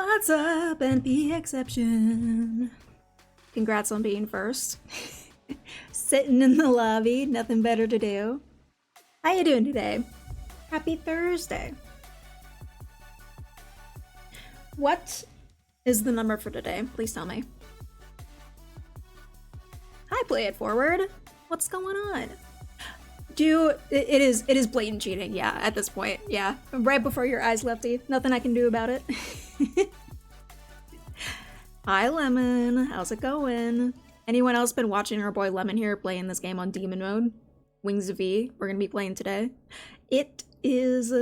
What's up, and the exception? Congrats on being first. Sitting in the lobby, nothing better to do. How you doing today? Happy Thursday. What is the number for today? Please tell me. Hi, Play It Forward. What's going on? It is blatant cheating, yeah, at this point, yeah. Right before your eyes, Lefty. Nothing I can do about it. Hi, Lemon. How's it going? Anyone else been watching our boy Lemon here playing this game on Demon Mode? Wings of V, we're gonna be playing today. It is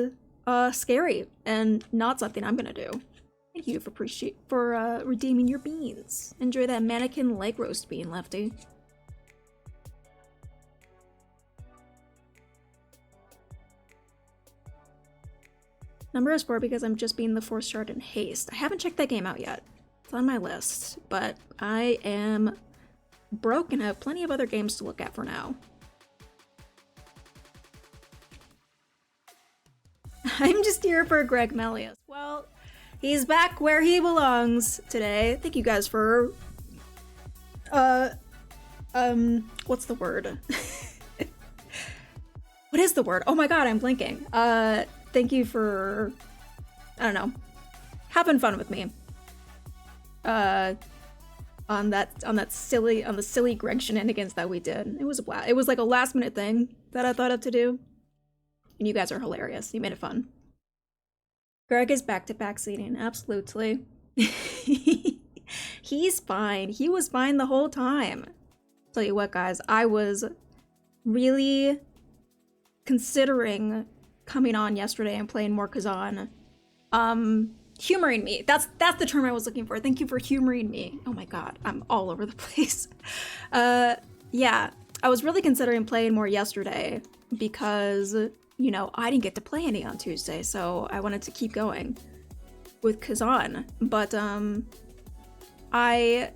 scary and not something I'm gonna do. Thank you for redeeming your beans. Enjoy that mannequin leg roast bean, Lefty. Number is 4 because I'm just being the 4th shard in haste. I haven't checked that game out yet. It's on my list, but I am broke and have plenty of other games to look at for now. I'm just here for Greg Melius. Well, he's back where he belongs today. Thank you guys for, what's the word? What is the word? Oh my god, I'm blinking. Thank you for, I don't know, having fun with me. On the silly Greg shenanigans that we did. It was a blast. It was like a last minute thing that I thought of to do. And you guys are hilarious. You made it fun. Greg is back-to-back seating. Absolutely. He's fine. He was fine the whole time. Tell you what, guys, I was really considering coming on yesterday and playing more Kazan. Humoring me. That's the term I was looking for. Thank you for humoring me. Oh my god, I'm all over the place. Yeah, I was really considering playing more yesterday because, you know, I didn't get to play any on Tuesday, so I wanted to keep going with Kazan. But I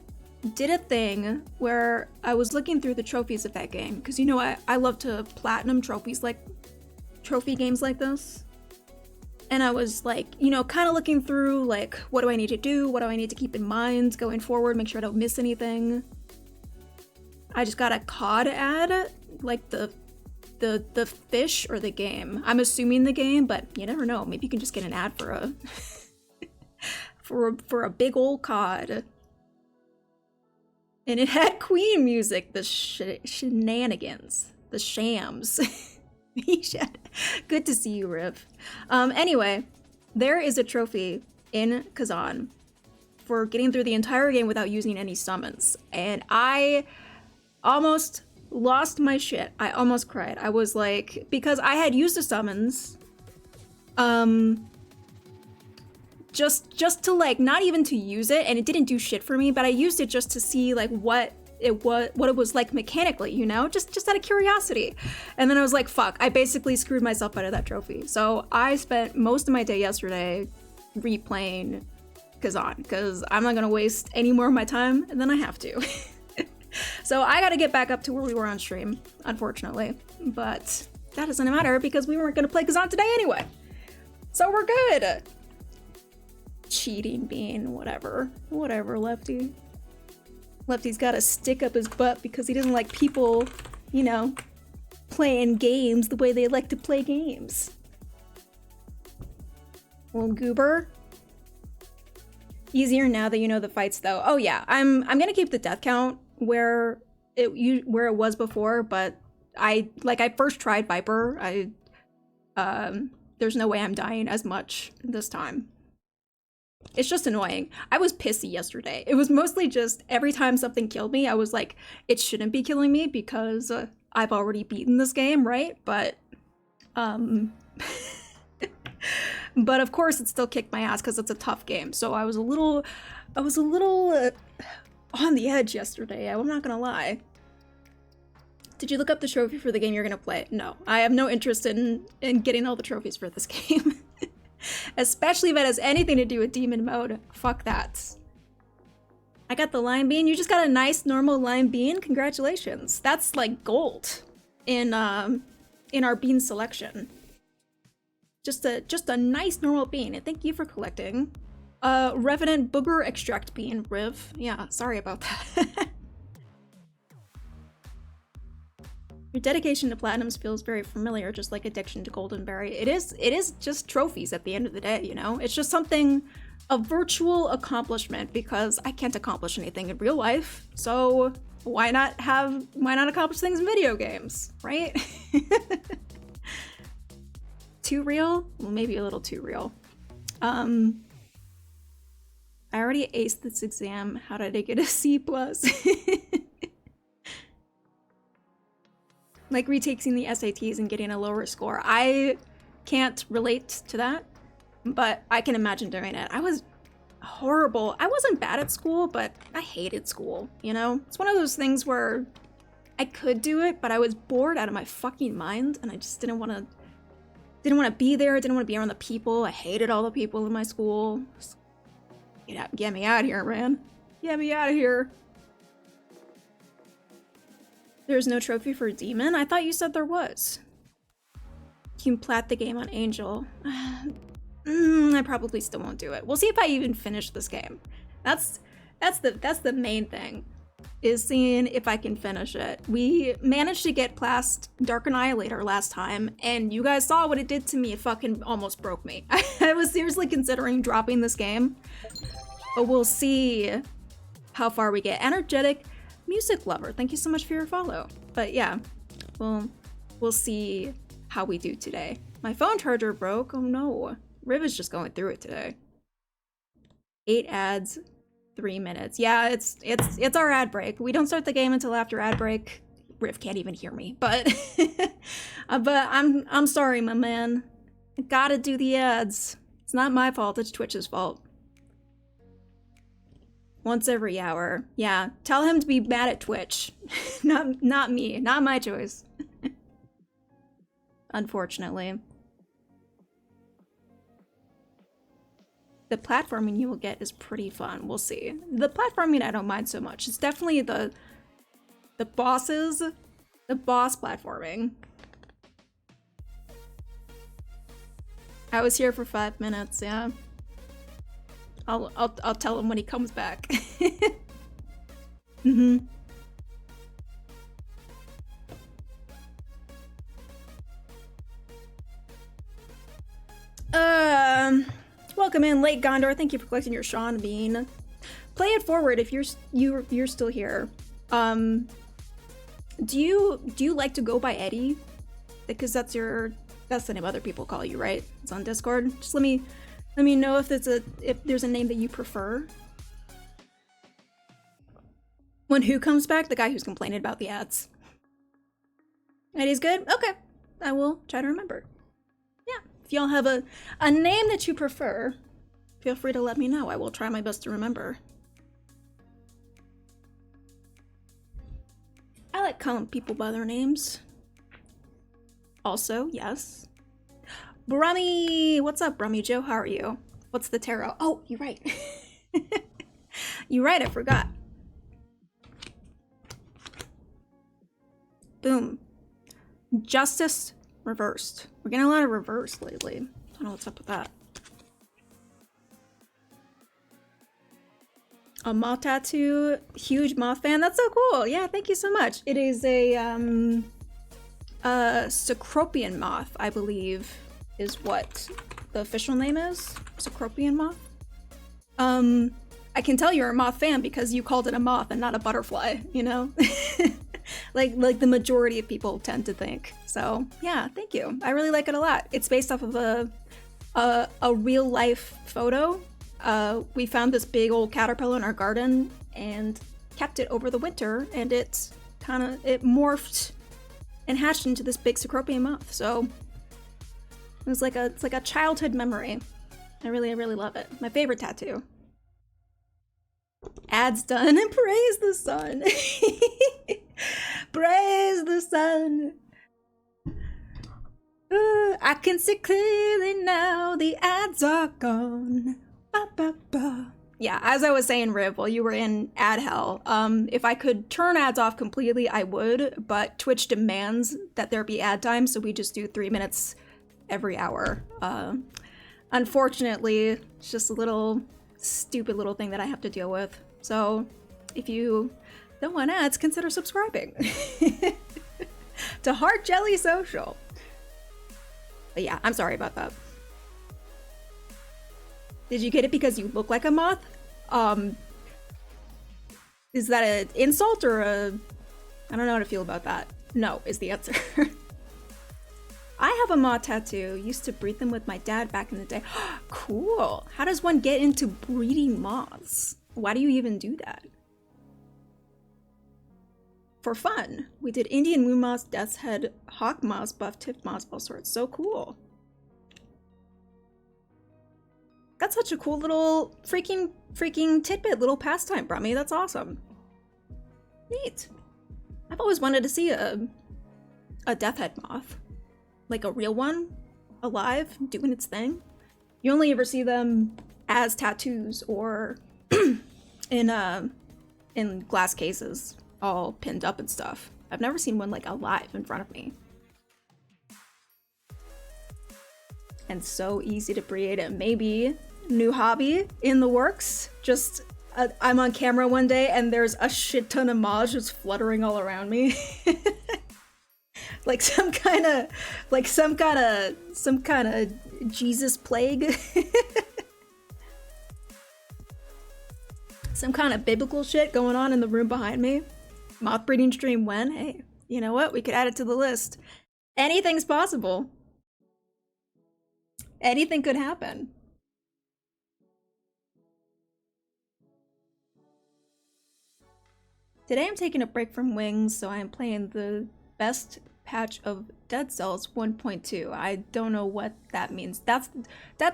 did a thing where I was looking through the trophies of that game because, you know, I love to platinum trophy games like this. And I was like, you know, kind of looking through, like, what do I need to do? What do I need to keep in mind going forward? Make sure I don't miss anything. I just got a COD ad, like the fish or the game. I'm assuming the game, but you never know. Maybe you can just get an ad for a for a big old COD. And it had Queen music, the shenanigans, the shams. Good to see you, Riv. Anyway, there is a trophy in Kazan for getting through the entire game without using any summons. And I almost lost my shit. I almost cried. I was like, because I had used the summons, just to like, not even to use it, and it didn't do shit for me, but I used it just to see like what it was like mechanically, you know, just out of curiosity. And then I was like, fuck, I basically screwed myself out of that trophy. So I spent most of my day yesterday replaying Kazan because I'm not gonna waste any more of my time than I have to. So I gotta get back up to where we were on stream, unfortunately, but that doesn't matter because we weren't gonna play Kazan today anyway. So we're good. Cheating being whatever, Lefty. Lefty's got a stick up his butt because he doesn't like people, you know, playing games the way they like to play games. Well, Goober. Easier now that you know the fights, though. Oh yeah, I'm gonna keep the death count where it was before, but I first tried Viper. There's no way I'm dying as much this time. It's just annoying. I was pissy yesterday. It was mostly just every time something killed me, I was like, it shouldn't be killing me because I've already beaten this game, right? But, but of course it still kicked my ass because it's a tough game. So I was a little on the edge yesterday. I'm not gonna lie. Did you look up the trophy for the game you're gonna play? No, I have no interest in getting all the trophies for this game. Especially if it has anything to do with demon mode. Fuck that. I got the lime bean. You just got a nice normal lime bean. Congratulations. That's like gold in our bean selection. Just a nice normal bean. And thank you for collecting. Revenant Booger Extract Bean, Riv. Yeah, sorry about that. Your dedication to platinums feels very familiar, just like addiction to goldenberry. It is just trophies at the end of the day, you know? It's just something, a virtual accomplishment, because I can't accomplish anything in real life, so why not accomplish things in video games, right? Too real? Well, maybe a little too real. I already aced this exam. How did I get a C+? Like retaking the SATs and getting a lower score. I can't relate to that, but I can imagine doing it. I was horrible. I wasn't bad at school, but I hated school, you know? It's one of those things where I could do it, but I was bored out of my fucking mind, and I just didn't want to be there, didn't want to be around the people. I hated all the people in my school. Get me out of here, man. Get me out of here. There's no trophy for a demon? I thought you said there was. You can plat the game on Angel. I probably still won't do it. We'll see if I even finish this game. That's the main thing, is seeing if I can finish it. We managed to get past Dark Annihilator last time, and you guys saw what it did to me. It fucking almost broke me. I was seriously considering dropping this game, but we'll see how far we get. Energetic Music Lover, thank you so much for your follow. But yeah, we'll see how we do today. My phone charger broke. Oh no. Riv is just going through it today. 8 ads, 3 minutes. Yeah, it's our ad break. We don't start the game until after ad break. Riv can't even hear me, but I'm sorry, my man. I gotta do the ads. It's not my fault, it's Twitch's fault. Once every hour. Yeah, tell him to be mad at Twitch. Not me. Not my choice. Unfortunately. The platforming you will get is pretty fun. We'll see. The platforming I don't mind so much. It's definitely the bosses, the boss platforming. I was here for 5 minutes, yeah. I'll tell him when he comes back. Welcome in, Late Gondor. Thank you for collecting your Sean Bean. Play it forward if you're still here. Do you like to go by Eddie? Because that's the name other people call you, right? It's on Discord. Just let me know if there's a name that you prefer. When who comes back? The guy who's complaining about the ads. Eddie's good? Okay. I will try to remember. Yeah. If y'all have a name that you prefer, feel free to let me know. I will try my best to remember. I like calling people by their names. Also, yes. Brummy! What's up, Brummy Joe? How are you? What's the tarot? Oh, you're right. You're right, I forgot. Boom. Justice reversed. We're getting a lot of reverse lately. I don't know what's up with that. A moth tattoo. Huge moth fan. That's so cool. Yeah, thank you so much. It is a Cecropian moth, I believe, is what the official name is. Cecropian moth. I can tell you're a moth fan because you called it a moth and not a butterfly, you know? like the majority of people tend to think. So yeah, thank you. I really like it a lot. It's based off of a real life photo. We found this big old caterpillar in our garden and kept it over the winter, and it morphed and hatched into this big Cecropian moth. So it's like a childhood memory. I really love it. My favorite tattoo. Ads done, and praise the sun. Praise the sun. I can see clearly now, the ads are gone. Ba, ba, ba. Yeah, as I was saying, Riv, while you were in ad hell, if I could turn ads off completely, I would, but Twitch demands that there be ad time, so we just do 3 minutes every hour. Unfortunately, it's just a little stupid little thing that I have to deal with. So if you don't want ads, consider subscribing to Heart Jelly Social. But yeah, I'm sorry about that. Did you get it because you look like a moth? Is that an insult or a... I don't know how to feel about that. No, is the answer. I have a moth tattoo. Used to breed them with my dad back in the day. Cool. How does one get into breeding moths? Why do you even do that? For fun. We did Indian moon moths, death's head, hawk moths, buff-tipped moths, all sorts. So cool. That's such a cool little freaking tidbit, little pastime, Brummy. That's awesome. Neat. I've always wanted to see a death head moth. Like a real one, alive, doing its thing. You only ever see them as tattoos or in glass cases, all pinned up and stuff. I've never seen one like alive in front of me. And so easy to breed. Maybe new hobby in the works. Just I'm on camera one day and there's a shit ton of moths just fluttering all around me. Like some kind of Jesus plague. Some kind of biblical shit going on in the room behind me. Moth breeding stream when? Hey, you know what? We could add it to the list. Anything's possible. Anything could happen. Today I'm taking a break from Wings, so I am playing the best patch of Dead Cells 1.2. I don't know what that means. Dead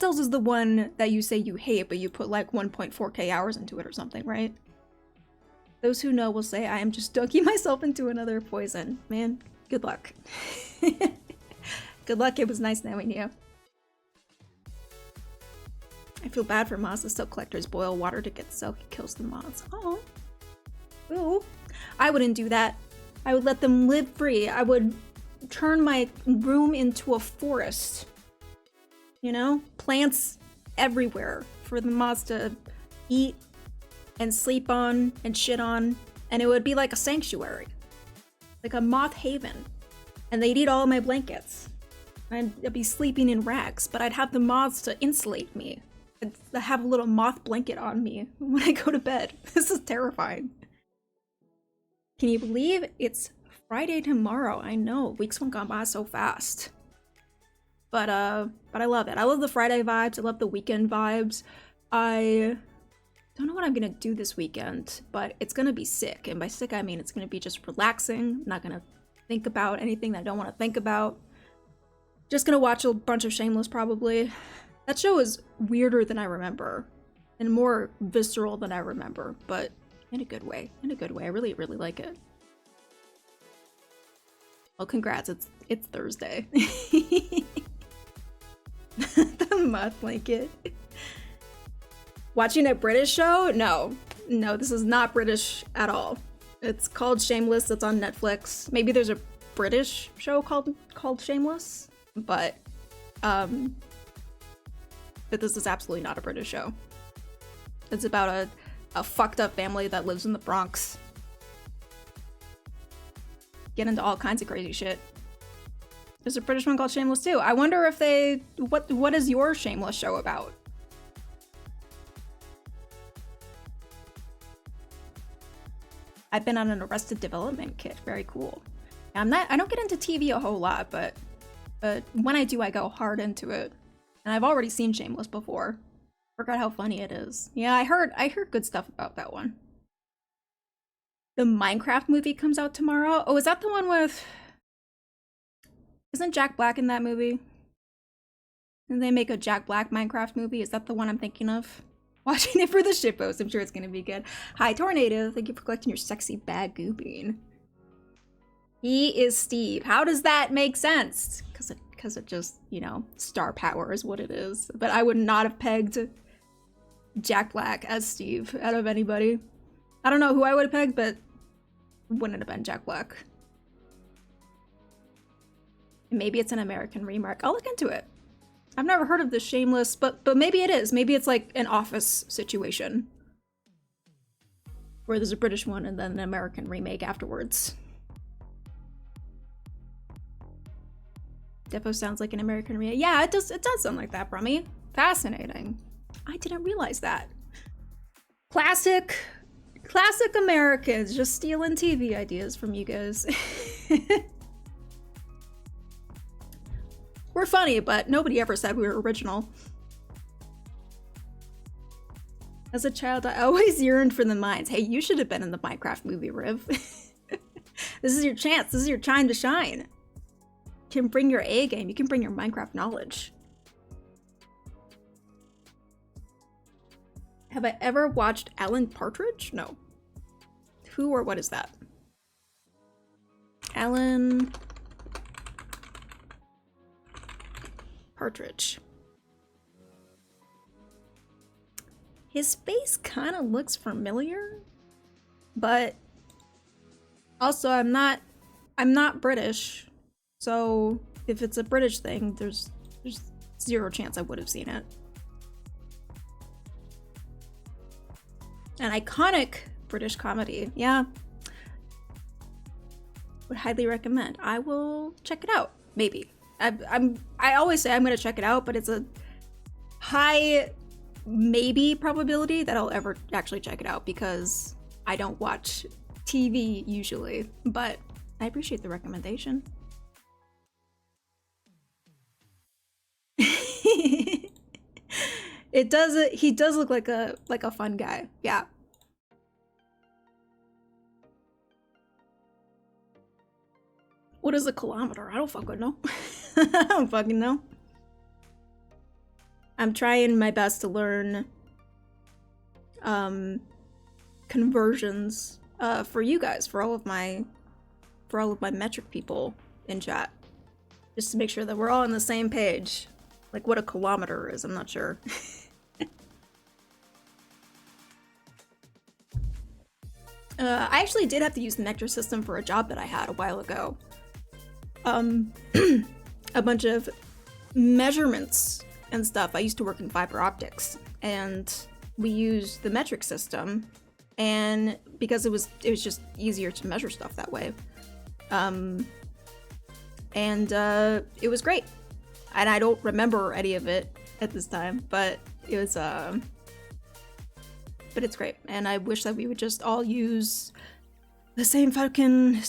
Cells is the one that you say you hate, but you put like 1.4k hours into it or something, right? Those who know will say I am just dunking myself into another poison. Man, good luck. Good luck, it was nice knowing you. I feel bad for moths. The silk collectors boil water to get silk. It kills the moths. Oh. Ooh. I wouldn't do that. I would let them live free. I would turn my room into a forest. You know? Plants everywhere for the moths to eat and sleep on and shit on. And it would be like a sanctuary. Like a moth haven. And they'd eat all of my blankets. I'd be sleeping in rags, but I'd have the moths to insulate me. I'd have a little moth blanket on me when I go to bed. This is terrifying. Can you believe it's Friday tomorrow? I know, weeks went gone by so fast. But I love it. I love the Friday vibes. I love the weekend vibes. I don't know what I'm gonna do this weekend, but it's gonna be sick. And by sick, I mean it's gonna be just relaxing. I'm not gonna think about anything that I don't want to think about. Just gonna watch a bunch of Shameless, probably. That show is weirder than I remember. And more visceral than I remember, but in a good way. In a good way. I really, really like it. Well, congrats. It's Thursday. The moth blanket. Watching a British show? No. No, this is not British at all. It's called Shameless. It's on Netflix. Maybe there's a British show called Shameless, but this is absolutely not a British show. It's about a fucked up family that lives in the Bronx. Get into all kinds of crazy shit. There's a British one called Shameless too. I wonder if they... What is your Shameless show about? I've been on an Arrested Development kick. Very cool. I don't get into TV a whole lot, but when I do, I go hard into it. And I've already seen Shameless before. Forgot how funny it is. Yeah, I heard good stuff about that one. The Minecraft movie comes out tomorrow. Oh, is that the one with... Isn't Jack Black in that movie? Didn't they make a Jack Black Minecraft movie? Is that the one I'm thinking of? Watching it for the shitpost. I'm sure it's gonna be good. Hi, Tornado. Thank you for collecting your sexy bag goo bean. He is Steve. How does that make sense? Because it just, you know, star power is what it is. But I would not have pegged Jack Black as Steve out of anybody. I don't know who I would have pegged, but it wouldn't have been Jack Black. Maybe it's an American remark. I'll look into it. I've never heard of the Shameless, but maybe it is. Maybe it's like an Office situation where there's a British one and then an American remake afterwards. Defo sounds like an American remake. Yeah, it does sound like that, Brummy. Fascinating. I didn't realize that. Classic Americans just stealing TV ideas from you guys. We're funny, but nobody ever said we were original. As a child, I always yearned for the mines. Hey, you should have been in the Minecraft movie, Riv. This is your chance. This is your time to shine. You can bring your A game. You can bring your Minecraft knowledge. Have I ever watched Alan Partridge? No. Who or what is that? Alan Partridge. His face kind of looks familiar, but also I'm not British, so if it's a British thing, there's zero chance I would have seen it. An iconic British comedy, yeah. Would highly recommend. I will check it out, maybe. I always say I'm gonna check it out, but it's a high maybe probability that I'll ever actually check it out because I don't watch TV usually, but I appreciate the recommendation. He does look like a fun guy. Yeah. What is a kilometer? I don't fucking know. I don't fucking know. I'm trying my best to learn conversions for you guys, for all of my metric people in chat. Just to make sure that we're all on the same page. Like what a kilometer is, I'm not sure. I actually did have to use the metric system for a job that I had a while ago. A bunch of measurements and stuff. I used to work in fiber optics, and we used the metric system, and because it was just easier to measure stuff that way. It was great. And I don't remember any of it at this time, but it was but it's great. And I wish that we would just all use the same fucking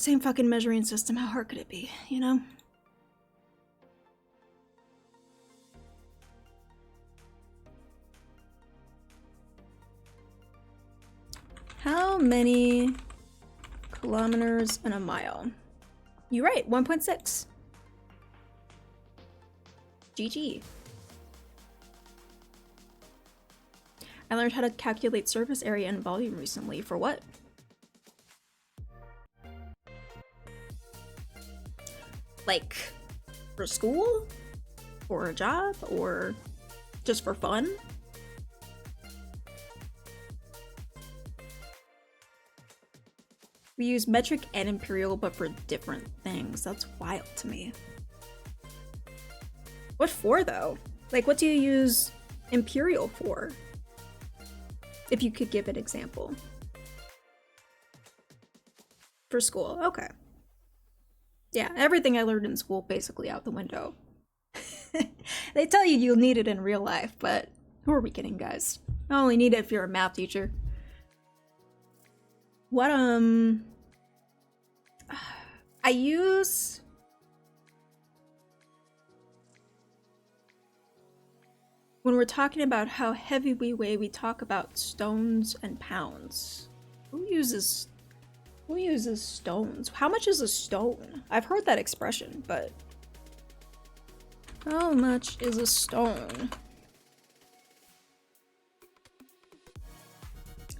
measuring system. How hard could it be, you know? How many kilometers in a mile? You're right, 1.6. GG. I learned how to calculate surface area and volume recently. For what? Like, for school? Or a job? Or just for fun? We use metric and imperial, but for different things. That's wild to me. What for, though? Like, what do you use imperial for? If you could give an example. For school, okay. Yeah, everything I learned in school basically out the window. They tell you you'll need it in real life, but who are we kidding, guys? I only need it if you're a math teacher. What, I use... When we're talking about how heavy we weigh, we talk about stones and pounds. Who uses stones? How much is a stone? I've heard that expression, but how much is a stone?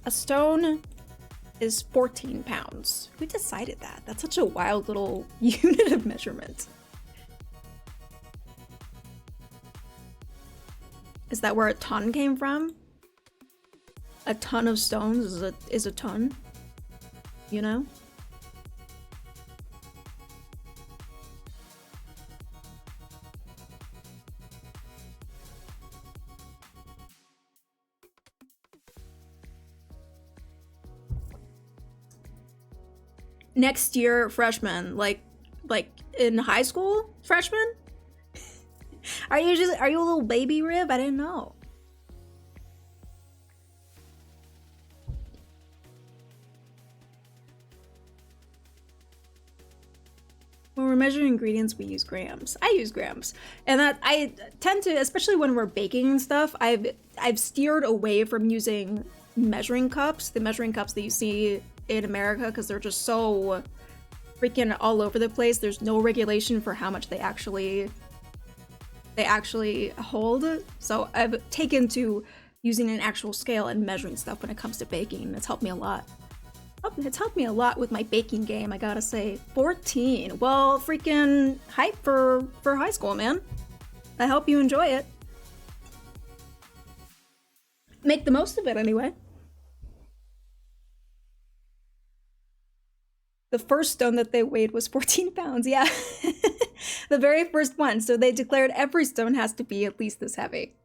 A stone is 14 pounds. Who decided that? That's such a wild little unit of measurement. Is that where a ton came from? A ton of stones is a ton, you know? next year freshman, like in high school freshman. Are you a little baby, Rib? I didn't know. When we're measuring ingredients, we use grams. I use grams, and that I tend to, especially when we're baking and stuff. I've steered away from using measuring cups, the measuring cups that you see in America, because they're just so freaking all over the place. There's no regulation for how much they actually hold. So I've taken to using an actual scale and measuring stuff when it comes to baking. It's helped me a lot. It's helped me a lot with my baking game, I gotta say. 14. Well, freaking hype for high school, man. I hope you enjoy it. Make the most of it, anyway. The first stone that they weighed was 14 pounds, yeah. The very first one, so they declared every stone has to be at least this heavy.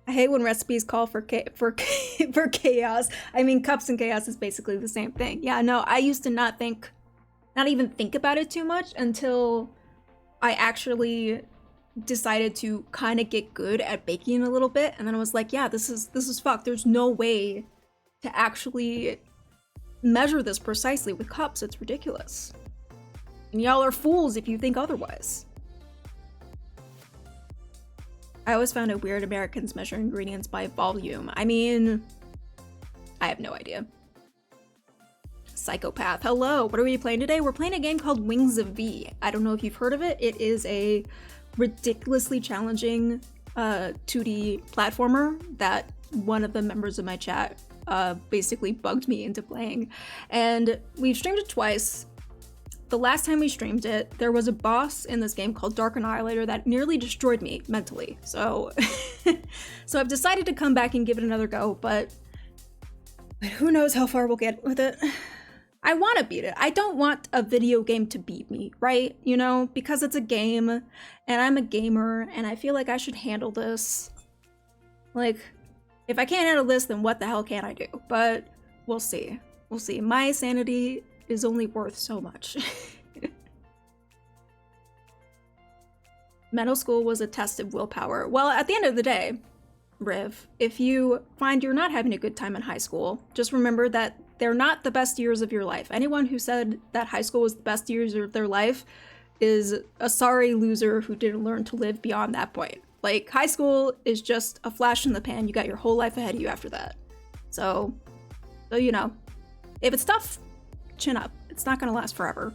I hate when recipes call for chaos. I mean, cups and chaos is basically the same thing. Yeah, no, I used to not even think about it too much until I actually decided to kind of get good at baking a little bit, and then I was like, yeah, this is fucked. There's no way to actually measure this precisely with cups. It's ridiculous. And y'all are fools if you think otherwise. I always found it weird Americans measure ingredients by volume. I mean, I have no idea. Psychopath, hello. What are we playing today? We're playing a game called Wings of V. I don't know if you've heard of it. It is a ridiculously challenging 2D platformer that one of the members of my chat basically bugged me into playing. And we've streamed it twice. The last time we streamed it, there was a boss in this game called Dark Annihilator that nearly destroyed me mentally. So, so I've decided to come back and give it another go, but who knows how far we'll get with it. I want to beat it. I don't want a video game to beat me, right? You know, because it's a game, and I'm a gamer, and I feel like I should handle this. Like, if I can't handle this, then what the hell can I do? But we'll see. We'll see. My sanity is only worth so much. Middle school was a test of willpower. Well, at the end of the day, Riv, if you find you're not having a good time in high school, just remember that they're not the best years of your life. Anyone who said that high school was the best years of their life is a sorry loser who didn't learn to live beyond that point. Like, high school is just a flash in the pan. You got your whole life ahead of you after that. So you know, if it's tough, chin up. It's not gonna last forever.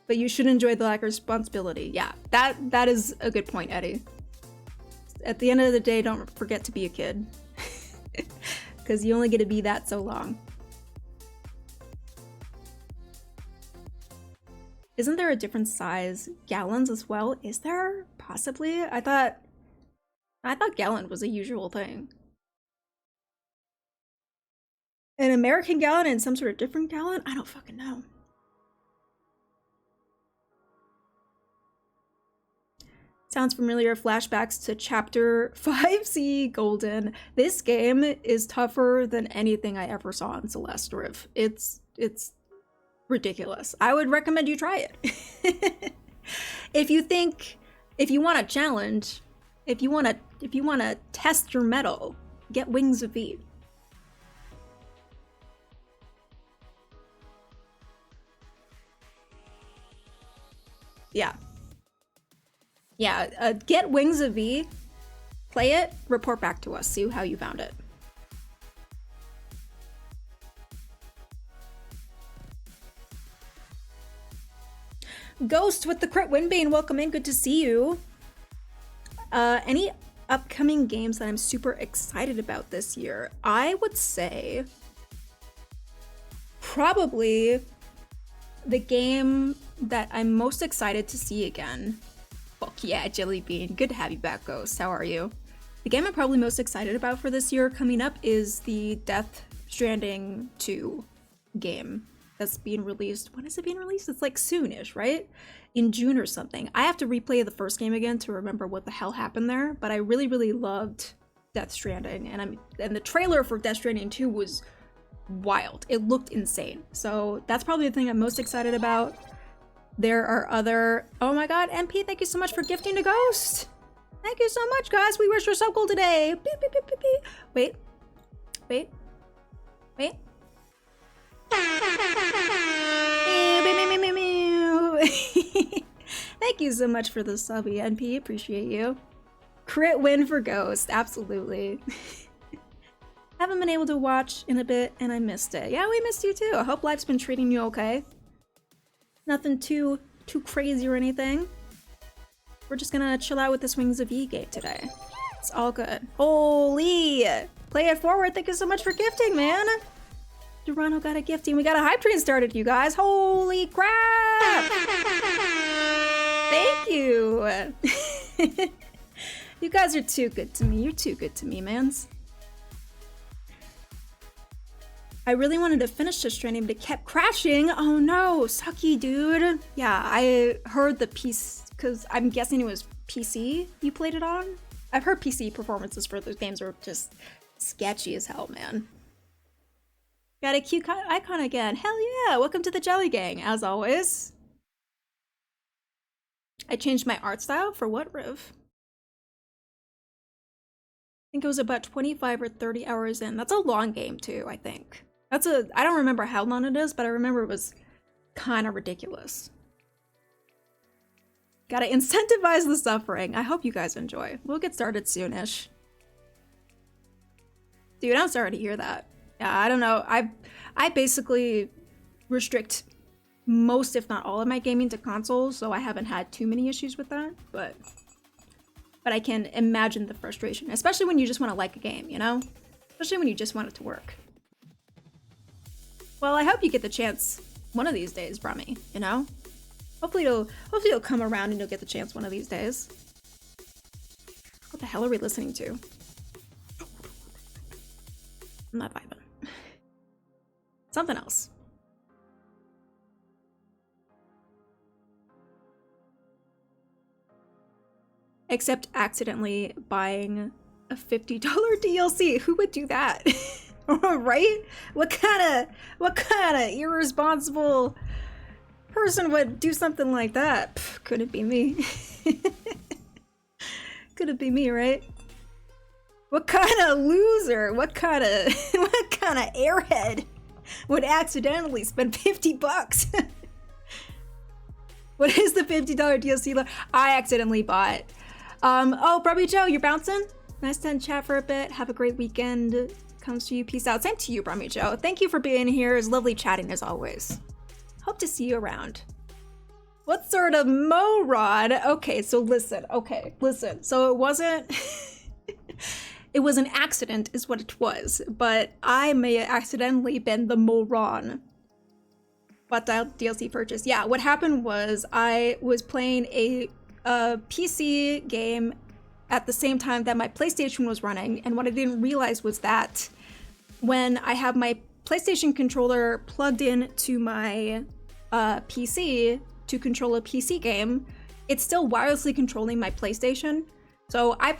But you should enjoy the lack of responsibility. Yeah, that is a good point, Eddie. At the end of the day, don't forget to be a kid. Because you only get to be that so long. Isn't there a different size gallons as well? Is there? Possibly? I thought gallon was a usual thing. An American gallon and some sort of different gallon? I don't fucking know. Sounds familiar. Flashbacks to chapter 5C Golden. This game is tougher than anything I ever saw in Celeste Riv. It's ridiculous. I would recommend you try it. If you want a challenge, if you want to test your mettle, get Wings of V. Yeah, get Wings of V, play it, report back to us, see how you found it. Ghost with the crit windbane, welcome in, good to see you. Any upcoming games that I'm super excited about this year? I would say probably the game that I'm most excited to see again. Fuck yeah, Jelly Bean. Good to have you back, Ghost. How are you? The game I'm probably most excited about for this year coming up is the Death Stranding 2 game. that's being released. When is it being released? It's like soonish, right? In June or something. I have to replay the first game again to remember what the hell happened there, but I really, really loved Death Stranding, and the trailer for Death Stranding 2 was wild. It looked insane. So that's probably the thing I'm most excited about. There are other... Oh my god, MP, thank you so much for gifting to Ghost! Thank you so much, guys! We wish you're so cool today! Beep, beep, beep, beep, beep. Wait. Wait. Wait. Thank you so much for the subby, NP. Appreciate you. Crit win for Ghost. Absolutely. Haven't been able to watch in a bit, and I missed it. Yeah, we missed you too. I hope life's been treating you okay. Nothing too crazy or anything. We're just gonna chill out with this Wings of E game today. It's all good. Holy! Play it forward. Thank you so much for gifting, man. Durano got a gifting. We got a hype train started, you guys. Holy crap! Thank you. You guys are too good to me. You're too good to me, mans. I really wanted to finish this training, but it kept crashing. Oh no, sucky, dude. Yeah, I heard the piece, because I'm guessing it was PC you played it on? I've heard PC performances for those games are just sketchy as hell, man. Got a cute icon again. Hell yeah, welcome to the Jelly Gang, as always. I changed my art style for what, Riv? I think it was about 25 or 30 hours in. That's a long game too, I think. I don't remember how long it is, but I remember it was kind of ridiculous. Gotta incentivize the suffering. I hope you guys enjoy. We'll get started soonish. Dude, I'm sorry to hear that. Yeah, I don't know. I basically restrict most, if not all, of my gaming to consoles, so I haven't had too many issues with that, but I can imagine the frustration, especially when you just want to like a game, you know? Especially when you just want it to work. Well, I hope you get the chance one of these days, Brummy, you know? Hopefully it'll come around and you'll get the chance one of these days. What the hell are we listening to? I'm not vibing. Something else. Except accidentally buying a $50 DLC. Who would do that? Right? What kind of irresponsible person would do something like that? Pff, could it be me? Could it be me, right? What kind of loser? What kind of airhead would accidentally spend 50 bucks? What is the $50 DLC? I accidentally bought. Oh, Brubby Joe, you're bouncing? Nice to chat for a bit. Have a great weekend. Comes to you. Peace out. Same to you, Brummy Joe. Thank you for being here. It's lovely chatting as always. Hope to see you around. What sort of mo rod? Okay, so listen. So it wasn't... It was an accident is what it was, but I may have accidentally been the moron. What DLC purchase? Yeah, what happened was I was playing a PC game at the same time that my PlayStation was running, and what I didn't realize was that when I have my PlayStation controller plugged in to my PC to control a PC game, it's still wirelessly controlling my PlayStation. So I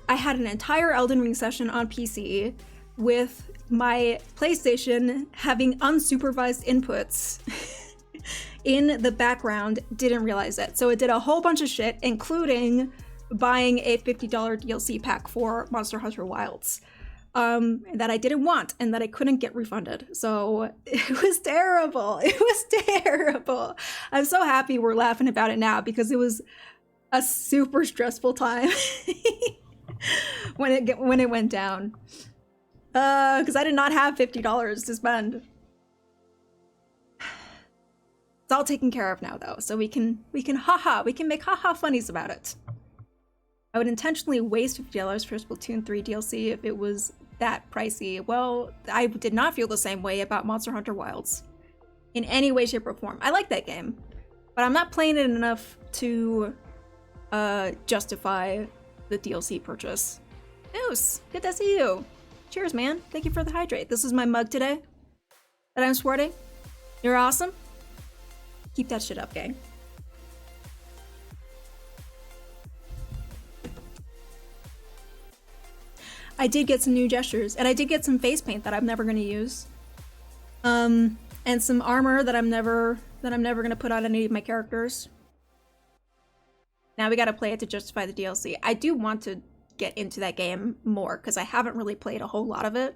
had an entire Elden Ring session on PC with my PlayStation having unsupervised inputs in the background, didn't realize it. So it did a whole bunch of shit, including buying a $50 DLC pack for Monster Hunter Wilds that I didn't want and that I couldn't get refunded. So it was terrible. It was terrible. I'm so happy we're laughing about it now because it was a super stressful time when it went down. Because I did not have $50 to spend. It's all taken care of now though, so we can make haha funnies about it. I would intentionally waste $50 for Splatoon 3 DLC if it was that pricey. Well, I did not feel the same way about Monster Hunter Wilds in any way, shape, or form. I like that game, but I'm not playing it enough to justify the DLC purchase. Oos, good to see you. Cheers, man. Thank you for the hydrate. This is my mug today that I'm sporting. You're awesome. Keep that shit up, gang. I did get some new gestures, and I did get some face paint that I'm never gonna use. And some armor that I'm never gonna put on any of my characters. Now we gotta play it to justify the DLC. I do want to get into that game more, because I haven't really played a whole lot of it.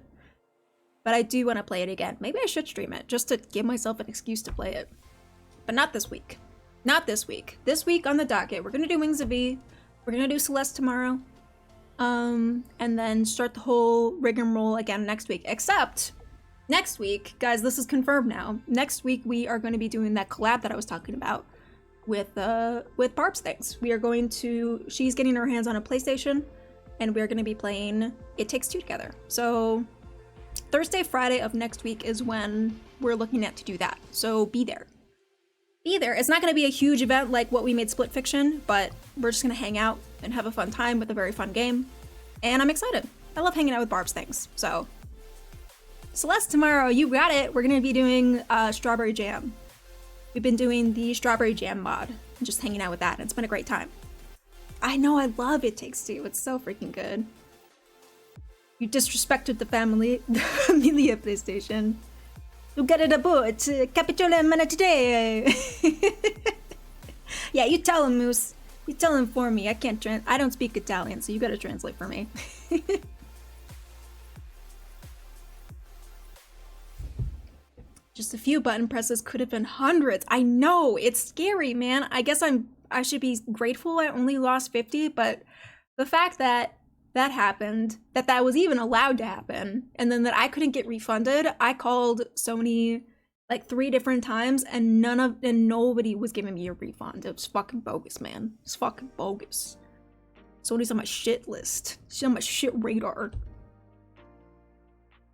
But I do want to play it again. Maybe I should stream it, just to give myself an excuse to play it. But not this week. Not this week. This week on the docket, we're gonna do Wings of E. We're gonna do Celeste tomorrow. And then start the whole rigmarole again next week. Except, next week, guys, this is confirmed now. Next week we are going to be doing that collab that I was talking about with Barb's Things. We are going to, she's getting her hands on a PlayStation, and we're going to be playing It Takes Two together. So Thursday, Friday of next week is when we're looking at to do that. So be there. Be there. It's not going to be a huge event like what we made Split Fiction, but we're just going to hang out and have a fun time with a very fun game. And I'm excited. I love hanging out with Barb's Things. So Celeste, tomorrow, you got it. We're going to be doing Strawberry Jam. We've been doing the Strawberry Jam mod and just hanging out with that. It's been a great time. I know, I love It Takes Two. It's so freaking good. You disrespected the family, the Familia PlayStation. You get it about Capitole Manatide. Yeah, you tell him, Moose. You tell him for me. I don't speak Italian, so you gotta translate for me. Just a few button presses could have been hundreds. I know, it's scary, man. I guess I should be grateful I only lost 50, but the fact that that happened, that was even allowed to happen, and then that I couldn't get refunded, I called Sony like 3 different times, and nobody was giving me a refund. It was fucking bogus, man. It's fucking bogus. Sony's on my shit list. She's on my shit radar.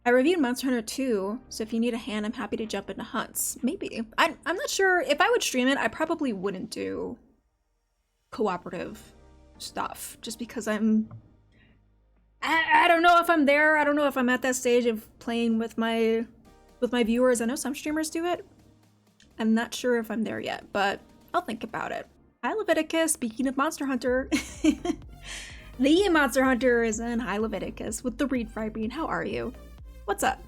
I reviewed Monster Hunter 2, so if you need a hand, I'm happy to jump into hunts. Maybe. I'm not sure. If I would stream it, I probably wouldn't do cooperative stuff, just because I don't know if I'm there. I don't know if I'm at that stage of playing with my viewers. I know some streamers do it. I'm not sure if I'm there yet, but I'll think about it. Hi, Leviticus. Speaking of Monster Hunter, the Monster Hunter is in. Hi, Leviticus, with the Reed Fry Bean. How are you? What's up?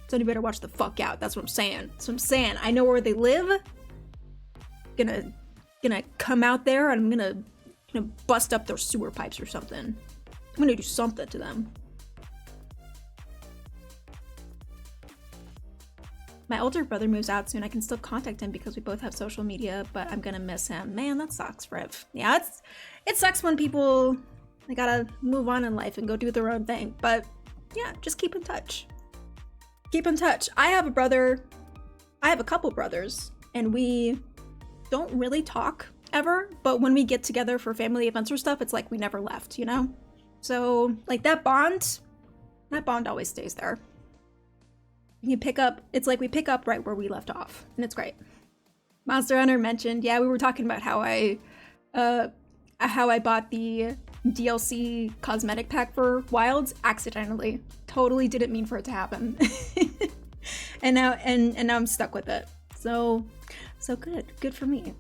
So you better watch the fuck out. That's what I'm saying. That's what I'm saying. I know where they live. Gonna come out there, and I'm gonna bust up their sewer pipes or something. I'm gonna do something to them. My older brother moves out soon. I can still contact him because we both have social media, but I'm gonna miss him. Man, that sucks, Riv. Yeah, it sucks when people, they gotta move on in life and go do their own thing. But yeah, just keep in touch. Keep in touch. I have a couple brothers, and we don't really talk ever, but when we get together for family events or stuff, it's like we never left, you know? So, like, that bond always stays there. You pick up, it's like we pick up right where we left off, and it's great. Monster Hunter mentioned, yeah, we were talking about how I bought the DLC cosmetic pack for Wilds accidentally. Totally didn't mean for it to happen. and now I'm stuck with it. So good for me.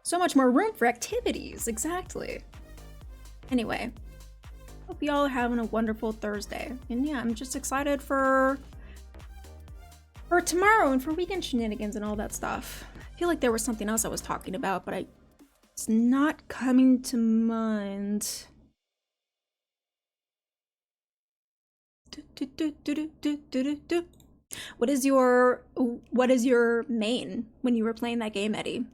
So much more room for activities, exactly. Anyway, hope y'all are having a wonderful Thursday. And yeah, I'm just excited for tomorrow and for weekend shenanigans and all that stuff. I feel like there was something else I was talking about, but it's not coming to mind. What is your main when you were playing that game, Eddie?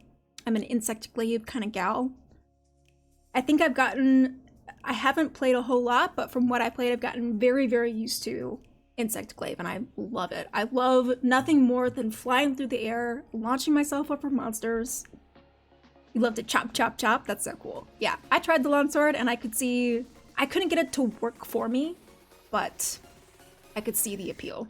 I'm an insect glaive kind of gal. I think I haven't played a whole lot, but from what I played, I've gotten very, very used to insect glaive, and I love it. I love nothing more than flying through the air, launching myself up for monsters. You love to chop, chop, chop. That's so cool. Yeah, I tried the longsword, and I couldn't get it to work for me, but I could see the appeal.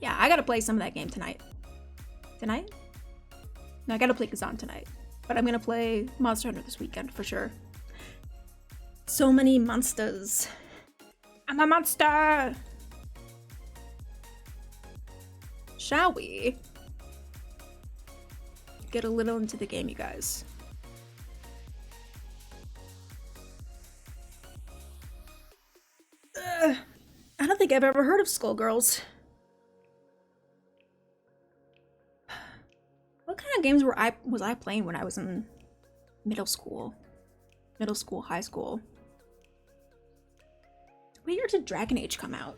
Yeah, I gotta play some of that game tonight. Tonight? No, I gotta play Kazan tonight. But I'm gonna play Monster Hunter this weekend for sure. So many monsters. I'm a monster! Shall we get a little into the game, you guys? I don't think I've ever heard of Skullgirls. What kind of games was I playing when I was in middle school, high school? What year did Dragon Age come out?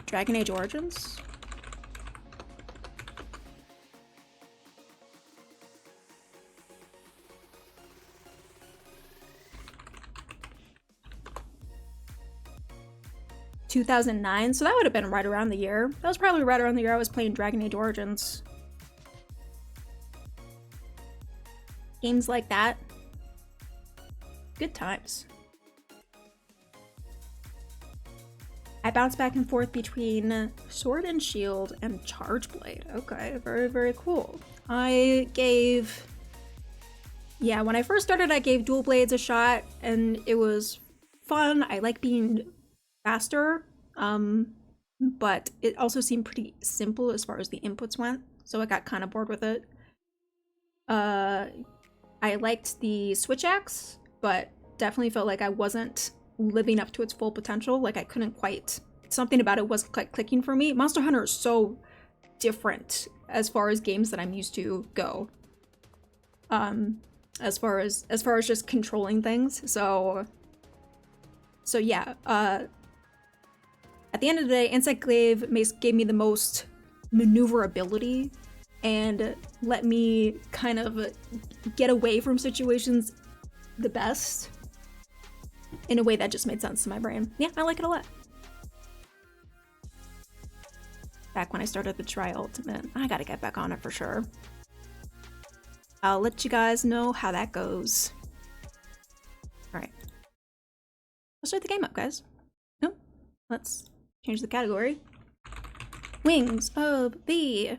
Dragon Age Origins? ...2009, so that would have been right around the year. That was probably right around the year I was playing Dragon Age Origins. Games like that. Good times. I bounce back and forth between Sword and Shield and Charge Blade. Okay, very, very cool. When I first started, I gave Dual Blades a shot, and it was fun. I like being faster, but it also seemed pretty simple as far as the inputs went, so I got kind of bored with it. I liked the Switch Axe, but definitely felt like I wasn't living up to its full potential. Like I couldn't quite, something about it wasn't quite clicking for me. Monster Hunter is so different as far as games that I'm used to go. As far as just controlling things. So yeah, at the end of the day, Insect Glaive gave me the most maneuverability and let me kind of get away from situations the best in a way that just made sense to my brain. Yeah, I like it a lot. Back when I started the Tri Ultimate, I gotta get back on it for sure. I'll let you guys know how that goes. Alright. Let's start the game up, guys. Oh, let's change the category. Wings of the...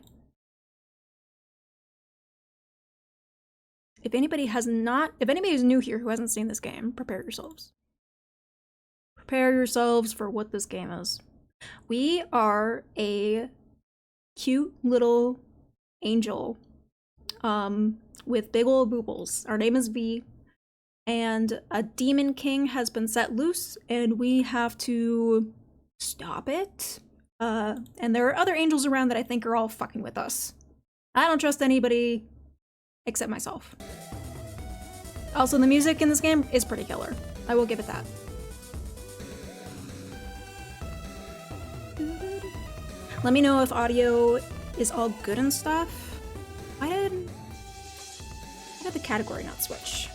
If anybody is new here who hasn't seen this game, prepare yourselves. Prepare yourselves for what this game is. We are a cute little angel with big ol' boobles. Our name is V, and a demon king has been set loose, and we have to stop it. And there are other angels around that I think are all fucking with us. I don't trust anybody except myself. Also, the music in this game is pretty killer. I will give it that. Let me know if audio is all good and stuff. Why did the category not switch?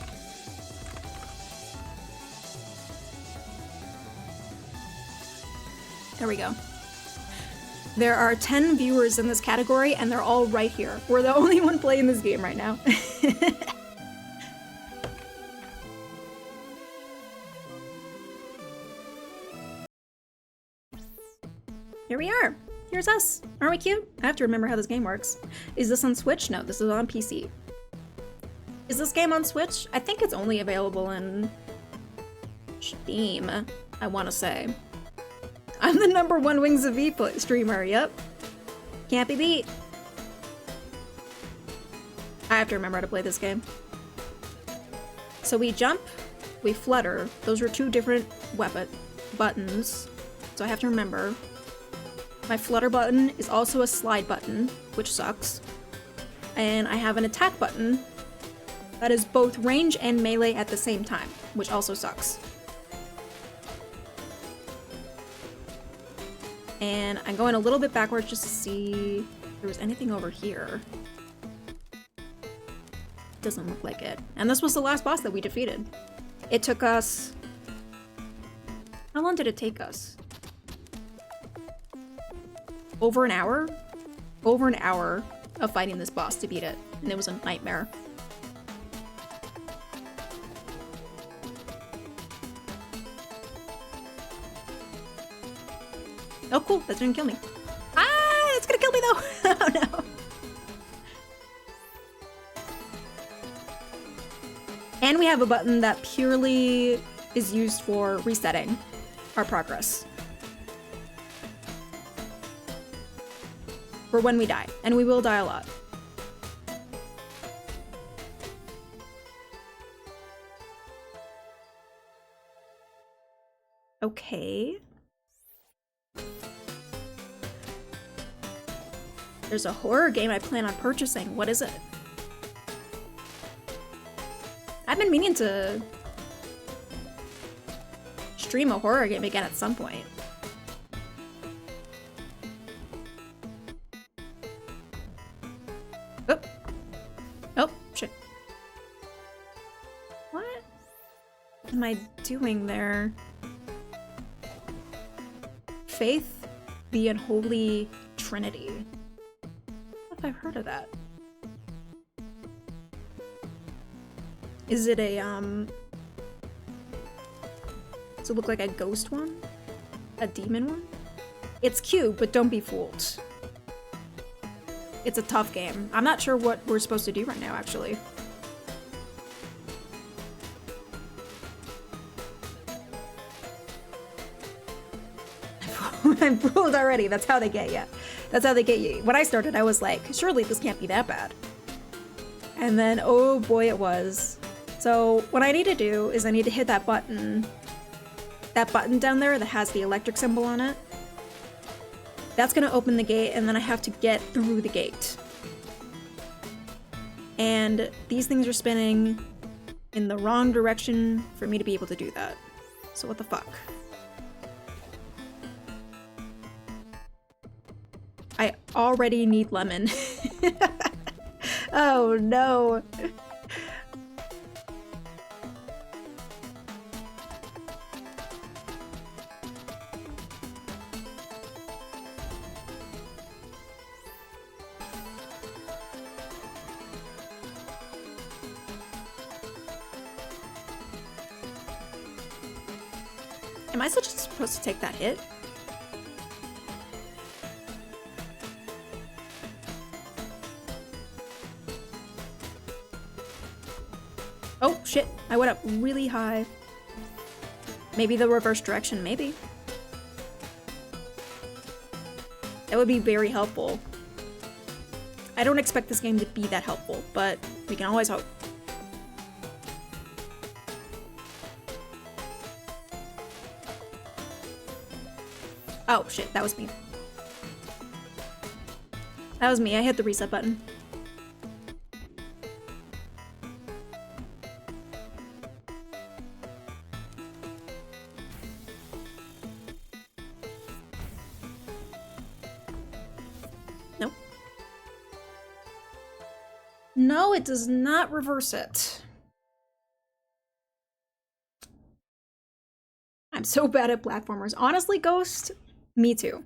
There we go. There are 10 viewers in this category, and they're all right here. We're the only one playing this game right now. Here we are. Here's us. Aren't we cute? I have to remember how this game works. Is this on Switch? No, this is on PC. Is this game on Switch? I think it's only available in Steam, I want to say. I'm the #1 Wings of V streamer, yep. Can't be beat. I have to remember how to play this game. So we jump, we flutter. Those are two different buttons, so I have to remember. My flutter button is also a slide button, which sucks. And I have an attack button that is both range and melee at the same time, which also sucks. And I'm going a little bit backwards just to see if there was anything over here. Doesn't look like it. And this was the last boss that we defeated. It took us... How long did it take us? Over an hour? Over an hour of fighting this boss to beat it. And it was a nightmare. Oh, cool. That didn't kill me. Ah, it's gonna kill me though. Oh no. And we have a button that purely is used for resetting our progress. For when we die. And we will die a lot. Okay. There's a horror game I plan on purchasing. What is it? I've been meaning to stream a horror game again at some point. Oh. Oh, shit. What am I doing there? Faith, the Unholy Trinity. I've heard of that. Is it a, does it look like a ghost one? A demon one? It's cute, but don't be fooled. It's a tough game. I'm not sure what we're supposed to do right now, actually. I'm fooled already. That's how they get you. That's how they get you. When I started, I was like, surely this can't be that bad. And then, oh boy, it was. So what I need to do is I need to hit that button down there that has the electric symbol on it. That's gonna open the gate, and then I have to get through the gate. And these things are spinning in the wrong direction for me to be able to do that. So what the fuck? I already need lemon. Oh no. Am I just supposed to take that hit? Oh, shit. I went up really high. Maybe the reverse direction, maybe. That would be very helpful. I don't expect this game to be that helpful, but we can always hope. Oh, shit. That was me. That was me. I hit the reset button. No, it does not reverse it. I'm so bad at platformers. Honestly, Ghost, me too.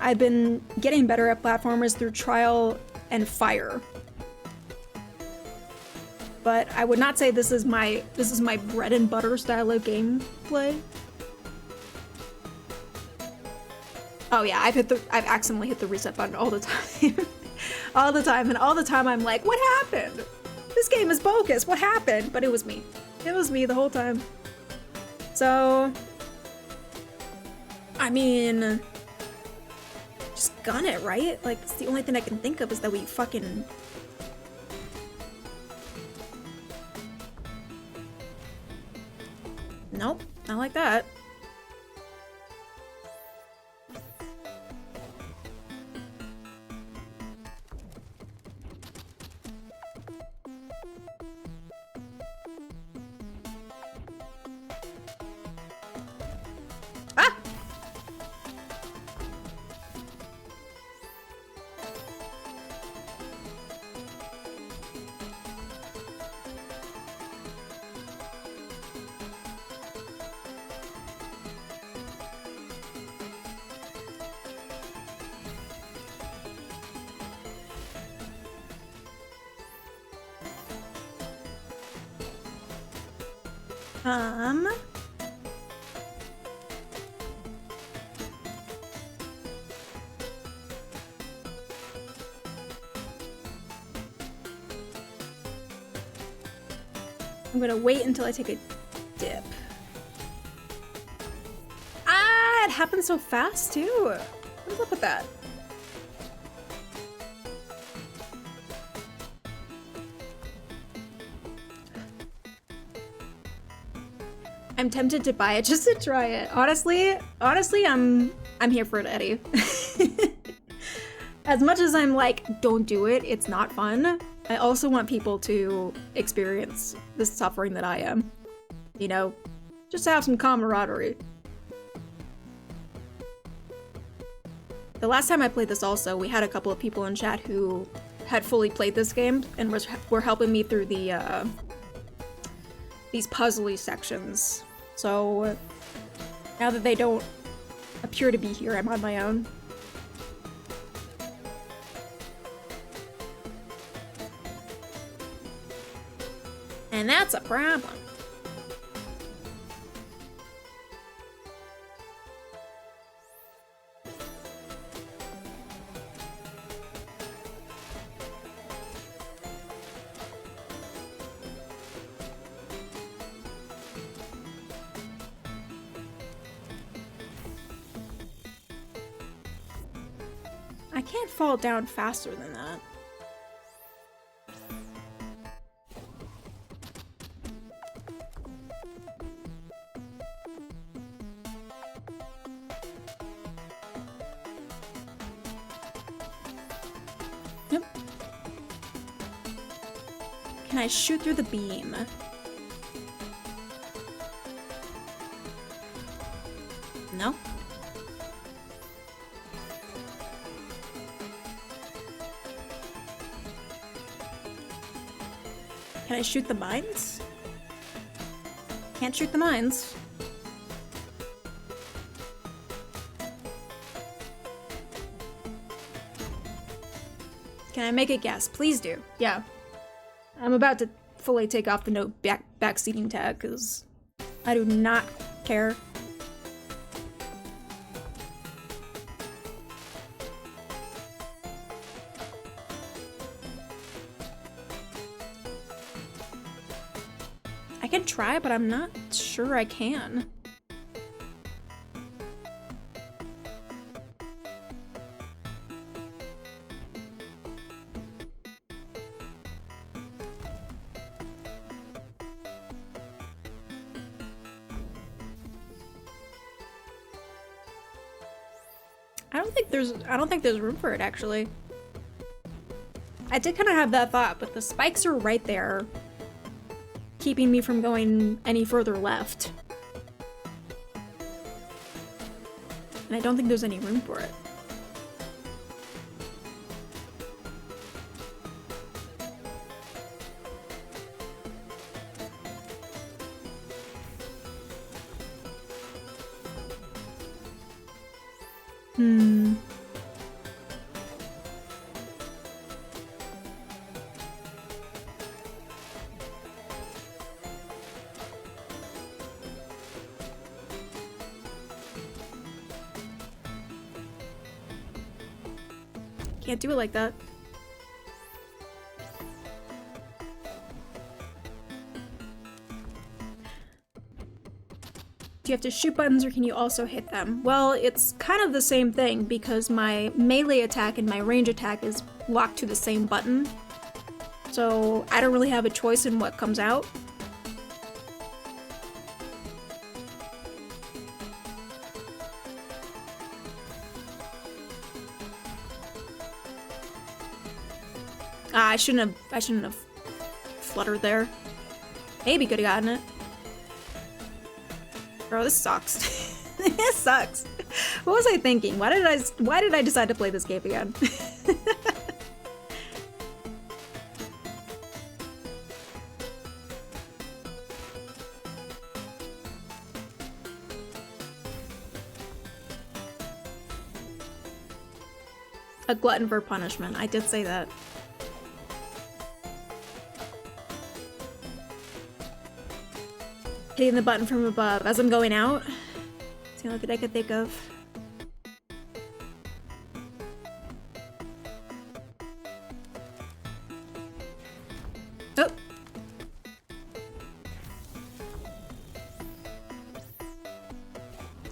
I've been getting better at platformers through trial and fire. But I would not say this is my bread and butter style of gameplay. Oh yeah, I've accidentally hit the reset button all the time. All the time, and all the time I'm like, what happened? This game is bogus, what happened? But it was me. It was me the whole time. So, I mean, just gun it, right? Like, it's the only thing I can think of is that we fucking... Nope, not like that. I'm gonna wait until I take a dip. Ah, it happens so fast too. What's up with that? I'm tempted to buy it just to try it. Honestly, I'm here for it, Eddie. As much as I'm like, don't do it, it's not fun, I also want people to experience the suffering that I am. You know, just to have some camaraderie. The last time I played this also, we had a couple of people in chat who had fully played this game and were helping me through the, these puzzly sections. So now that they don't appear to be here, I'm on my own. And that's a problem. I can't fall down faster than that. Yep. Can I shoot through the beam? No? Can I shoot the mines? Can't shoot the mines. Can I make a guess? Please do. Yeah. I'm about to fully take off the no backseating tag because I do not care. I can try, but I'm not sure I can. I don't think there's room for it, actually. I did kind of have that thought, but the spikes are right there, keeping me from going any further left. And I don't think there's any room for it. Can't do it like that. Do you have to shoot buttons or can you also hit them? Well, it's kind of the same thing because my melee attack and my range attack is locked to the same button. So I don't really have a choice in what comes out. I shouldn't have fluttered there. Maybe could have gotten it. Bro, this sucks. This sucks. What was I thinking? Why did I decide to play this game again? A glutton for punishment. I did say that. Hitting the button from above as I'm going out. It's the only thing I could think of. Oh.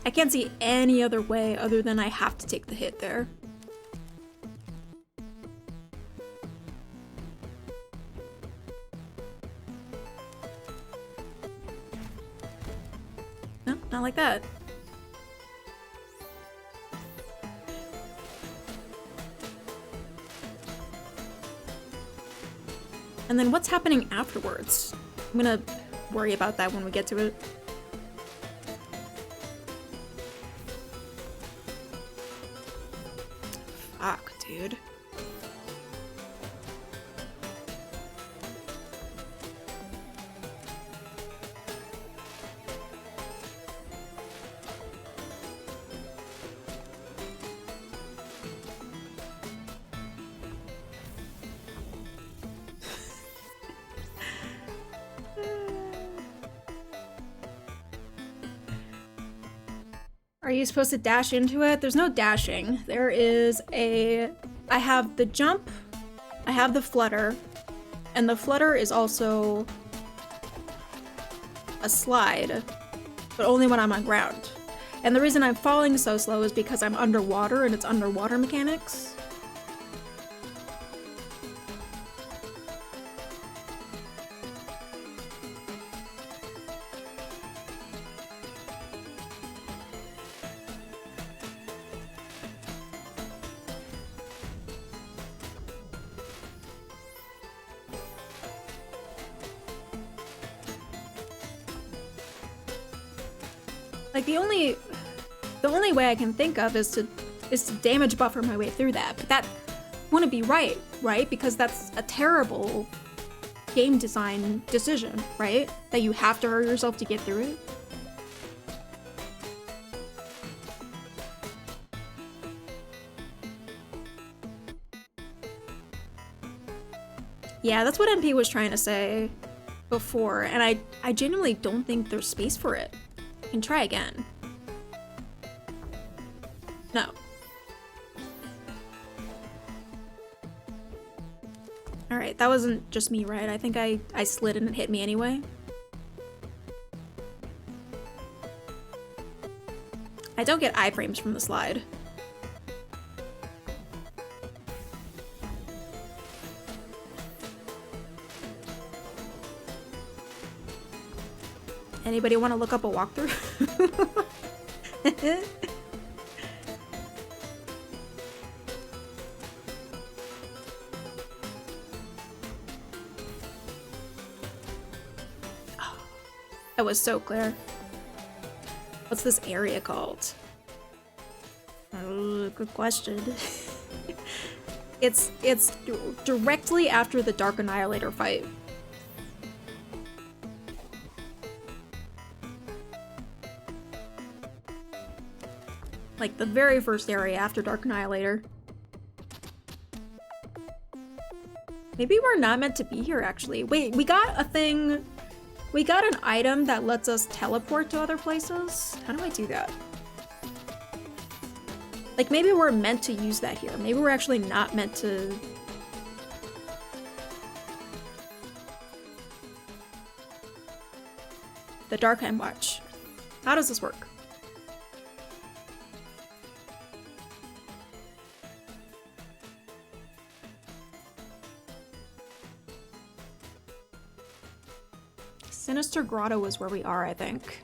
I can't see any other way other than I have to take the hit there. No, not like that. And then what's happening afterwards? I'm gonna worry about that when we get to it. Fuck, dude. Are you supposed to dash into it? There's no dashing. There is a... I have the jump, I have the flutter, and the flutter is also a slide, but only when I'm on ground. And the reason I'm falling so slow is because I'm underwater and it's underwater mechanics. Like the only way I can think of is to damage buffer my way through that. But that wouldn't be right? Because that's a terrible game design decision, right? That you have to hurt yourself to get through it. Yeah, that's what MP was trying to say before, and I genuinely don't think there's space for it. Can try again. No. Alright, that wasn't just me, right? I think I slid and it hit me anyway. I don't get iframes from the slide. Anybody want to look up a walkthrough? Oh, that was so clear. What's this area called? Oh, good question. It's directly after the Dark Annihilator fight. Like the very first area after Dark Annihilator. Maybe we're not meant to be here, actually. Wait, we got a thing... We got an item that lets us teleport to other places? How do I do that? Like, maybe we're meant to use that here. Maybe we're actually not meant to... The Dark Hand Watch. How does this work? Sinister Grotto is where we are, I think.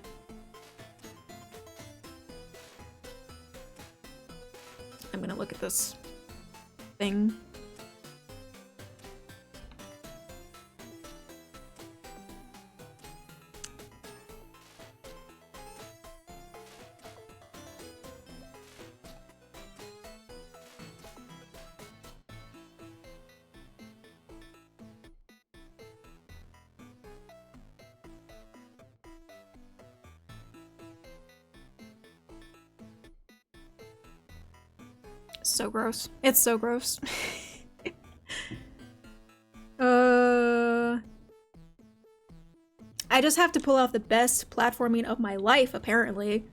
I'm gonna look at this thing. So gross. It's so gross. I just have to pull off the best platforming of my life, apparently.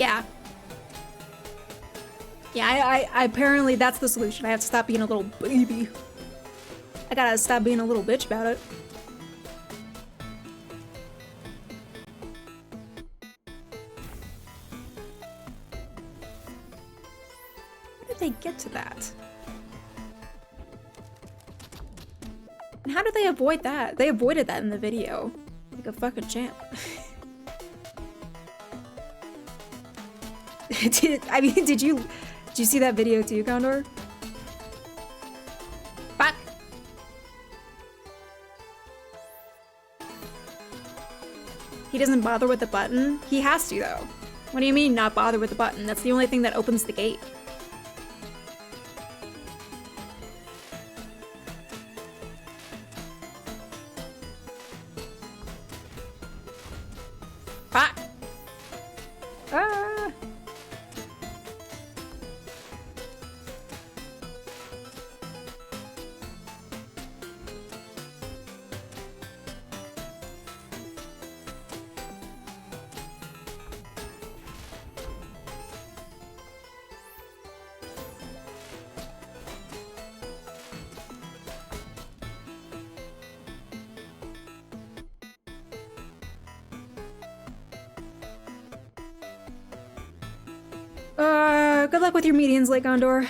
Yeah. Yeah, I apparently that's the solution. I have to stop being a little baby. I gotta stop being a little bitch about it. How did they get to that? And how did they avoid that? They avoided that in the video. Like a fucking champ. Did you see that video too, Condor? Fuck! He doesn't bother with the button? He has to, though. What do you mean, not bother with the button? That's the only thing that opens the gate. Fuck! Ah! Good luck with your meetings, Lake Gondor.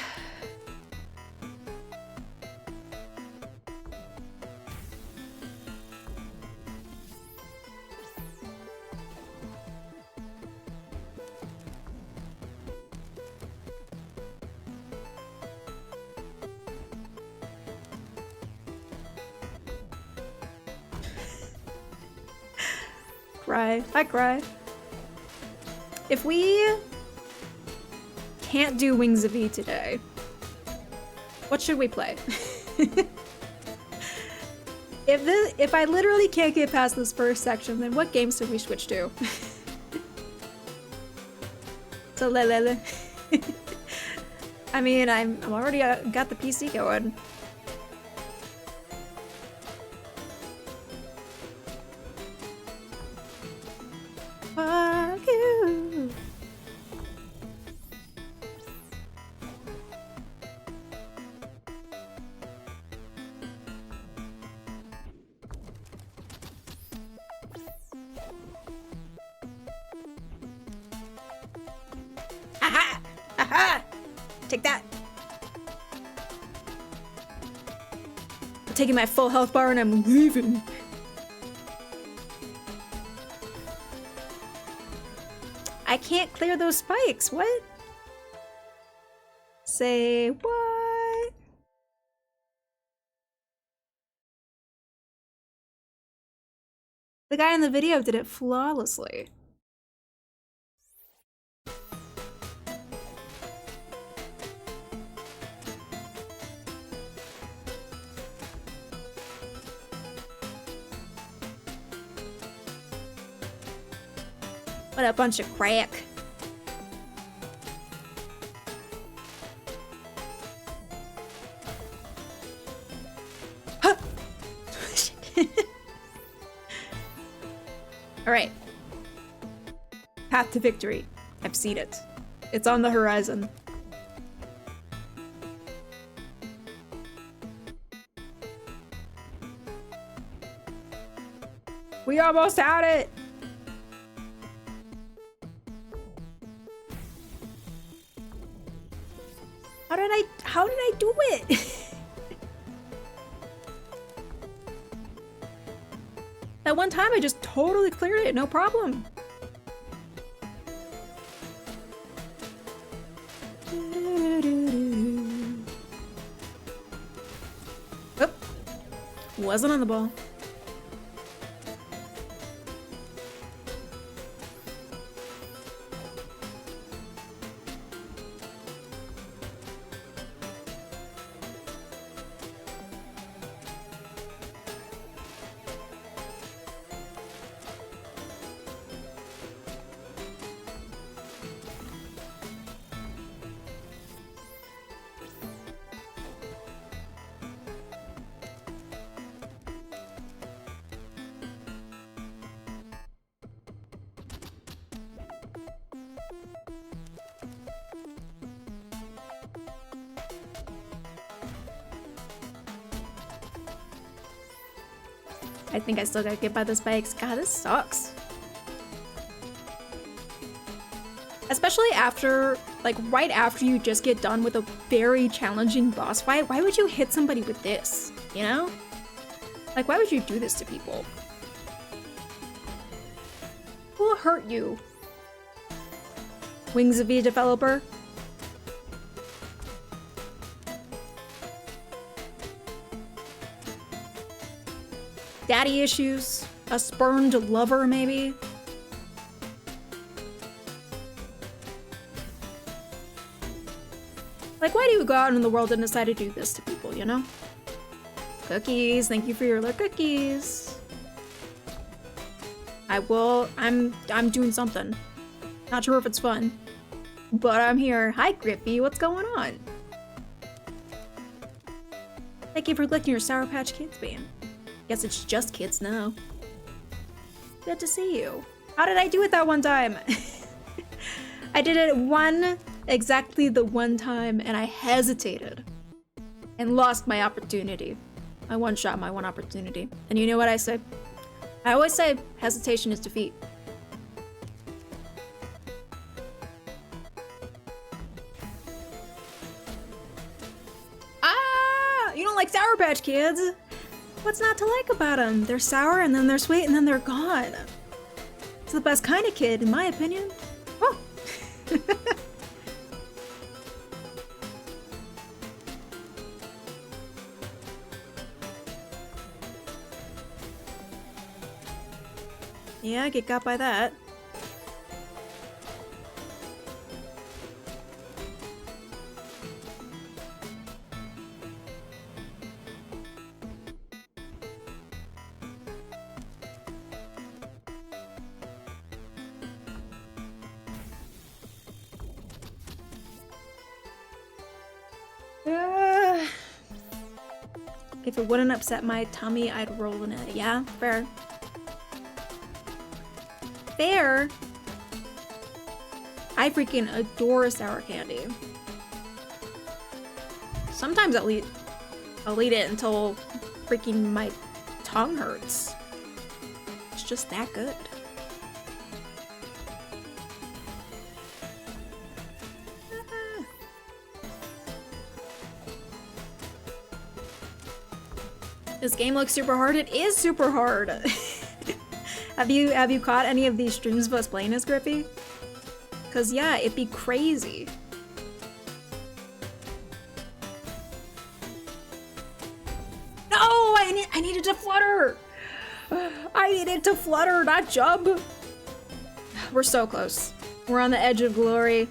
Cry. I cry. If we can't do Wings of E today, what should we play? If I literally can't get past this first section, then what games should we switch to? So lele. I mean, I'm already got the PC going. Fuck you. Aha! Aha! Take that. I'm taking my full health bar and I'm leaving. I can't clear those spikes. What? Say what? The guy in the video did it flawlessly. What a bunch of crack. Huh. All right. Path to victory. I've seen it. It's on the horizon. We almost had it. How did I do it? That one time I just totally cleared it, no problem. Oh, wasn't on the ball. I think I still gotta get by the spikes. God, this sucks. Especially after, like, right after you just get done with a very challenging boss fight, why would you hit somebody with this, you know? Like, why would you do this to people? Who will hurt you? Wings of a developer? Daddy issues? A spurned lover, maybe? Like, why do you go out in the world and decide to do this to people, you know? Cookies, thank you for your little cookies. I'm doing something. Not sure if it's fun, but I'm here. Hi, Griffy, what's going on? Thank you for clicking your Sour Patch Kids band. Guess it's just kids now. Good to see you. How did I do it that one time? I did it exactly the one time, and I hesitated and lost my opportunity. I one-shot my one opportunity. And you know what I say? I always say hesitation is defeat. Ah! You don't like Sour Patch Kids? What's not to like about them? They're sour, and then they're sweet, and then they're gone. It's the best kind of kid, in my opinion. Oh! Yeah, get got by that. If it wouldn't upset my tummy, I'd roll in it. Yeah, fair. Fair. I freaking adore sour candy. Sometimes I'll eat it until freaking my tongue hurts. It's just that good. This game looks super hard. It is super hard. Have you caught any of these streams of us playing as Griffy? Cause yeah, it'd be crazy. No, I needed to flutter. I needed to flutter, not jump. We're so close. We're on the edge of glory.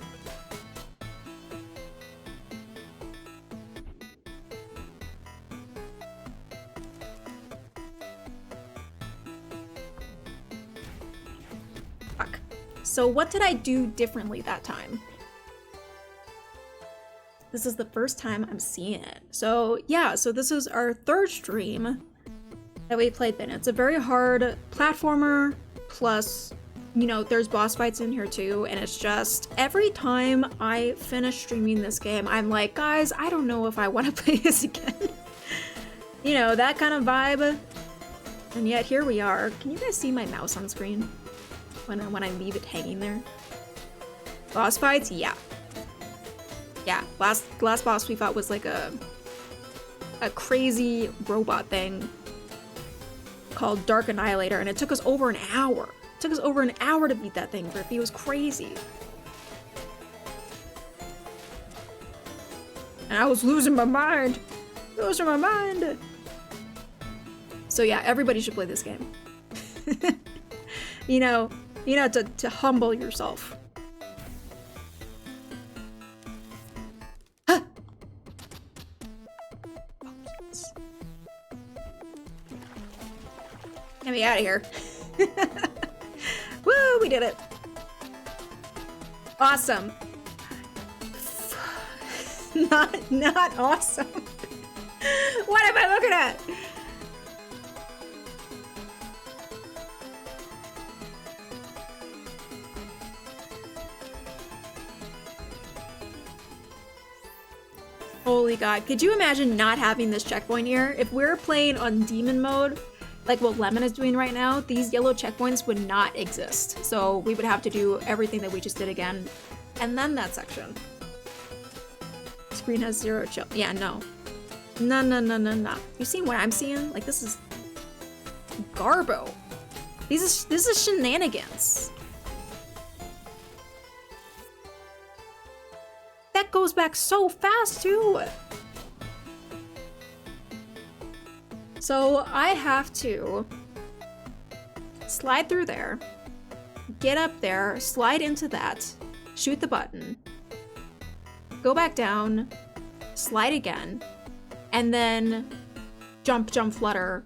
So what did I do differently that time? This is the first time I'm seeing it. So yeah, so this is our third stream that we played then. It's a very hard platformer, plus, you know, there's boss fights in here too, and it's just, every time I finish streaming this game, I'm like, guys, I don't know if I want to play this again. You know, that kind of vibe. And yet here we are. Can you guys see my mouse on screen? When I leave it hanging there. Boss fights? Yeah. Yeah, last boss we fought was like a crazy robot thing called Dark Annihilator, and it took us over an hour. It took us over an hour to beat that thing, Griffy. It was crazy. And I was losing my mind. Losing my mind. So yeah, everybody should play this game. You know, to humble yourself. Huh. Get me out of here. Woo, we did it. Awesome. Not awesome. What am I looking at? Holy God, could you imagine not having this checkpoint here? If we're playing on demon mode like what Lemon is doing right now, these yellow checkpoints would not exist. So we would have to do everything that we just did again. And then that section. Screen has 0 chill. Yeah, no. No. You see what I'm seeing? Like, this is garbo. This is shenanigans. That goes back so fast too. So I have to slide through there, get up there, slide into that, shoot the button, go back down, slide again, and then jump, flutter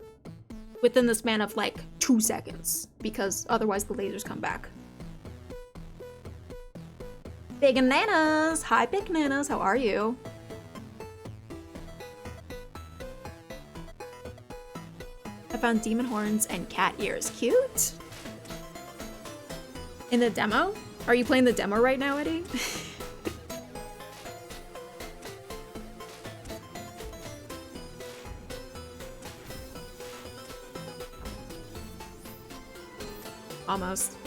within the span of like 2 seconds, because otherwise the lasers come back. Big Nanas! Hi, Big Nanas, how are you? I found demon horns and cat ears. Cute! In the demo? Are you playing the demo right now, Eddie? Almost.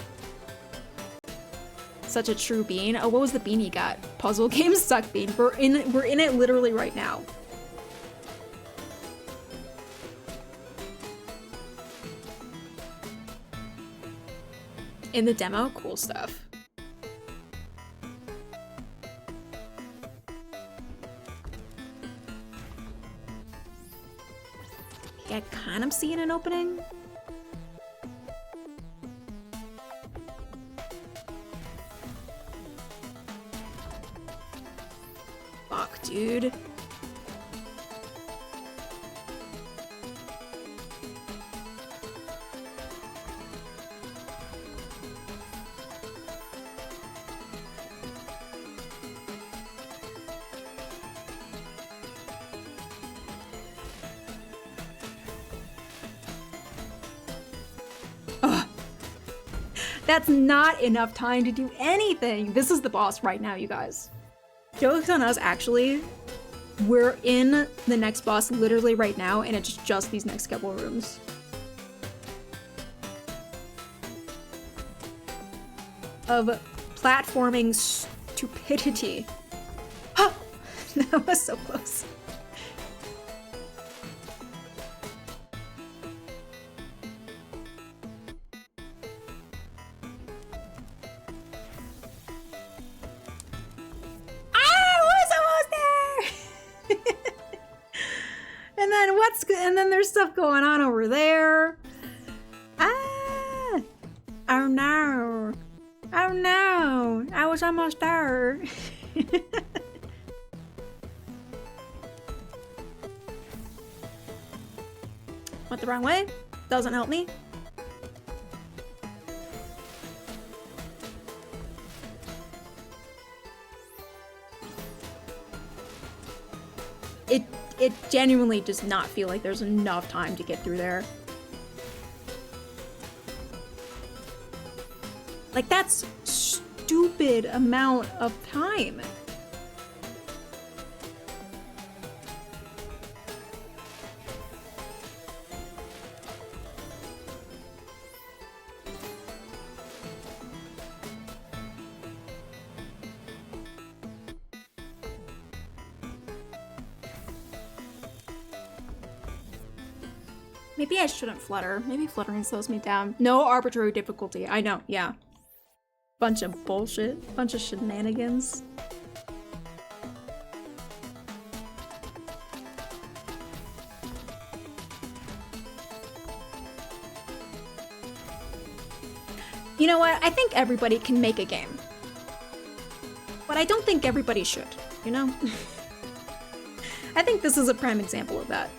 Such a true bean. Oh, what was the bean he got? Puzzle games suck bean. We're in it literally right now. In the demo, cool stuff. Okay, I kind of seeing an opening. Fuck, dude. That's not enough time to do anything. This is the boss right now, you guys. Joke's on us, actually. We're in the next boss literally right now, and it's just these next couple of rooms. Of platforming stupidity. Oh, that was so close. And then there's stuff going on over there. Ah! Oh no. Oh no. I was almost there. Went the wrong way. Doesn't help me. It genuinely does not feel like there's enough time to get through there. Like, that's stupid amount of time. Maybe I shouldn't flutter. Maybe fluttering slows me down. No arbitrary difficulty. I know, yeah. Bunch of bullshit. Bunch of shenanigans. You know what? I think everybody can make a game. But I don't think everybody should, you know? I think this is a prime example of that.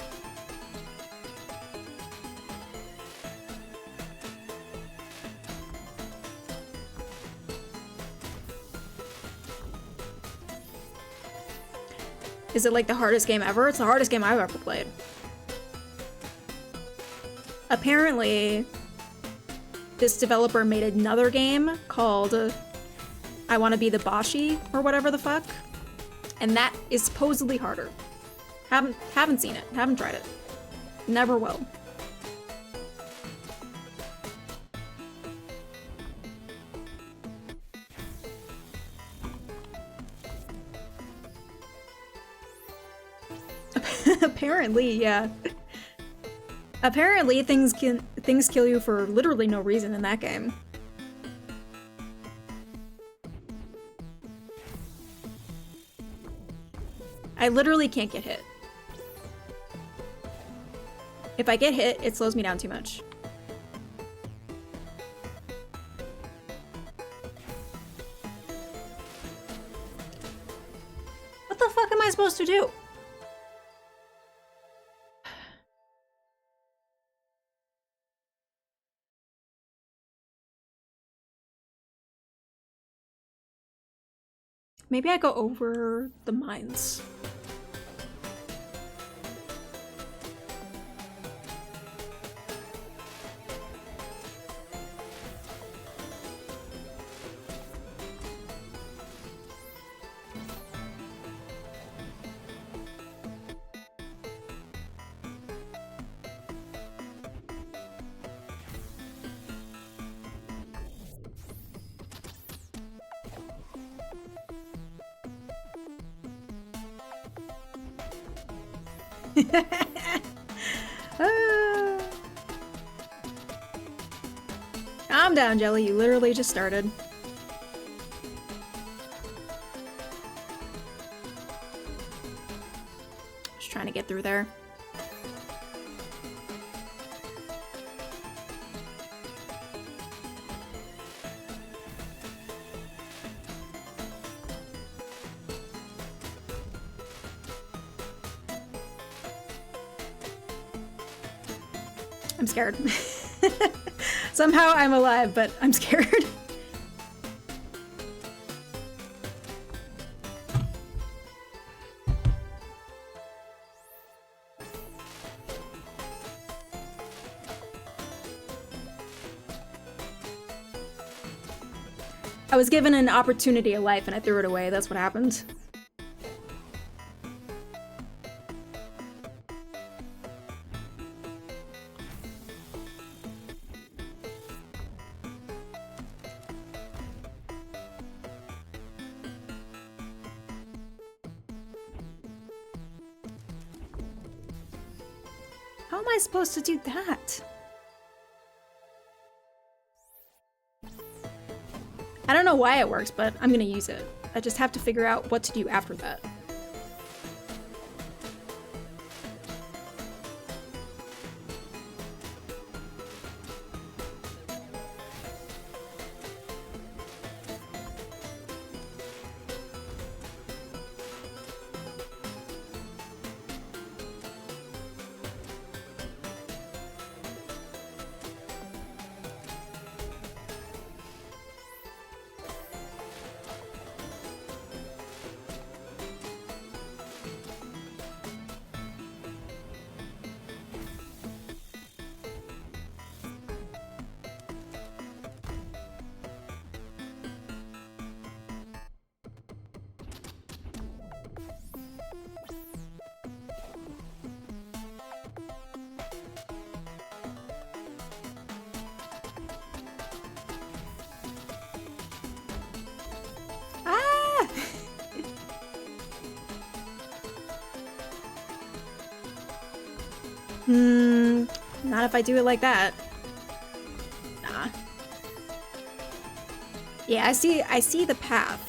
Is it like the hardest game ever? It's the hardest game I've ever played. Apparently, this developer made another game called I Want to Be the Boshi or whatever the fuck. And that is supposedly harder. Haven't seen it. Haven't tried it. Never will. Apparently, yeah. Apparently, things kill you for literally no reason in that game. I literally can't get hit. If I get hit, it slows me down too much. What the fuck am I supposed to do? Maybe I go over the mines. Calm down, Jelly. You literally just started. Just trying to get through there. I'm scared. Somehow I'm alive, but I'm scared. I was given an opportunity of life and I threw it away. That's what happened. How am I supposed to do that? I don't know why it works, but I'm gonna use it. I just have to figure out what to do after that. Not if I do it like that. Nah. Yeah, I see the path.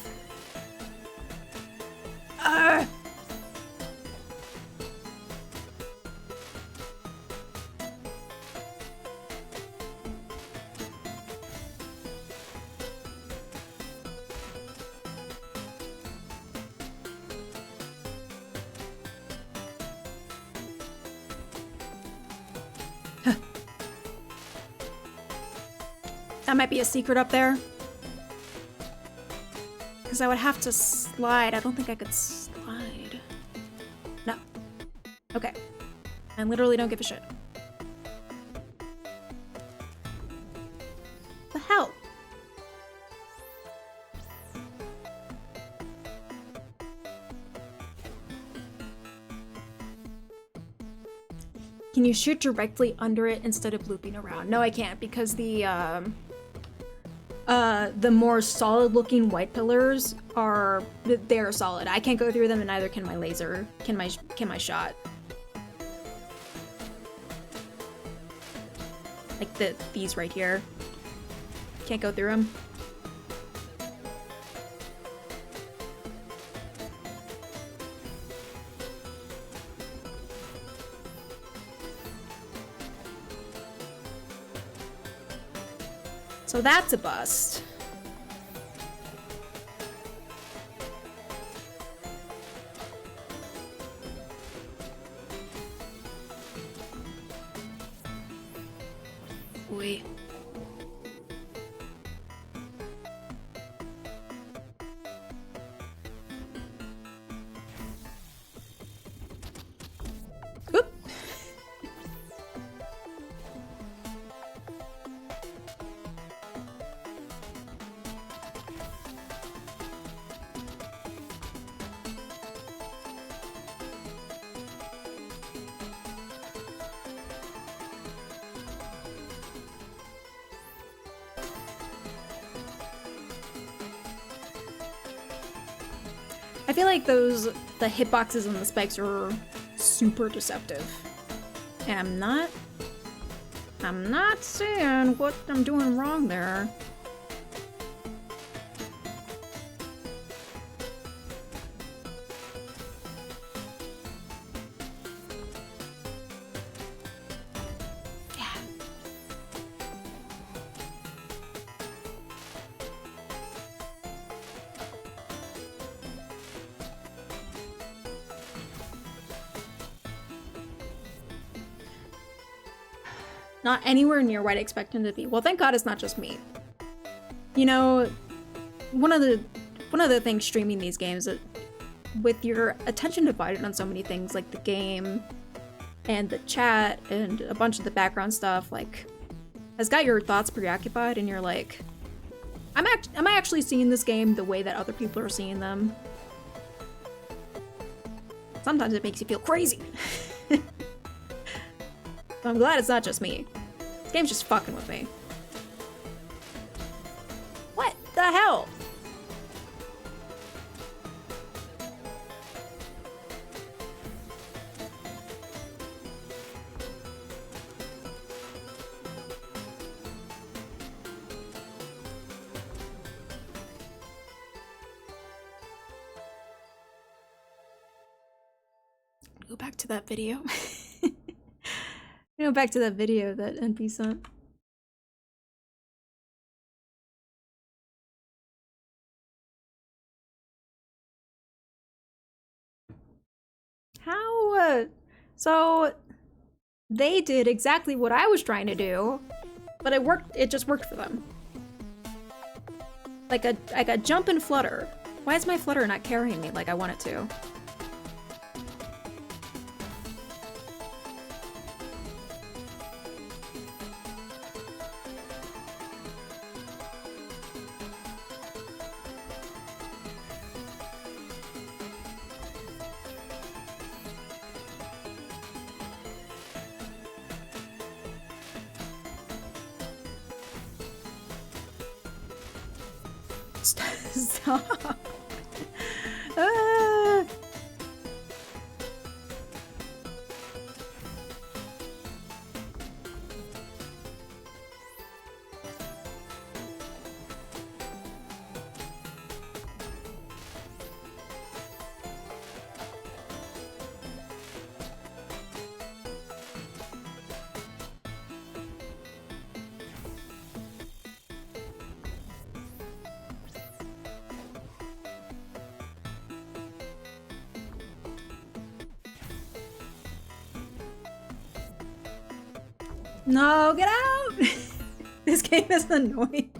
That might be a secret up there. Because I would have to slide. I don't think I could slide. No. Okay. I literally don't give a shit. The hell? Can you shoot directly under it instead of looping around? No, I can't, because the more solid-looking white pillars they're solid. I can't go through them, and neither can my laser, can my shot. Like these right here. Can't go through them. So that's a bust. Wait. Oop. I feel like the hitboxes and the spikes are super deceptive. And I'm not saying what I'm doing wrong there. Yeah. Not anywhere near what I expect him to be. Well, thank God it's not just me. You know, one of the things streaming these games is with your attention divided on so many things like the game and the chat and a bunch of the background stuff, like, has got your thoughts preoccupied, and you're like, am I actually seeing this game the way that other people are seeing them? Sometimes it makes you feel crazy. I'm glad it's not just me. This game's just fucking with me. What the hell? Go back to that video. Go back to that video that NP sent. How, so they did exactly what I was trying to do, but it worked, it just worked for them. Like a jump and flutter. Why is my flutter not carrying me like I want it to? Stop. Ah. No, get out! This game is annoying.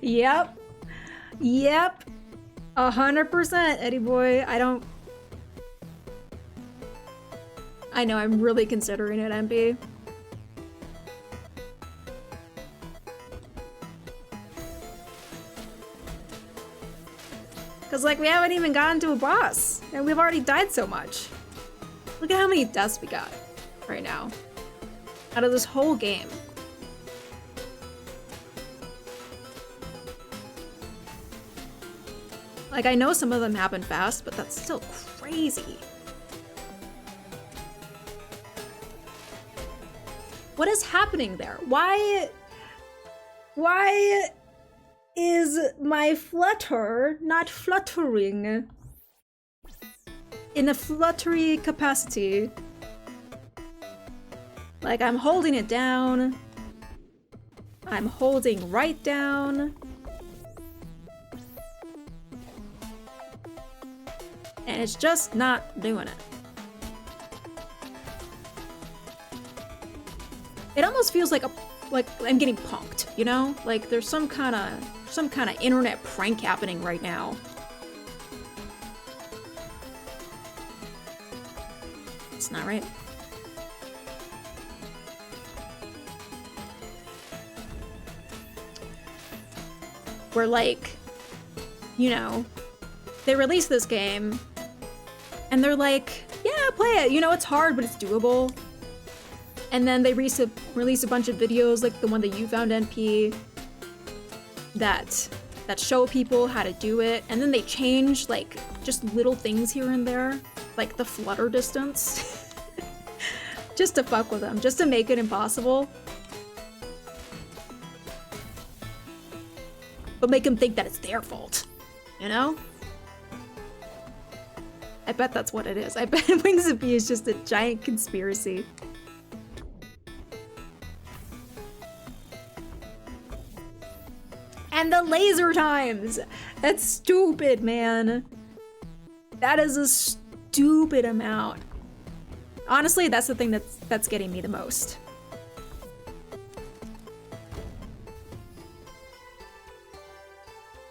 Yep. Yep. 100%, Eddie boy. I know, I'm really considering it, MP. Cause like we haven't even gotten to a boss, and we've already died so much. Look at how many deaths we got right now. Out of this whole game. Like, I know some of them happen fast, but that's still crazy. What is happening there? Why is my flutter not fluttering in a fluttery capacity? Like, I'm holding it down. I'm holding right down. And it's just not doing it. It almost feels like I'm getting punked, you know? Like there's some kind of internet prank happening right now. It's not right. Where like, you know, they release this game and they're like, yeah, play it. You know, it's hard, but it's doable. And then they release a bunch of videos like the one that you found, NP, that show people how to do it. And then they change like just little things here and there, like the flutter distance, just to fuck with them, just to make it impossible. But make them think that it's their fault, you know? I bet that's what it is. I bet Wings of B is just a giant conspiracy. And the laser times! That's stupid, man. That is a stupid amount. Honestly, that's the thing that's getting me the most.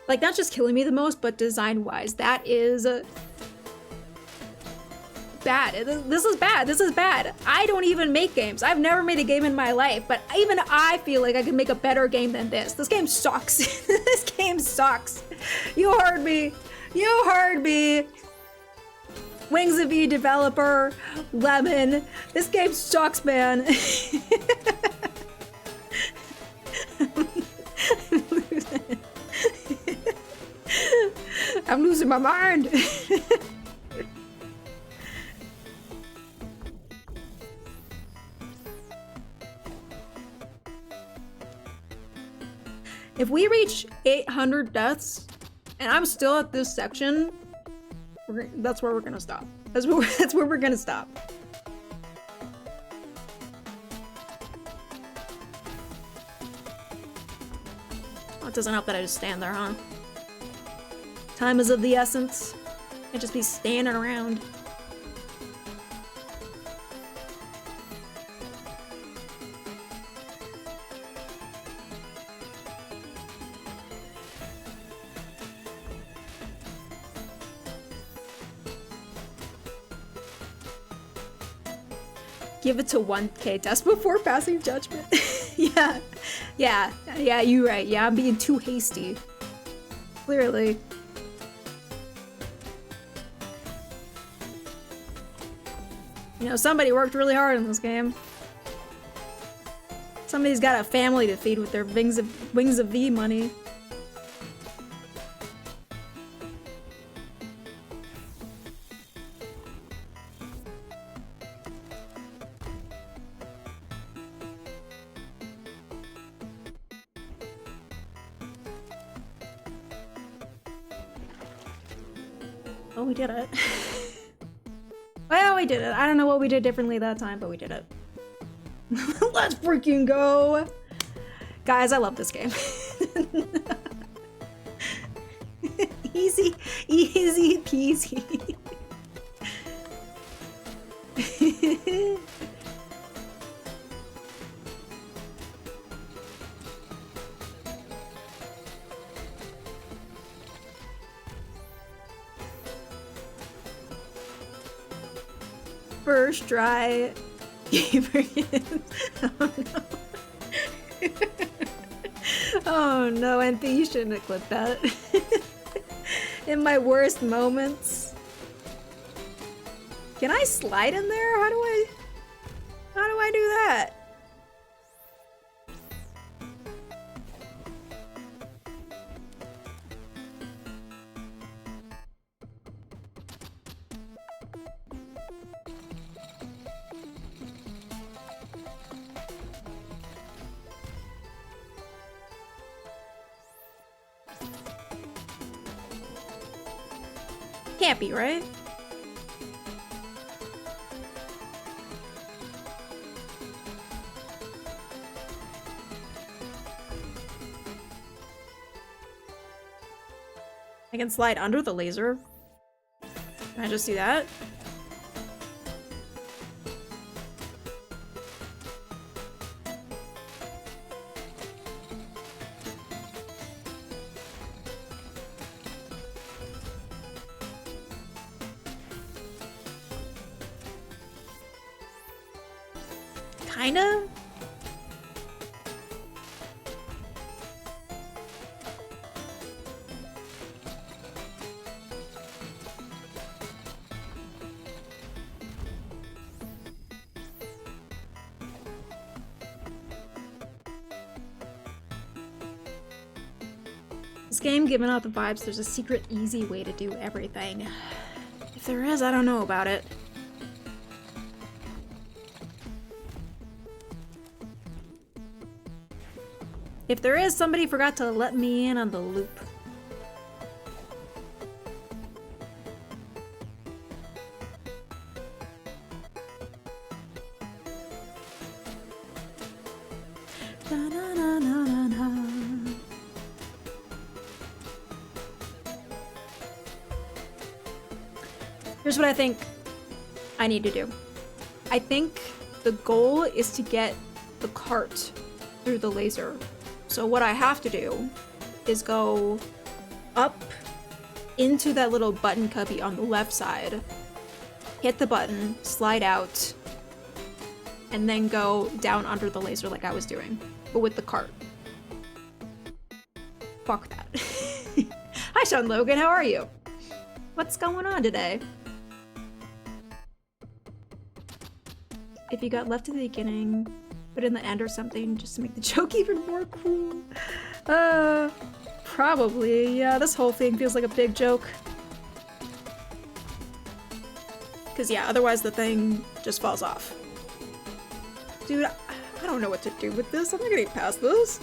Like, not just killing me the most, but design-wise, that is bad. This is bad. This is bad. I don't even make games. I've never made a game in my life, but even I feel like I can make a better game than this. This game sucks. This game sucks. You heard me. You heard me. Wings of E developer, Lemon. This game sucks, man. I'm losing my mind. If we reach 800 deaths, and I'm still at this section, that's where we're gonna stop. That's where we're gonna stop. Oh, it doesn't help that I just stand there, huh? Time is of the essence. Can't just be standing around. Give it to 1K deaths before passing judgment. Yeah, you're right. Yeah, I'm being too hasty. Clearly. You know, somebody worked really hard in this game. Somebody's got a family to feed with their Wings of V money. Oh, we did it. Well, we did it. I don't know what we did differently that time, but we did it. Let's freaking go! Guys, I love this game. Easy peasy. First try. Oh no. Oh no, Anthony, you shouldn't have clipped that. In my worst moments. Can I slide in there? How do I do that? Can't be, right? I can slide under the laser. Can I just do that? Kinda? This game giving out the vibes there's a secret easy way to do everything. If there is, I don't know about it. If there is, somebody forgot to let me in on the loop. Here's what I think I need to do. I think the goal is to get the cart through the laser. So what I have to do is go up into that little button cubby on the left side, hit the button, slide out, and then go down under the laser like I was doing, but with the cart. Fuck that. Hi, Sean Logan, how are you? What's going on today? If you got left at the beginning, put in the end or something just to make the joke even more cool. Probably. Yeah, this whole thing feels like a big joke. Cause yeah, otherwise the thing just falls off. Dude, I don't know what to do with this. I'm not gonna get past this.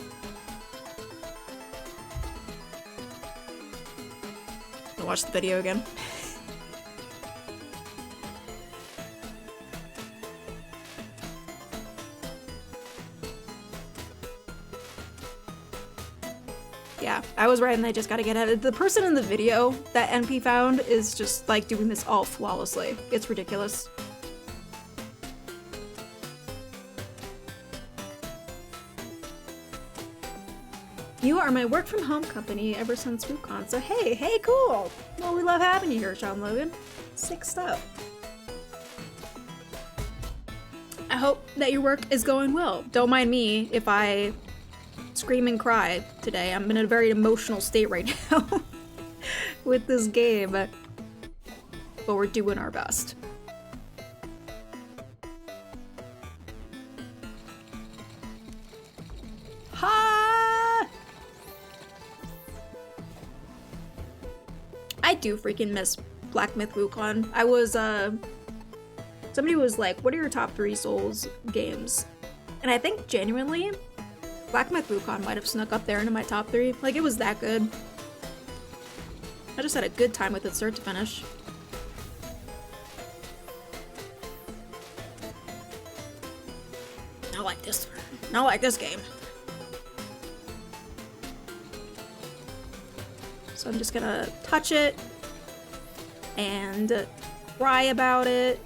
I'll watch the video again. Yeah, I was right and I just gotta get at it. The person in the video that NP found is just like doing this all flawlessly. It's ridiculous. You are my work from home company ever since WooCon, so hey, cool! Well, we love having you here, Sean Logan. Sick stuff. I hope that your work is going well. Don't mind me if I scream and cry today. I'm in a very emotional state right now with this game, but we're doing our best. Ha! I do freaking miss Black Myth WukOn. I was, somebody was like, what are your top 3 Souls games? And I think genuinely, Black Myth WukOn might have snuck up there into my top 3. Like, it was that good. I just had a good time with it start to finish. Not like this. Not like this game. So I'm just gonna touch it and cry about it.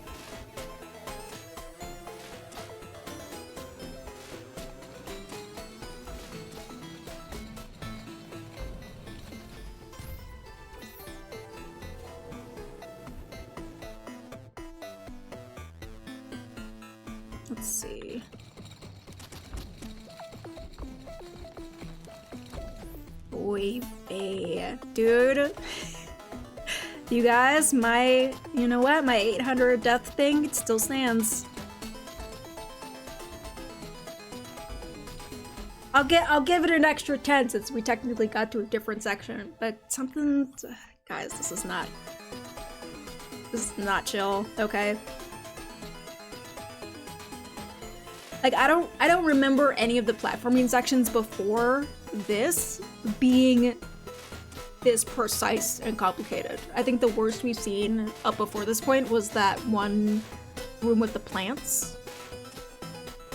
Let's see. Oy vey. Dude. You guys, you know what? My 800 death thing, it still stands. I'll give it an extra 10 since we technically got to a different section, but something, guys, this is not chill, okay? Like, I don't remember any of the platforming sections before this being this precise and complicated. I think the worst we've seen up before this point was that one room with the plants.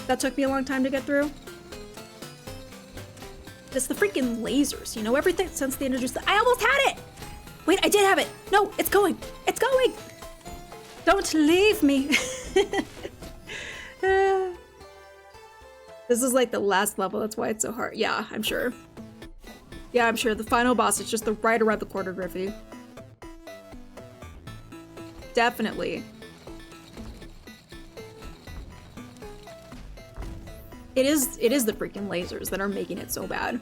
That took me a long time to get through. It's the freaking lasers, you know, everything since they introduced I almost had it! Wait, I did have it! No, it's going! It's going! Don't leave me! This is like the last level, that's why it's so hard. Yeah, I'm sure. Yeah, I'm sure. The final boss is just right around the corner, Griffey. Definitely. It is the freaking lasers that are making it so bad.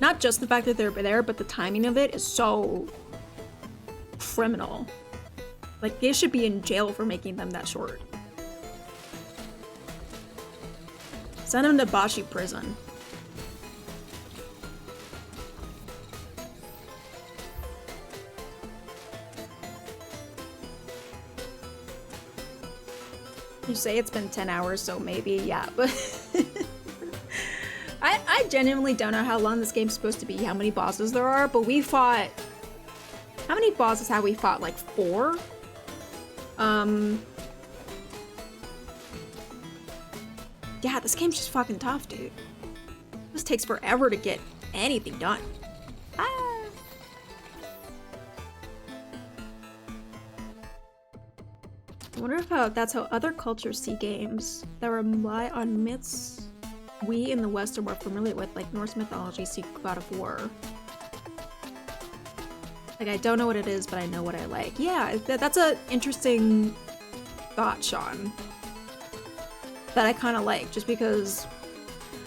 Not just the fact that they're there, but the timing of it is so criminal. Like, they should be in jail for making them that short. Send them to Bashi prison. You say it's been 10 hours, so maybe, yeah, but I genuinely don't know how long this game's supposed to be, how many bosses there are, but we fought... How many bosses have we fought? Like 4? Yeah, this game's just fucking tough, dude. This takes forever to get anything done. Ah. I wonder if that's how other cultures see games that rely on myths we in the West are more familiar with, like Norse mythology see God of War. Like, I don't know what it is, but I know what I like. Yeah, that's an interesting thought, Sean. That I kind of like, just because...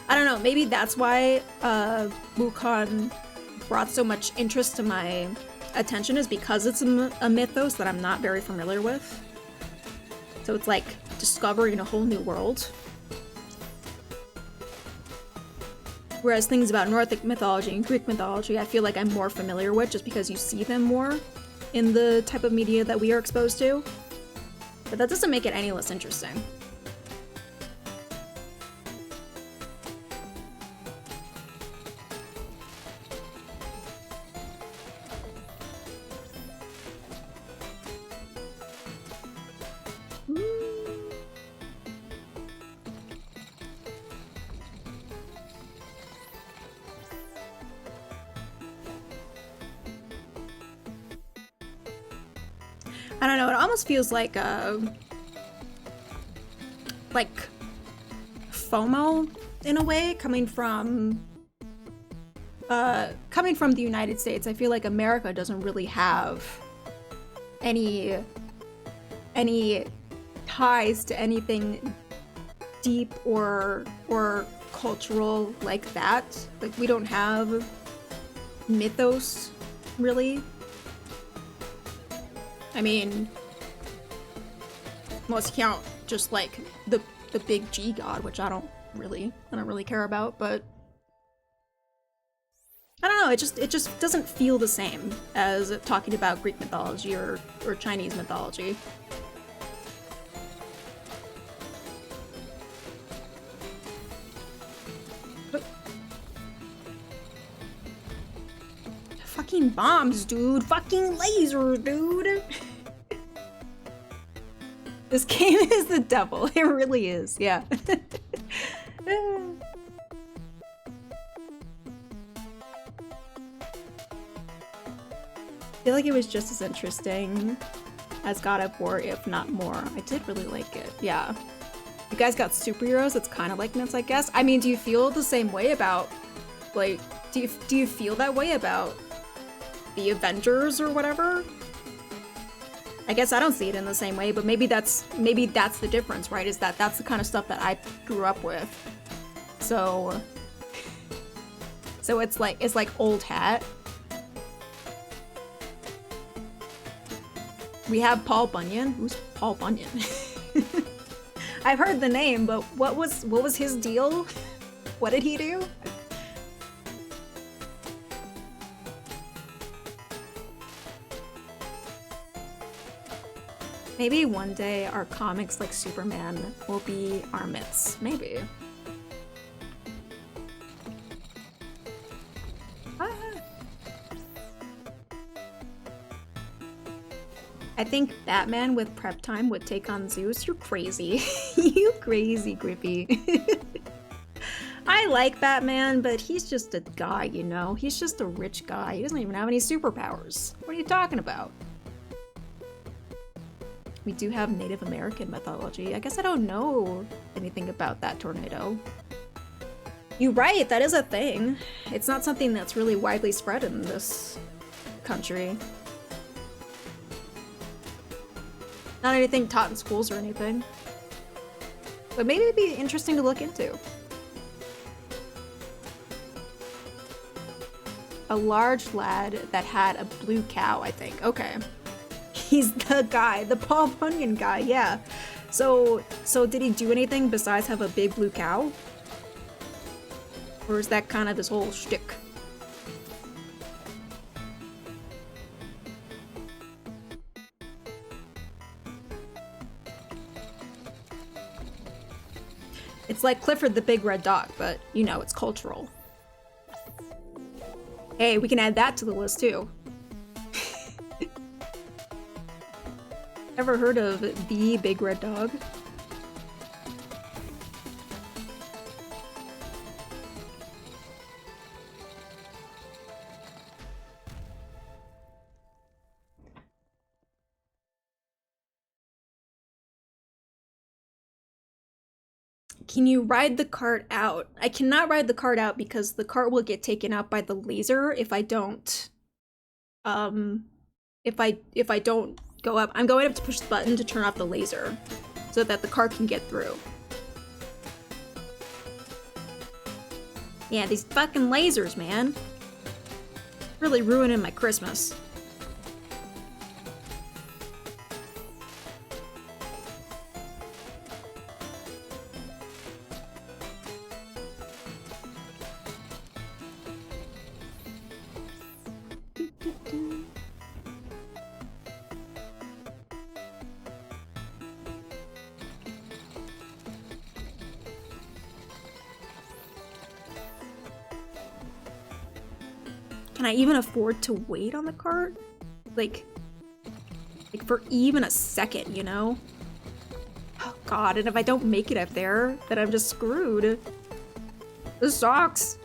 I don't know, maybe that's why Wukong brought so much interest to my attention, is because it's a mythos that I'm not very familiar with. So it's like discovering a whole new world. Whereas things about Nordic mythology and Greek mythology, I feel like I'm more familiar with just because you see them more in the type of media that we are exposed to. But that doesn't make it any less interesting. I don't know, it almost feels like FOMO in a way, coming from the United States. I feel like America doesn't really have any ties to anything deep or cultural like that. Like, we don't have mythos, really. I mean, unless you count just like the big G god, which I don't really care about, but I don't know, it just doesn't feel the same as talking about Greek mythology or Chinese mythology. But fucking bombs, dude. Fucking lasers, dude. This game is the devil. It really is, yeah. I feel like it was just as interesting as God of War, if not more. I did really like it, yeah. You guys got superheroes, it's kind of like myths, I guess. I mean, do you feel the same way about, like, do you feel that way about the Avengers or whatever? I guess I don't see it in the same way, but maybe that's the difference, right? Is that's the kind of stuff that I grew up with. So it's like old hat. We have Paul Bunyan. Who's Paul Bunyan? I've heard the name, but what was his deal? What did he do? Maybe one day our comics like Superman will be our myths. Maybe. Ah. I think Batman with prep time would take on Zeus. You're crazy. You crazy, Grippy. I like Batman, but he's just a guy, you know? He's just a rich guy. He doesn't even have any superpowers. What are you talking about? We do have Native American mythology. I guess I don't know anything about that tornado. You're right, that is a thing. It's not something that's really widely spread in this country. Not anything taught in schools or anything. But maybe it'd be interesting to look into. A large lad that had a blue cow, I think. Okay. He's the guy, the Paul Bunyan guy, yeah. So did he do anything besides have a big blue cow? Or is that kind of his whole shtick? It's like Clifford the Big Red Dog, but you know, it's cultural. Hey, we can add that to the list too. Ever heard of the Big Red Dog? Can you ride the cart out? I cannot ride the cart out because the cart will get taken out by the laser if I don't if I don't go up. I'm going to have to push the button to turn off the laser so that the cart can get through. Yeah, these fucking lasers, man. Really ruining my Christmas. Can I even afford to wait on the cart? Like for even a second, you know? Oh god, and if I don't make it up there, then I'm just screwed. This sucks.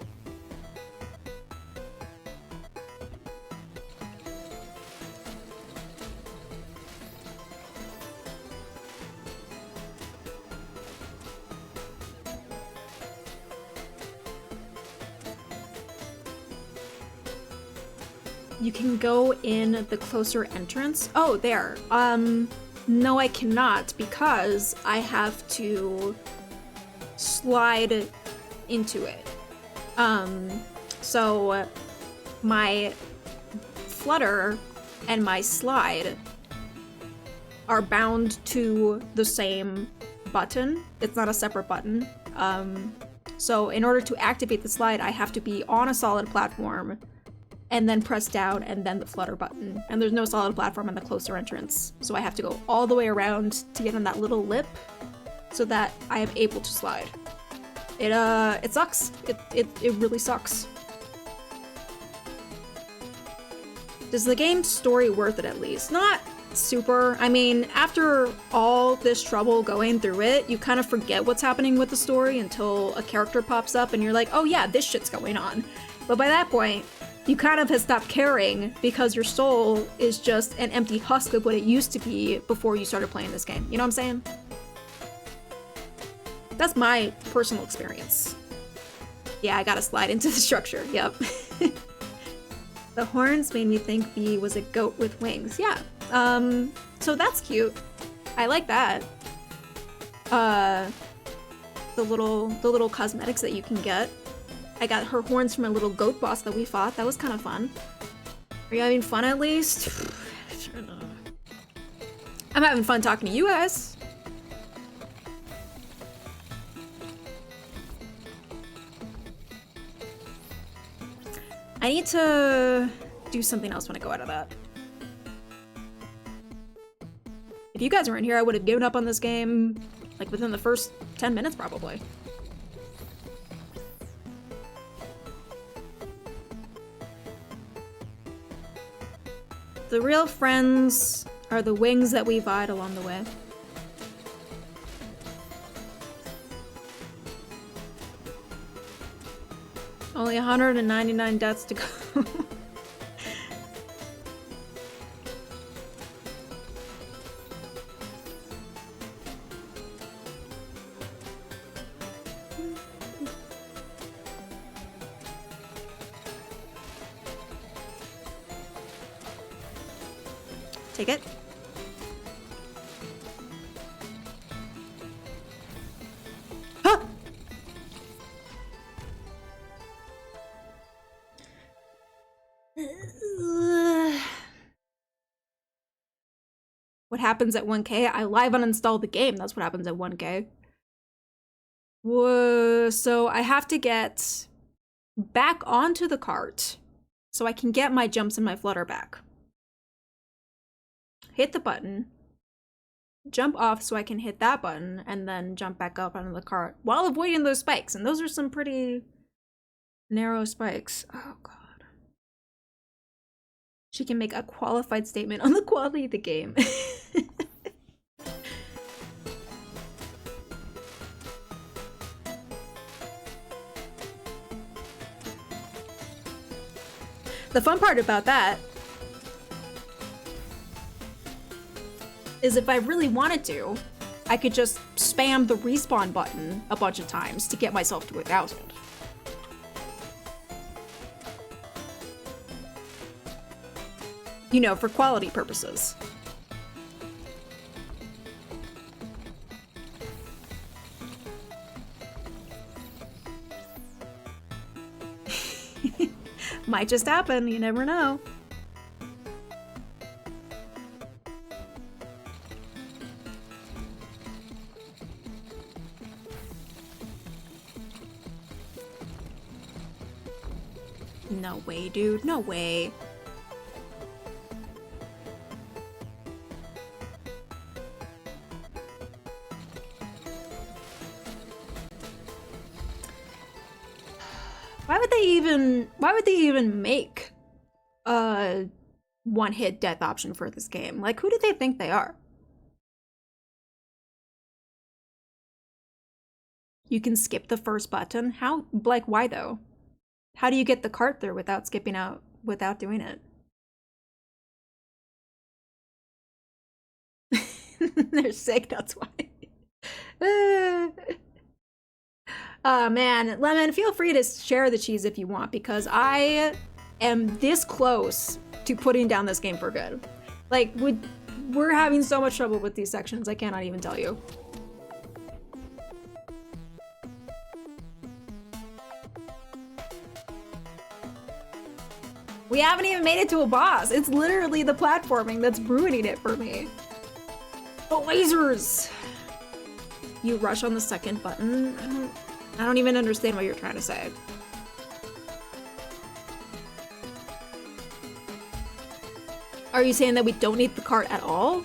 You can go in the closer entrance. Oh, there. No, I cannot because I have to slide into it. So my flutter and my slide are bound to the same button. It's not a separate button. So in order to activate the slide, I have to be on a solid platform and then press down and then the flutter button. And there's no solid platform in the closer entrance. So I have to go all the way around to get on that little lip so that I am able to slide. It sucks. It really sucks. Is the game's story worth it at least? Not super. I mean, after all this trouble going through it, you kind of forget what's happening with the story until a character pops up and you're like, oh yeah, this shit's going on. But by that point, you kind of have stopped caring because your soul is just an empty husk of what it used to be before you started playing this game. You know what I'm saying? That's my personal experience. Yeah, I gotta slide into the structure, yep. The horns made me think B was a goat with wings. Yeah, so that's cute. I like that. The little cosmetics that you can get. I got her horns from a little goat boss that we fought. That was kind of fun. Are you having fun at least? I'm having fun talking to you guys. I need to do something else when I go out of that. If you guys weren't here, I would have given up on this game, like, within the first 10 minutes, probably. The real friends are the wings that we vied along the way. Only 199 deaths to go. Take it. Huh! What happens at 1K? I live uninstalled the game. That's what happens at 1K. Whoa, so I have to get back onto the cart so I can get my jumps and my flutter back. Hit the button, jump off so I can hit that button, and then jump back up onto the cart while avoiding those spikes. And those are some pretty narrow spikes. Oh, God. She can make a qualified statement on the quality of the game. The fun part about that is if I really wanted to, I could just spam the respawn button a bunch of times to get myself to 1,000. You know, for quality purposes. Might just happen, you never know. No way, dude. No way. Why would they even make a one-hit death option for this game? Like, who do they think they are? You can skip the first button? How, like, why though? How do you get the cart there without skipping out, without doing it? They're sick, that's why. Man, Lemon, feel free to share the cheese if you want, because I am this close to putting down this game for good. Like, we're having so much trouble with these sections, I cannot even tell you. We haven't even made it to a boss. It's literally the platforming that's ruining it for me. The lasers! You rush on the second button? I don't even understand what you're trying to say. Are you saying that we don't need the cart at all?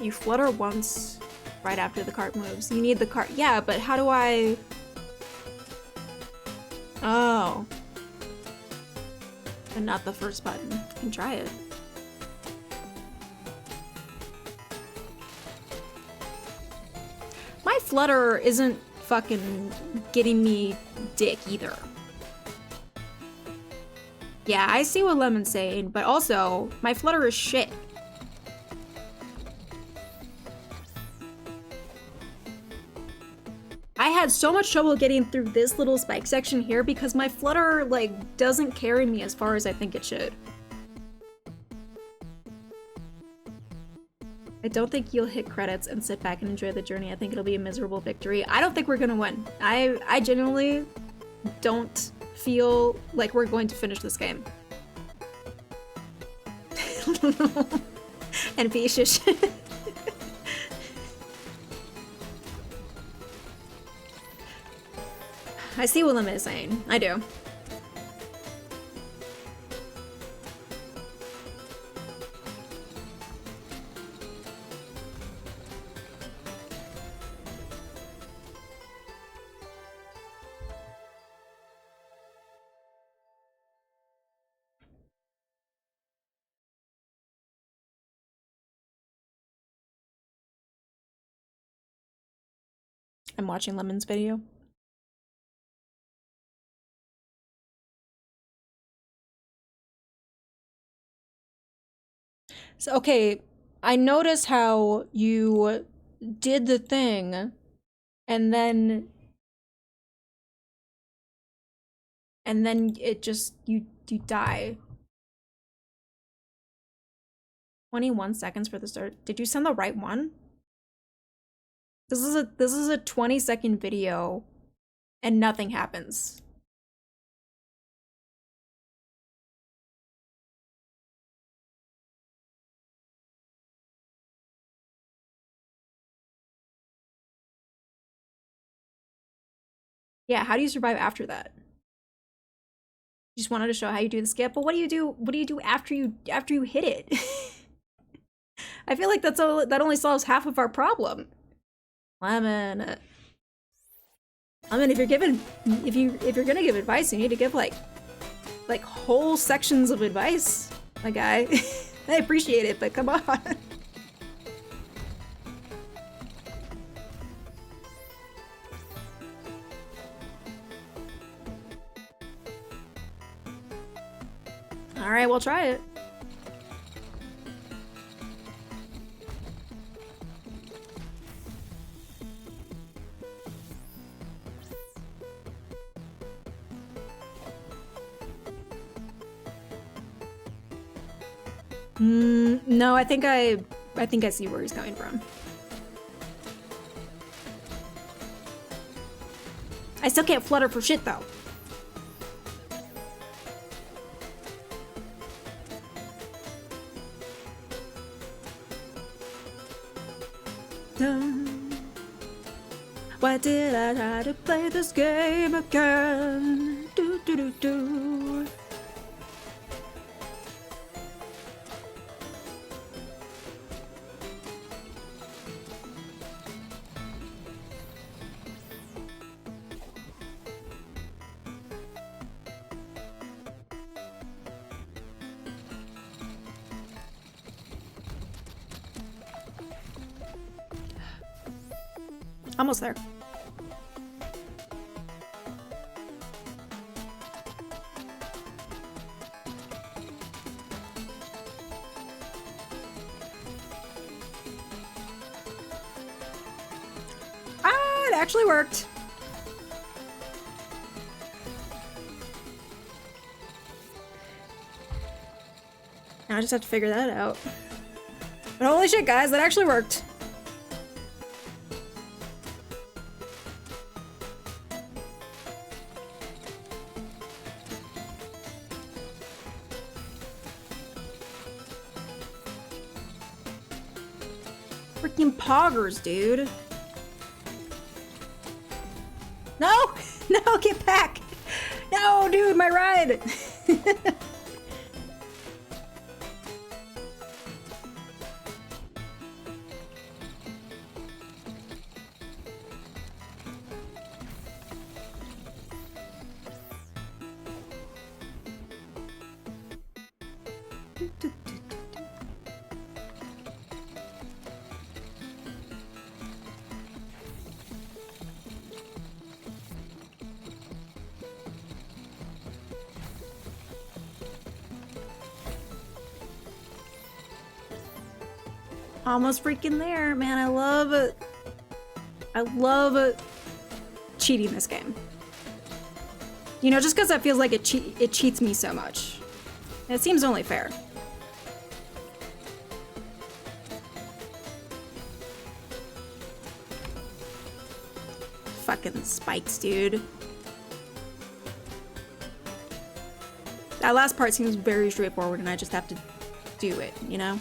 You flutter once right after the cart moves. You need the cart. Yeah, but how do I... Oh. And not the first button. I can try it. My flutter isn't fucking getting me dick either. Yeah, I see what Lemon's saying, but also, my flutter is shit. I had so much trouble getting through this little spike section here because my flutter, like, doesn't carry me as far as I think it should. I don't think you'll hit credits and sit back and enjoy the journey. I think it'll be a miserable victory. I don't think we're gonna win. I genuinely don't feel like we're going to finish this game. And Pishish. I see what Lemon is saying. I do. I'm watching Lemon's video. So, okay, I noticed how you did the thing and then it just you die. 21 seconds for the start. Did you send the right one? This is a 20-second video and nothing happens. Yeah, how do you survive after that? Just wanted to show how you do the skip, but what do you do after you hit it? I feel like that only solves half of our problem. Lemon, if you're gonna give advice, you need to give like whole sections of advice, my guy. I appreciate it, but come on. All right, we'll try it. No, I think I see where he's coming from. I still can't flutter for shit though. Why did I try to play this game again? Do do do do. Almost there. Ah, it actually worked. Now I just have to figure that out. But holy shit, guys, that actually worked. Freaking poggers, dude. No! No, get back! No, dude, my ride! Almost freaking there, man. I love it. I love cheating this game. You know, just because that feels like it cheats me so much. It seems only fair. Fucking spikes, dude. That last part seems very straightforward and I just have to do it, you know?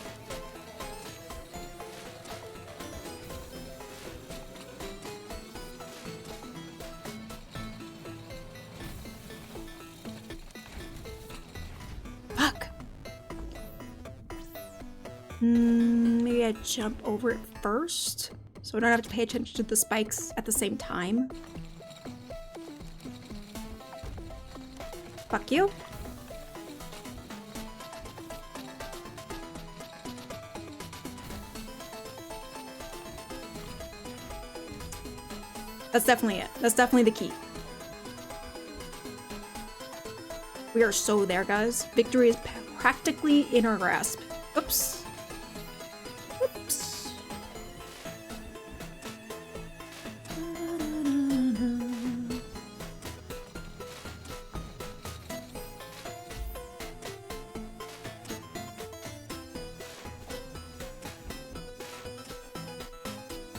Maybe I jump over it first, so I don't have to pay attention to the spikes at the same time. Fuck you. That's definitely it. That's definitely the key. We are so there, guys. Victory is practically in our grasp. Oops. Oops.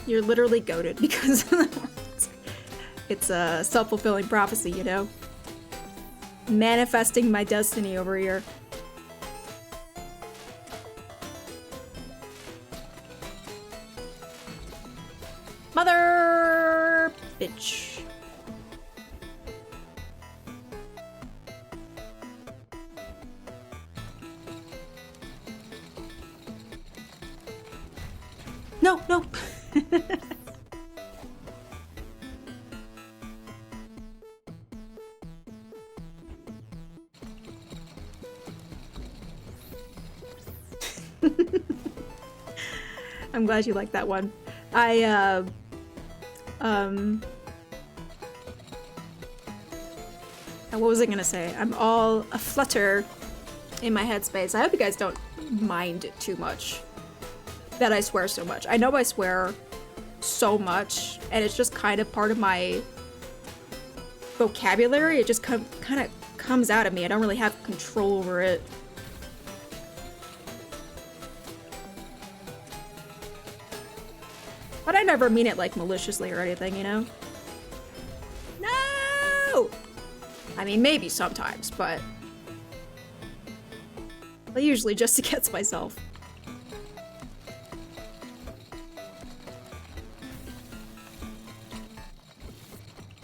You're literally goated because it's a self-fulfilling prophecy, you know? Manifesting my destiny over here. Mother bitch. No, no. I'm glad you liked that one. What was I gonna say? I'm all aflutter in my headspace. I hope you guys don't mind too much that I swear so much. I know I swear so much, and it's just kind of part of my vocabulary. It just kind of comes out of me. I don't really have control over it. But I never mean it like maliciously or anything, you know? No! I mean, maybe sometimes, but usually just against myself.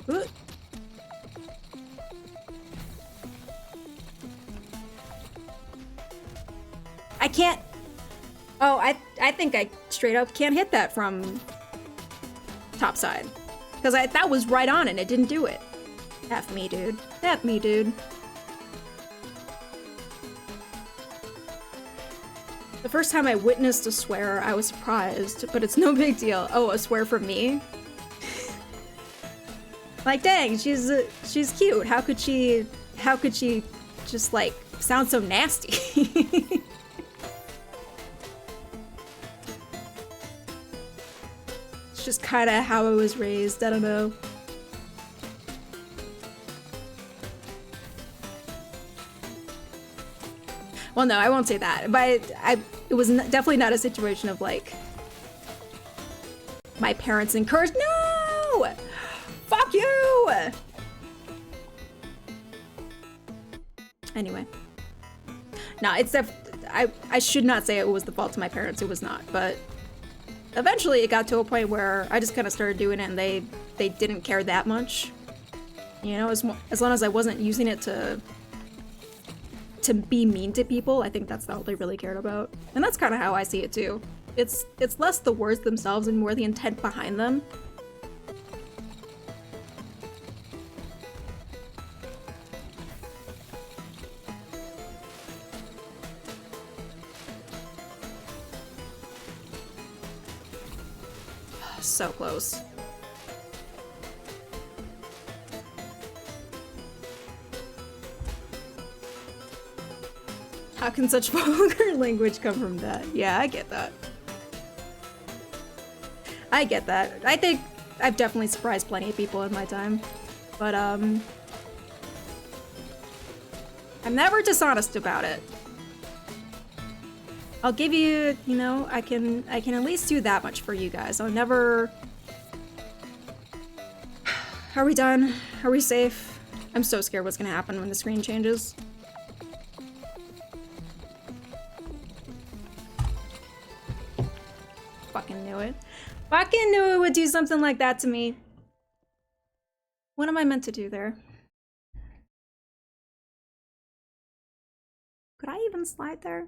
Ooh. I can't. Oh, I think I straight up can't hit that from topside. Because that was right on and it didn't do it. F me, dude. F me, dude. The first time I witnessed a swear, I was surprised, but it's no big deal. Oh, a swear from me? Like, dang, she's cute. How could she just, like, sound so nasty? It's just kind of how I was raised. I don't know. Well, no, I won't say that. But it was definitely not a situation of, like, my parents encouraged. No! Fuck you! Anyway. No, it's I should not say it was the fault of my parents. It was not. But eventually it got to a point where I just kind of started doing it and they didn't care that much. You know, as long as I wasn't using it to be mean to people, I think that's all they really cared about. And that's kind of how I see it too. It's less the words themselves and more the intent behind them. So close. How can such vulgar language come from that? Yeah, I get that. I get that. I think I've definitely surprised plenty of people in my time. But, I'm never dishonest about it. I'll give you, you know, I can at least do that much for you guys. I'll never... Are we done? Are we safe? I'm so scared what's gonna happen when the screen changes. Fucking knew it. Fucking knew it would do something like that to me. What am I meant to do there? Could I even slide there?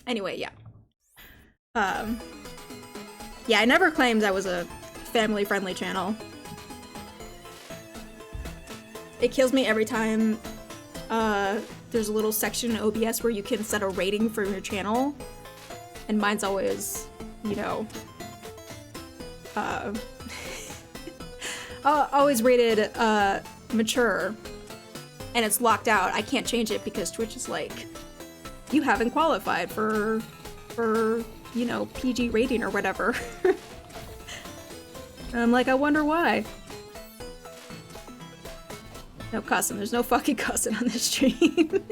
Anyway, yeah. Yeah, I never claimed I was a family-friendly channel. It kills me every time there's a little section in OBS where you can set a rating for your channel, and mine's always, you know, always rated mature, and it's locked out. I can't change it because Twitch is like, you haven't qualified for you know, PG rating or whatever. And I'm like, I wonder why. No cussing. There's no fucking cussing on this stream.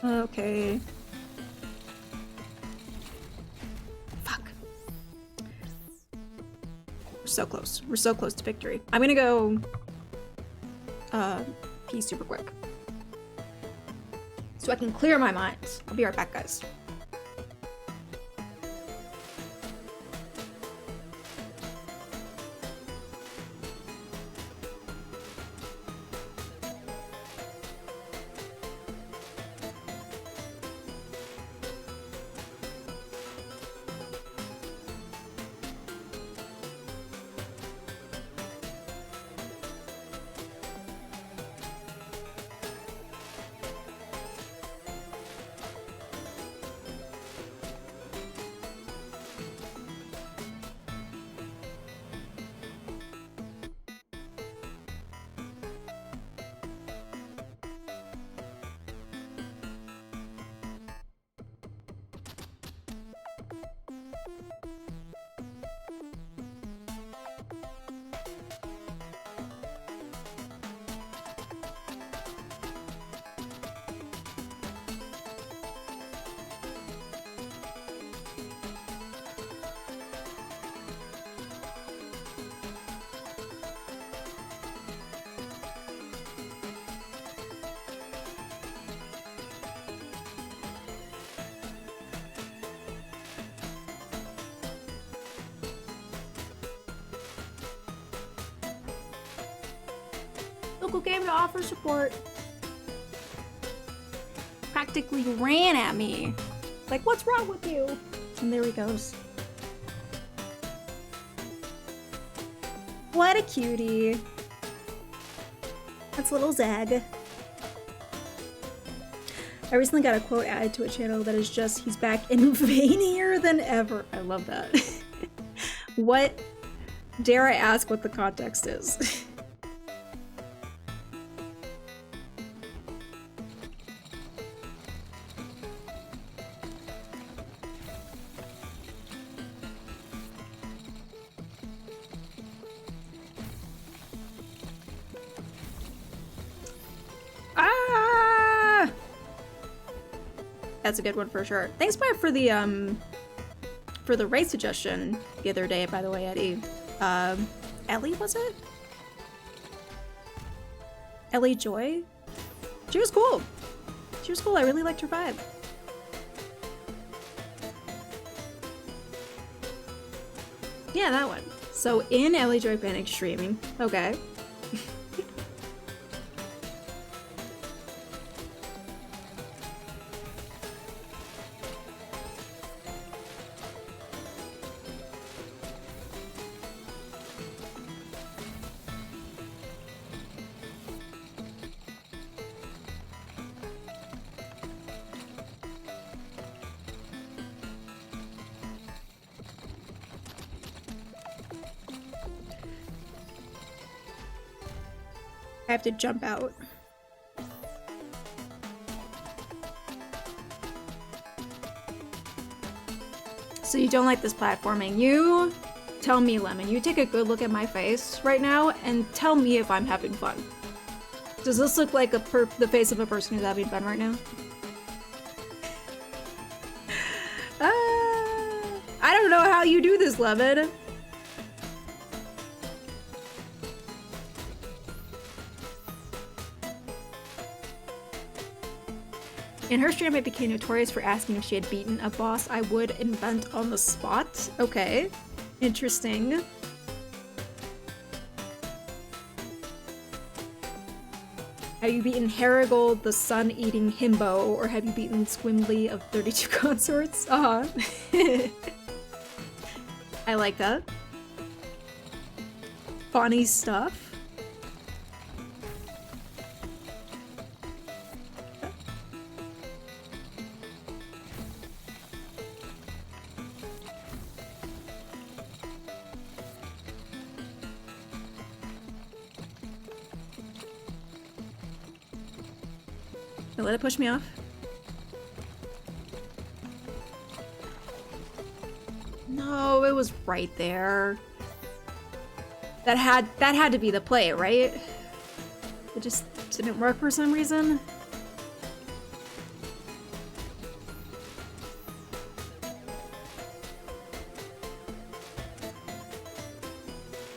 Okay. Fuck. We're so close. We're so close to victory. I'm gonna go pee super quick, so I can clear my mind. I'll be right back, guys. Local game to offer support. Practically ran at me. Like, what's wrong with you? And there he goes. What a cutie. That's little Zag. I recently got a quote added to a channel that is just, he's back and veinier than ever. I love that. What, dare I ask what the context is? That's a good one for sure. Thanks, Maya, for the race suggestion the other day, by the way, Eddie. Ellie, was it? Ellie Joy? She was cool. She was cool. I really liked her vibe. Yeah, that one. So in Ellie Joy Panic streaming. Okay. I have to jump out. So you don't like this platforming. You tell me, Lemon. You take a good look at my face right now and tell me if I'm having fun. Does this look like the face of a person who's having fun right now? I don't know how you do this, Lemon. In her stream, I became notorious for asking if she had beaten a boss I would invent on the spot. Okay. Interesting. Have you beaten Herigold, the sun-eating himbo, or have you beaten Squimly of 32 Consorts? Uh-huh. I like that. Funny stuff. Let it push me off. No, it was right there. That had to be the play, right? It just didn't work for some reason.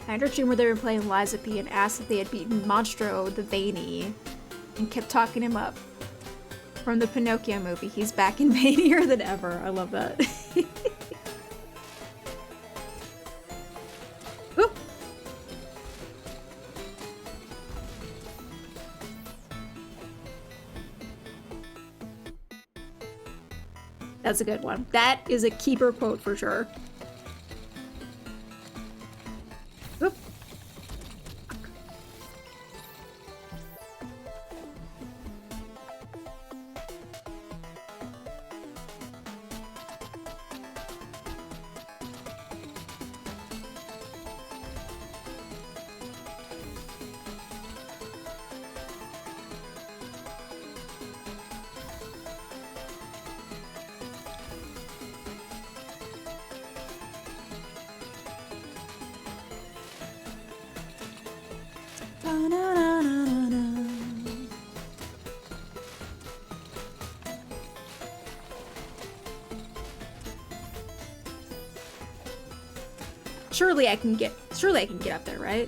I heard a stream where they were playing Liza P and asked if they had beaten Monstro the Veiny and kept talking him up. From the Pinocchio movie, he's back in veinier than ever. I love that. Oop. That's a good one. That is a keeper quote for sure. Oop. Surely I can get up there, right?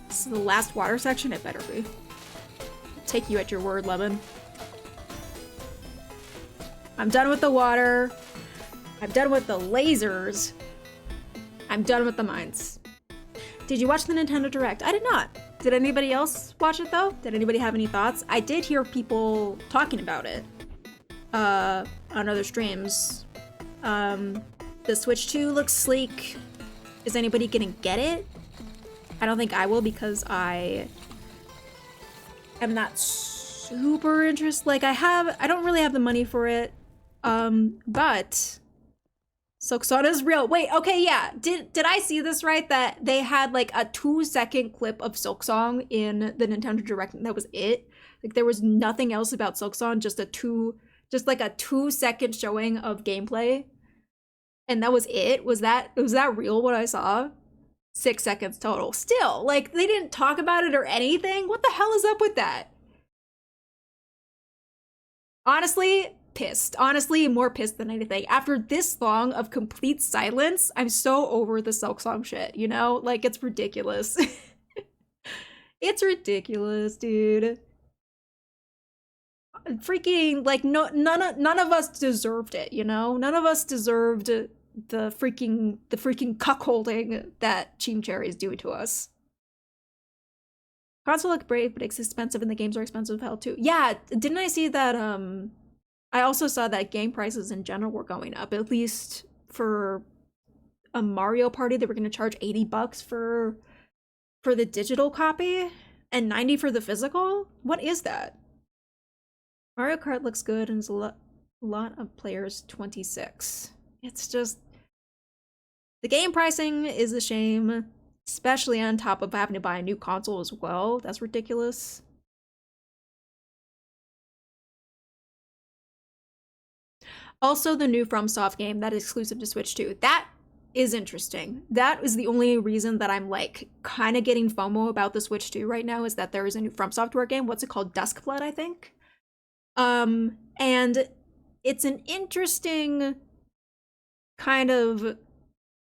This is the last water section, it better be. Take you at your word, Lemon. I'm done with the water. I'm done with the lasers. I'm done with the mines. Did you watch the Nintendo Direct? I did not. Did anybody else watch it though? Did anybody have any thoughts? I did hear people talking about it. On other streams. The Switch 2 looks sleek. Is anybody gonna get it? I don't think I will because I am not super interested. Like I don't really have the money for it. But Silksong is real. Wait, okay, yeah. Did I see this right? That they had like a 2-second clip of Silksong in the Nintendo Direct and that was it? Like there was nothing else about Silksong, just like a 2-second showing of gameplay. And that was it? Was that real what I saw? 6 seconds total. Still, like they didn't talk about it or anything. What the hell is up with that? Honestly, pissed. Honestly, more pissed than anything. After this long of complete silence, I'm so over the Silksong shit, you know? Like it's ridiculous. It's ridiculous, dude. Freaking like none of us deserved it, you know? None of us deserved the freaking cuckolding that Team Cherry is doing to us. Console look brave, but it's expensive and the games are expensive hell too. Yeah, didn't I see that I also saw that game prices in general were going up, at least for a Mario Party they were going to charge $80 for the digital copy and $90 for the physical? What is that? Mario Kart looks good and is a lot of players 26. It's just the game pricing is a shame, especially on top of having to buy a new console as well. That's ridiculous. Also, the new FromSoft game that is exclusive to Switch 2. That is interesting. That is the only reason that I'm like kind of getting FOMO about the Switch 2 right now is that there is a new From Software game. What's it called? Duskblood, I think. And it's an interesting kind of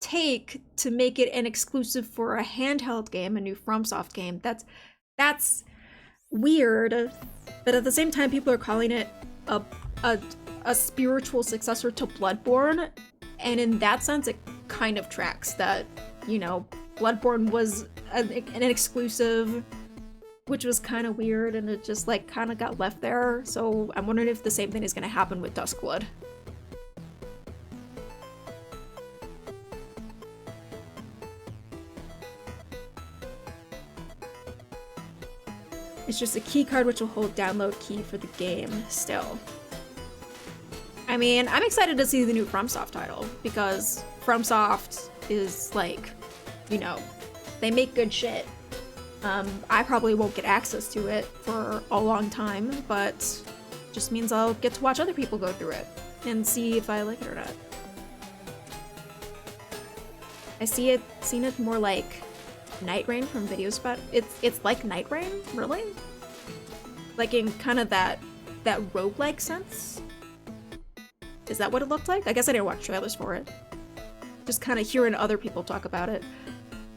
take to make it an exclusive for a handheld game, a new FromSoft game. That's weird, but at the same time, people are calling it a a spiritual successor to Bloodborne, and in that sense, it kind of tracks that, you know, Bloodborne was an exclusive, which was kind of weird, and it just, like, kind of got left there. So I'm wondering if the same thing is going to happen with Duskblood. It's just a key card which will hold download key for the game still. I mean, I'm excited to see the new FromSoft title, because FromSoft is, like, you know, they make good shit. I probably won't get access to it for a long time, but just means I'll get to watch other people go through it and see if I like it or not. I seen it more like Night Rain from Video Spot. It's like Night Rain, really? Like in kind of that roguelike sense? Is that what it looked like? I guess I didn't watch trailers for it. Just kind of hearing other people talk about it.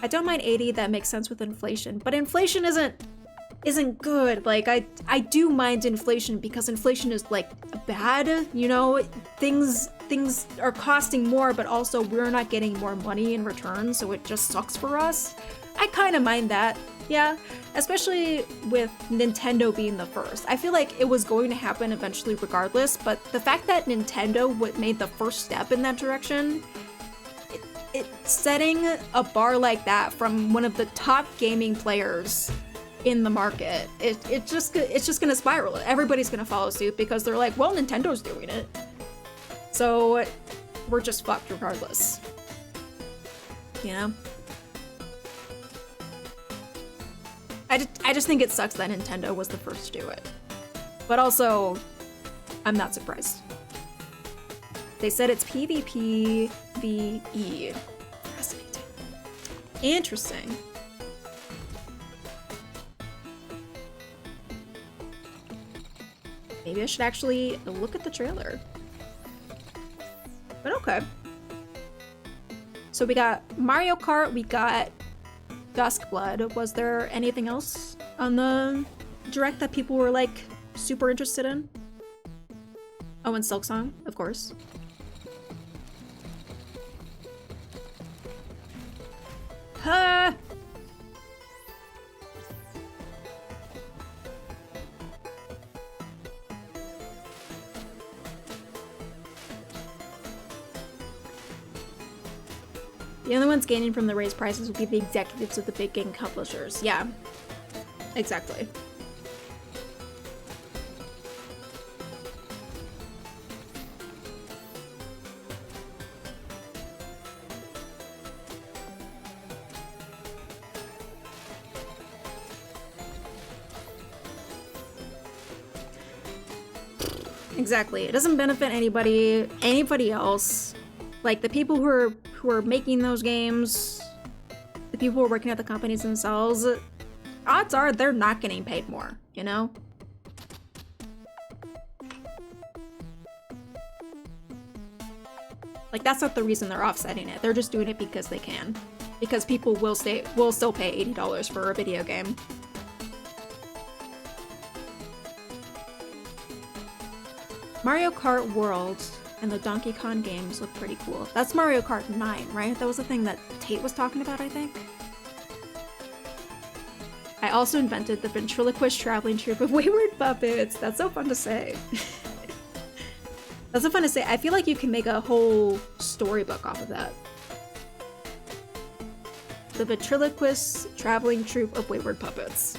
I don't mind 80, that makes sense with inflation, but inflation isn't good. Like, I do mind inflation because inflation is, like, bad, you know? Things are costing more, but also we're not getting more money in return, so it just sucks for us. I kind of mind that, yeah. Especially with Nintendo being the first. I feel like it was going to happen eventually regardless, but the fact that Nintendo made the first step in that direction, it's setting a bar like that from one of the top gaming players in the market. It's just gonna spiral. Everybody's gonna follow suit because they're like, well, Nintendo's doing it, so we're just fucked regardless. You know? I just think it sucks that Nintendo was the first to do it, but also I'm not surprised. They said it's PvP VE. Fascinating. Interesting. Maybe I should actually look at the trailer. But okay. So we got Mario Kart, we got Duskblood. Was there anything else on the Direct that people were, like, super interested in? Oh, and Silksong, of course. Huh! The only ones gaining from the raised prices would be the executives of the big game publishers. Yeah, exactly. Exactly. It doesn't benefit anybody else. Like, the people who are making those games, the people who are working at the companies themselves, odds are they're not getting paid more, you know? Like, that's not the reason they're offsetting it. They're just doing it because they can. Because people will still pay $80 for a video game. Mario Kart World and the Donkey Kong games look pretty cool. That's Mario Kart 9, right? That was the thing that Tate was talking about, I think. I also invented the ventriloquist traveling troupe of wayward puppets. That's so fun to say. That's so fun to say. I feel like you can make a whole storybook off of that. The ventriloquist traveling troupe of wayward puppets.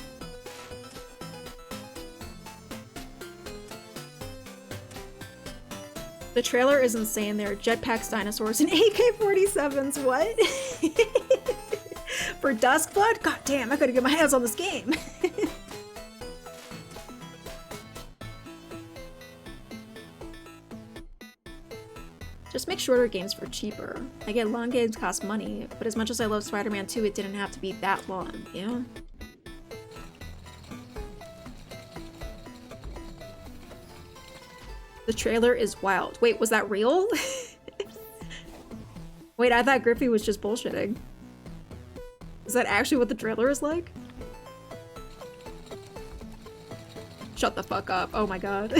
The trailer is insane. There are jetpacks, dinosaurs, and AK-47s. What? For Duskblood? God damn, I gotta get my hands on this game. Just make shorter games for cheaper. I get long games cost money, but as much as I love Spider-Man 2, it didn't have to be that long, you know? The trailer is wild. Wait, was that real? Wait, I thought Griffey was just bullshitting. Is that actually what the trailer is like? Shut the fuck up. Oh my god.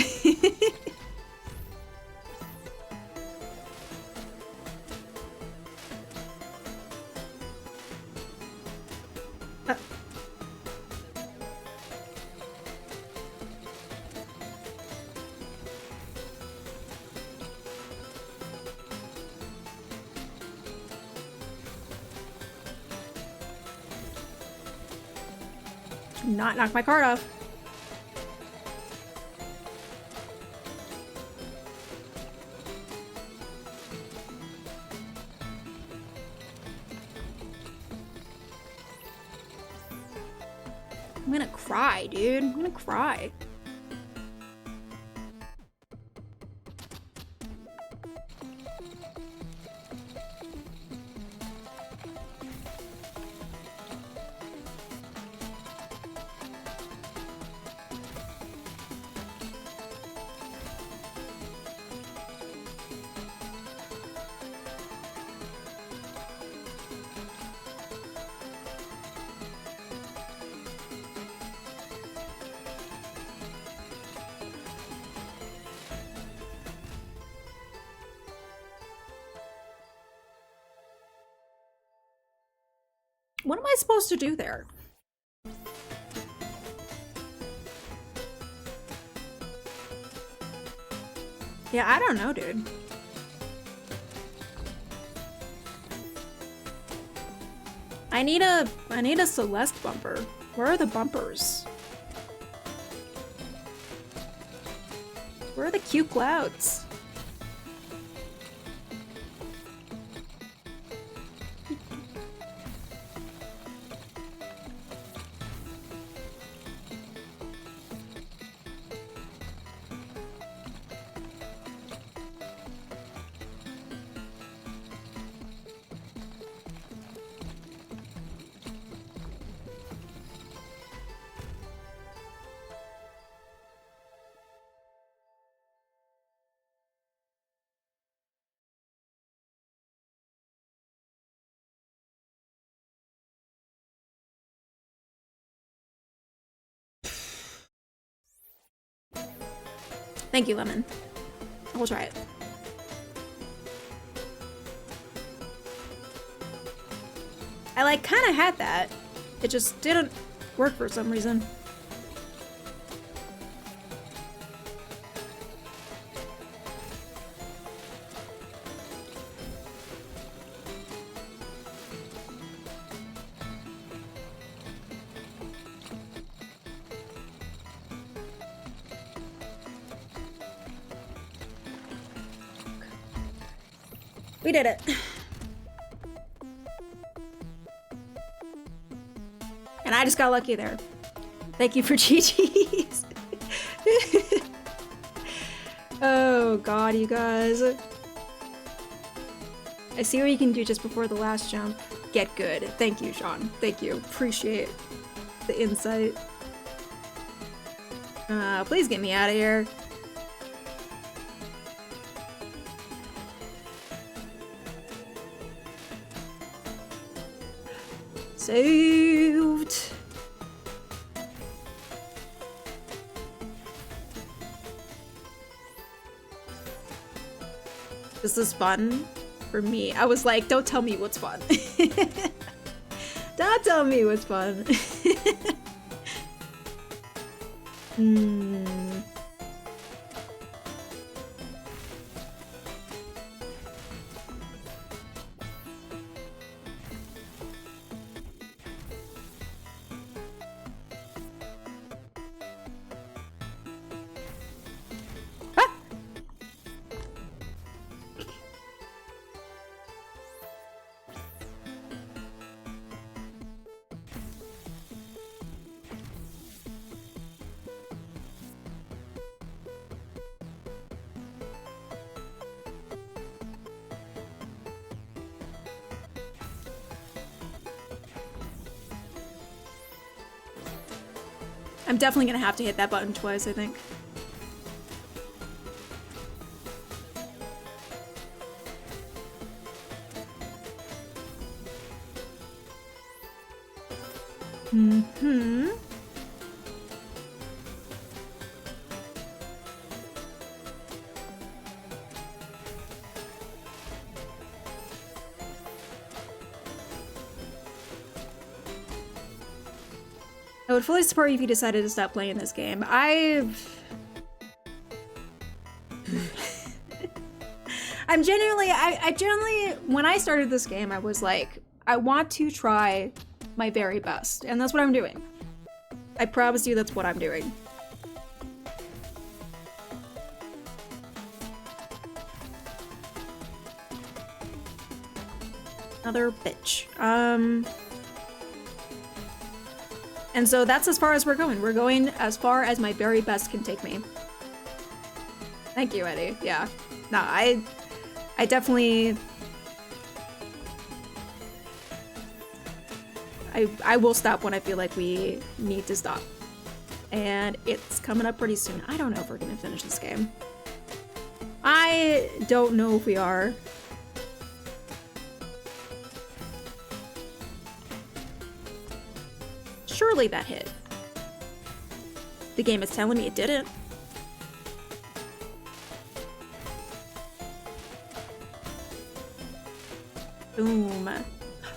not knock my card off. I'm gonna cry, dude. I'm gonna cry. What am I supposed to do there? Yeah, I don't know, dude. I need a Celeste bumper. Where are the bumpers? Where are the cute clouds? Thank you, Lemon. I will try it. I like kind of had that. It just didn't work for some reason. We did it. And I just got lucky there. Thank you for GG's. Oh god, you guys. I see what you can do just before the last jump. Get good. Thank you, Sean. Thank you. Appreciate the insight. Please get me out of here. Saved. This is fun for me. I was like, don't tell me what's fun. Don't tell me what's fun. I'm definitely gonna have to hit that button twice, I think. I would fully support you if you decided to stop playing this game. I'm genuinely, I generally, when I started this game, I was like, I want to try my very best, and that's what I'm doing. I promise you that's what I'm doing. Another bitch. And so that's as far as we're going. We're going as far as my very best can take me. Thank you, Eddie. Yeah. No, I definitely... I will stop when I feel like we need to stop. And it's coming up pretty soon. I don't know if we're gonna finish this game. I don't know if we are. Surely that hit. The game is telling me it didn't. Boom.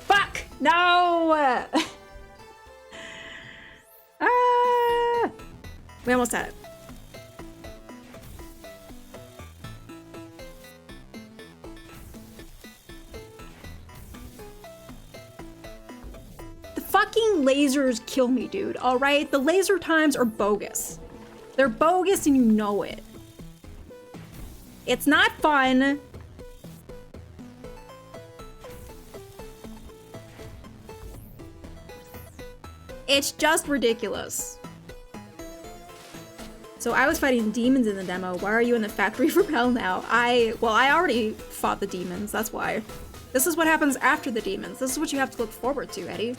Fuck! No! We almost had it. The fucking lasers kill me, dude, alright? The laser times are bogus. They're bogus and you know it. It's not fun. It's just ridiculous. So I was fighting demons in the demo. Why are you in the factory for Pell now? Well, I already fought the demons, that's why. This is what happens after the demons. This is what you have to look forward to, Eddie.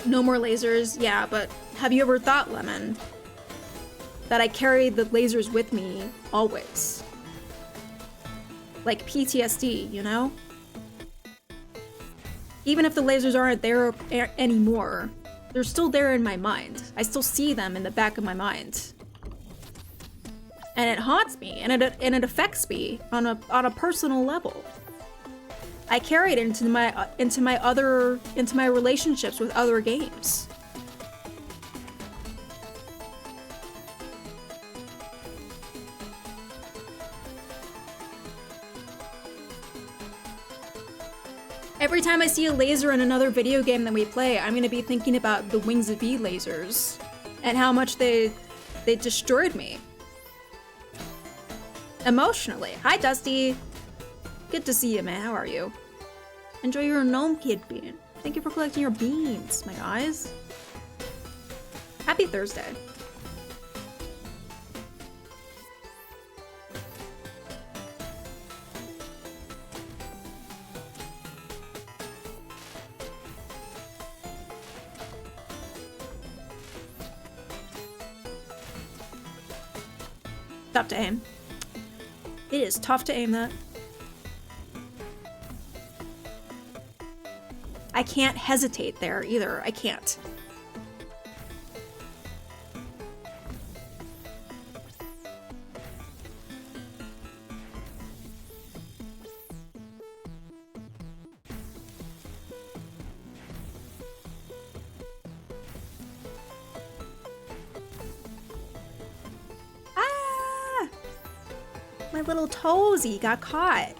No more lasers, yeah, but have you ever thought, Lemon, that I carry the lasers with me always? Like PTSD, you know? Even if the lasers aren't there anymore, they're still there in my mind. I still see them in the back of my mind. And it haunts me, and it affects me on a personal level. I carry it into my relationships with other games. Every time I see a laser in another video game that we play, I'm gonna be thinking about the Wings of V lasers and how much they destroyed me. Emotionally. Hi, Dusty. Good to see you, man. How are you? Enjoy your gnome kid bean. Thank you for collecting your beans, my guys. Happy Thursday. Tough to aim. It is tough to aim that. I can't hesitate there either. I can't. Ah! My little toesy got caught.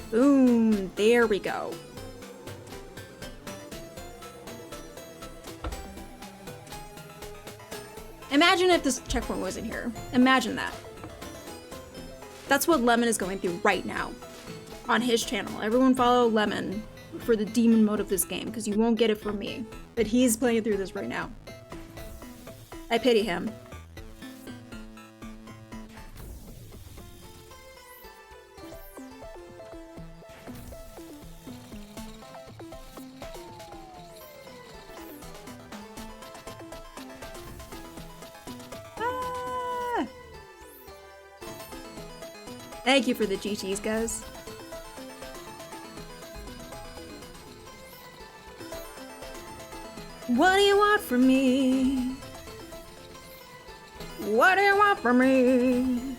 Boom, there we go. Imagine if this checkpoint wasn't here. Imagine that. That's what Lemon is going through right now on his channel. Everyone follow Lemon for the demon mode of this game, because you won't get it from me. But he's playing through this right now. I pity him. Ah! Thank you for the GGs, guys. What do you want from me? What do you want from me?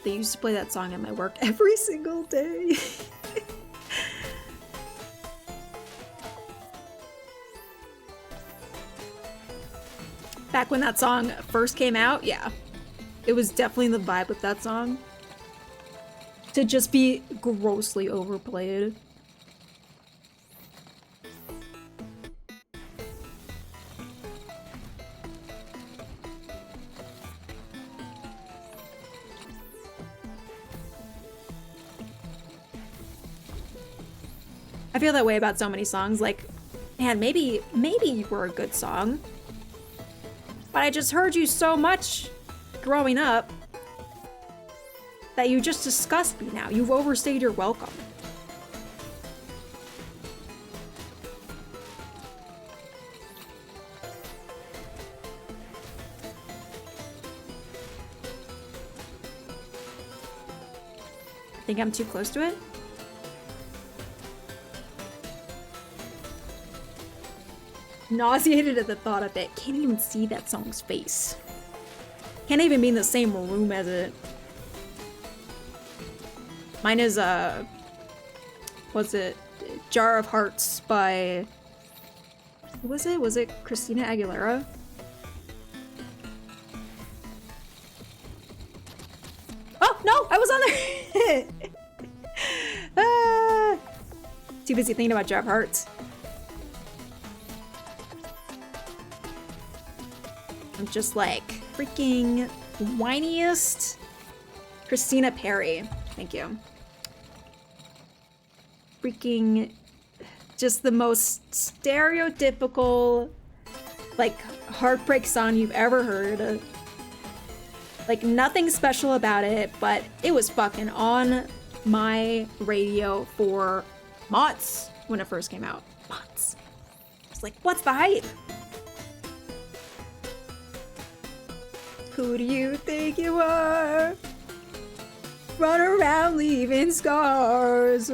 They used to play that song at my work every single day. Back when that song first came out, yeah. It was definitely the vibe with that song. To just be grossly overplayed. I feel that way about so many songs, like, man, maybe you were a good song. But I just heard you so much growing up that you just disgust me now. You've overstayed your welcome. I think I'm too close to it. Nauseated at the thought of it. Can't even see that song's face. Can't even be in the same room as it. Mine is, was it Jar of Hearts by, who was it? Was it Christina Aguilera? Oh, no, I was on there. Too busy thinking about Jar of Hearts. I'm just like freaking whiniest Christina Perri. Thank you. Freaking just the most stereotypical like heartbreak song you've ever heard. Like nothing special about it, but it was fucking on my radio for months when it first came out. Months. It's like, what's the hype? Who do you think you are? Run around leaving scars.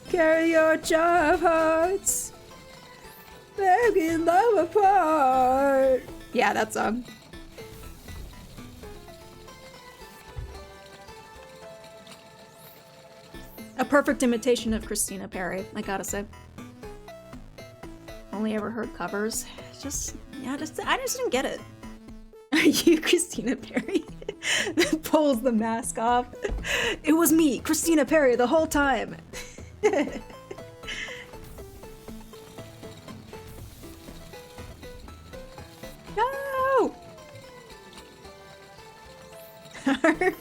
Carry your jar of hearts, begging love apart. Yeah, that song. A perfect imitation of Christina Perri, I gotta say. Only ever heard covers. I just didn't get it. Are you Christina Perri? That pulls the mask off. It was me, Christina Perri, the whole time. No!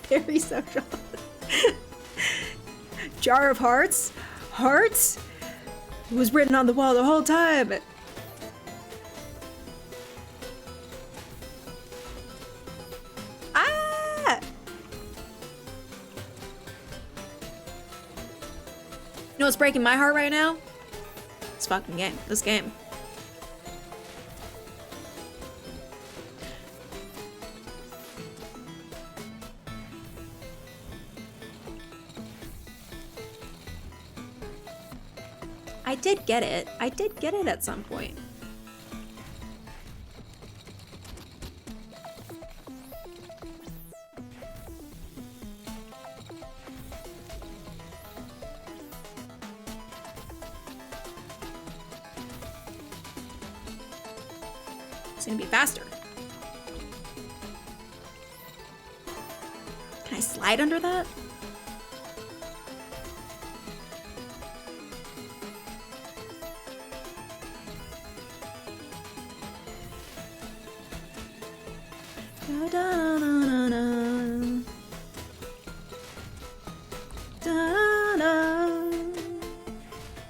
Perri social. Jar of Hearts? Hearts? It was written on the wall the whole time. Ah! You know what's breaking my heart right now? This fucking game. This game. I did get it. I did get it at some point. It's gonna be faster. Can I slide under that?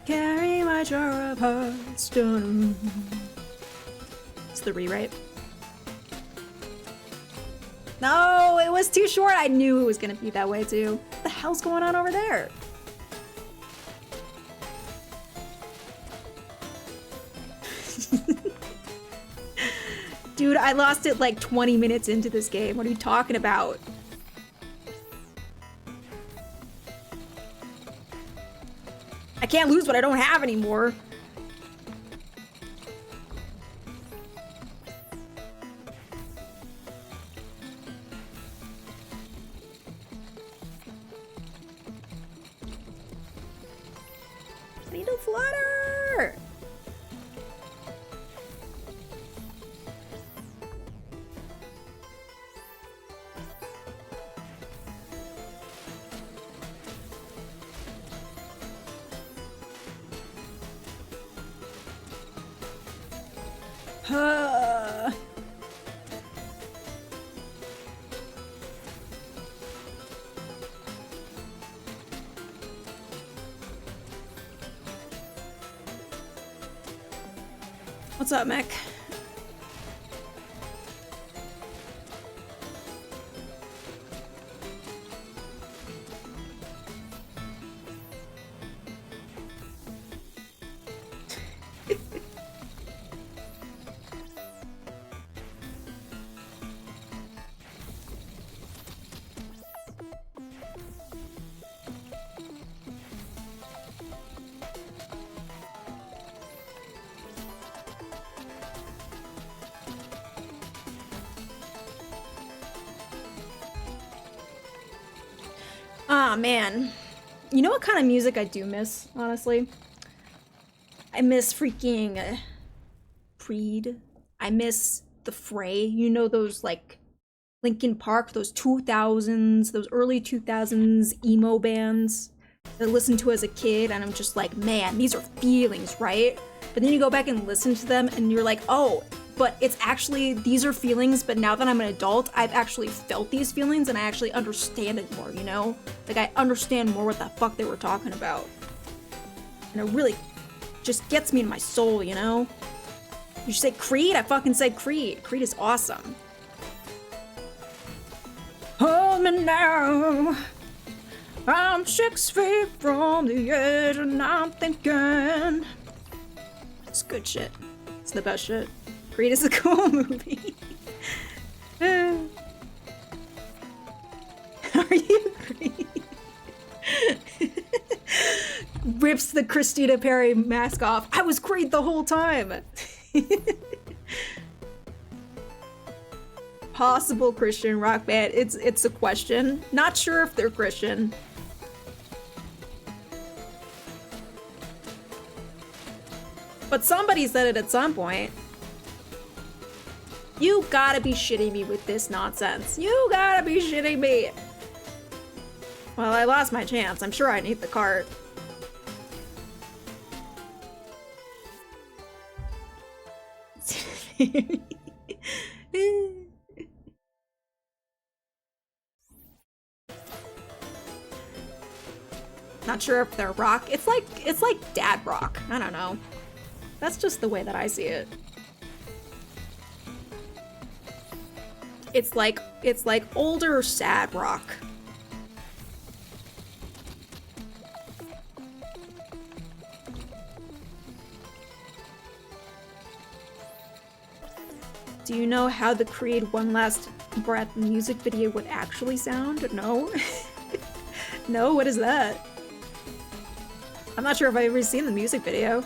Carry my jar of hearts. It's the rewrite. No, it was too short. I knew it was gonna be that way too. What the hell's going on over there? Dude, I lost it like 20 minutes into this game. What are you talking about? I can't lose what I don't have anymore. I need a flutter! What's up, Mick? Ah, man. You know what kind of music I do miss, honestly? I miss freaking Creed. I miss The Fray. You know those, like, Linkin Park, those 2000s, those early 2000s emo bands that I listened to as a kid, and I'm just like, man, these are feelings, right? But then you go back and listen to them, and you're like, oh, but it's actually, these are feelings, but now that I'm an adult, I've actually felt these feelings, and I actually understand it more, you know? Like, I understand more what the fuck they were talking about. And it really just gets me in my soul, you know? You say Creed? I fucking said Creed. Creed is awesome. Hold me now. I'm 6 feet from the edge, and I'm thinking. It's good shit. It's the best shit. Creed is a cool movie. Are you Creed? Rips the Christina Perry mask off. I was Creed the whole time. Possible Christian rock band. It's a question. Not sure if they're Christian. But somebody said it at some point. You gotta be shitting me with this nonsense. You gotta be shitting me. Well, I lost my chance. I'm sure I need the cart. Not sure if they're rock. It's like dad rock. I don't know. That's just the way that I see it. It's like older sad rock. Do you know how the Creed One Last Breath music video would actually sound? No. No, what is that? I'm not sure if I've ever seen the music video.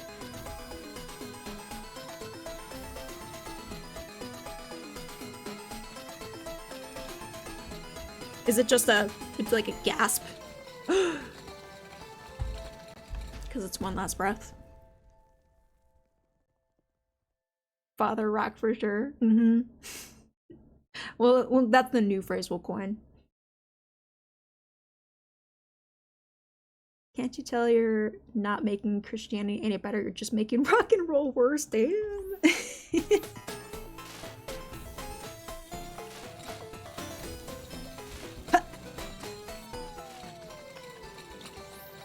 Is it just it's like a gasp? Because it's one last breath. Father rock for sure. Mm-hmm. Well, that's the new phrase we'll coin. Can't you tell you're not making Christianity any better? You're just making rock and roll worse. Damn.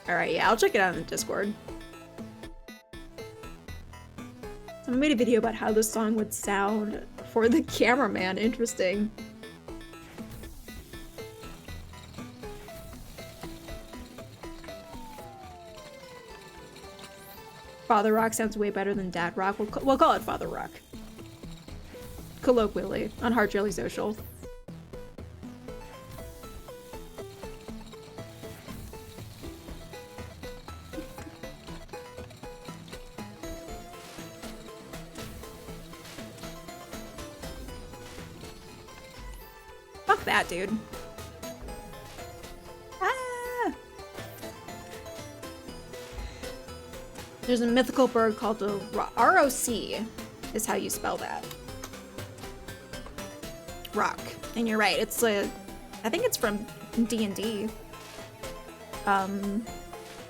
Alright, yeah, I'll check it out in the Discord. Someone made a video about how this song would sound for the cameraman. Interesting. Father Rock sounds way better than Dad Rock. We'll call it Father Rock. Colloquially, on Heart Jelly Social. Fuck that, dude. Ah! There's a mythical bird called the ROC, is how you spell that. Rock. And you're right, it's I think it's from D&D. At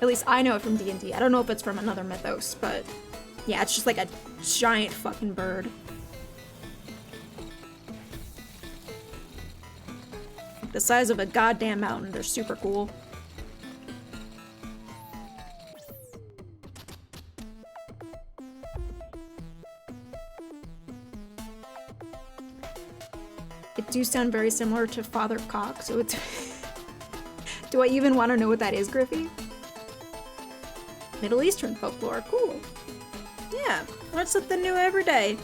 least I know it from D&D. I don't know if it's from another mythos, but yeah, it's just like a giant fucking bird. The size of a goddamn mountain. They're super cool. It do sound very similar to Father Cock, so it's... Do I even want to know what that is, Griffey? Middle Eastern folklore. Cool. Yeah, learn something new every day.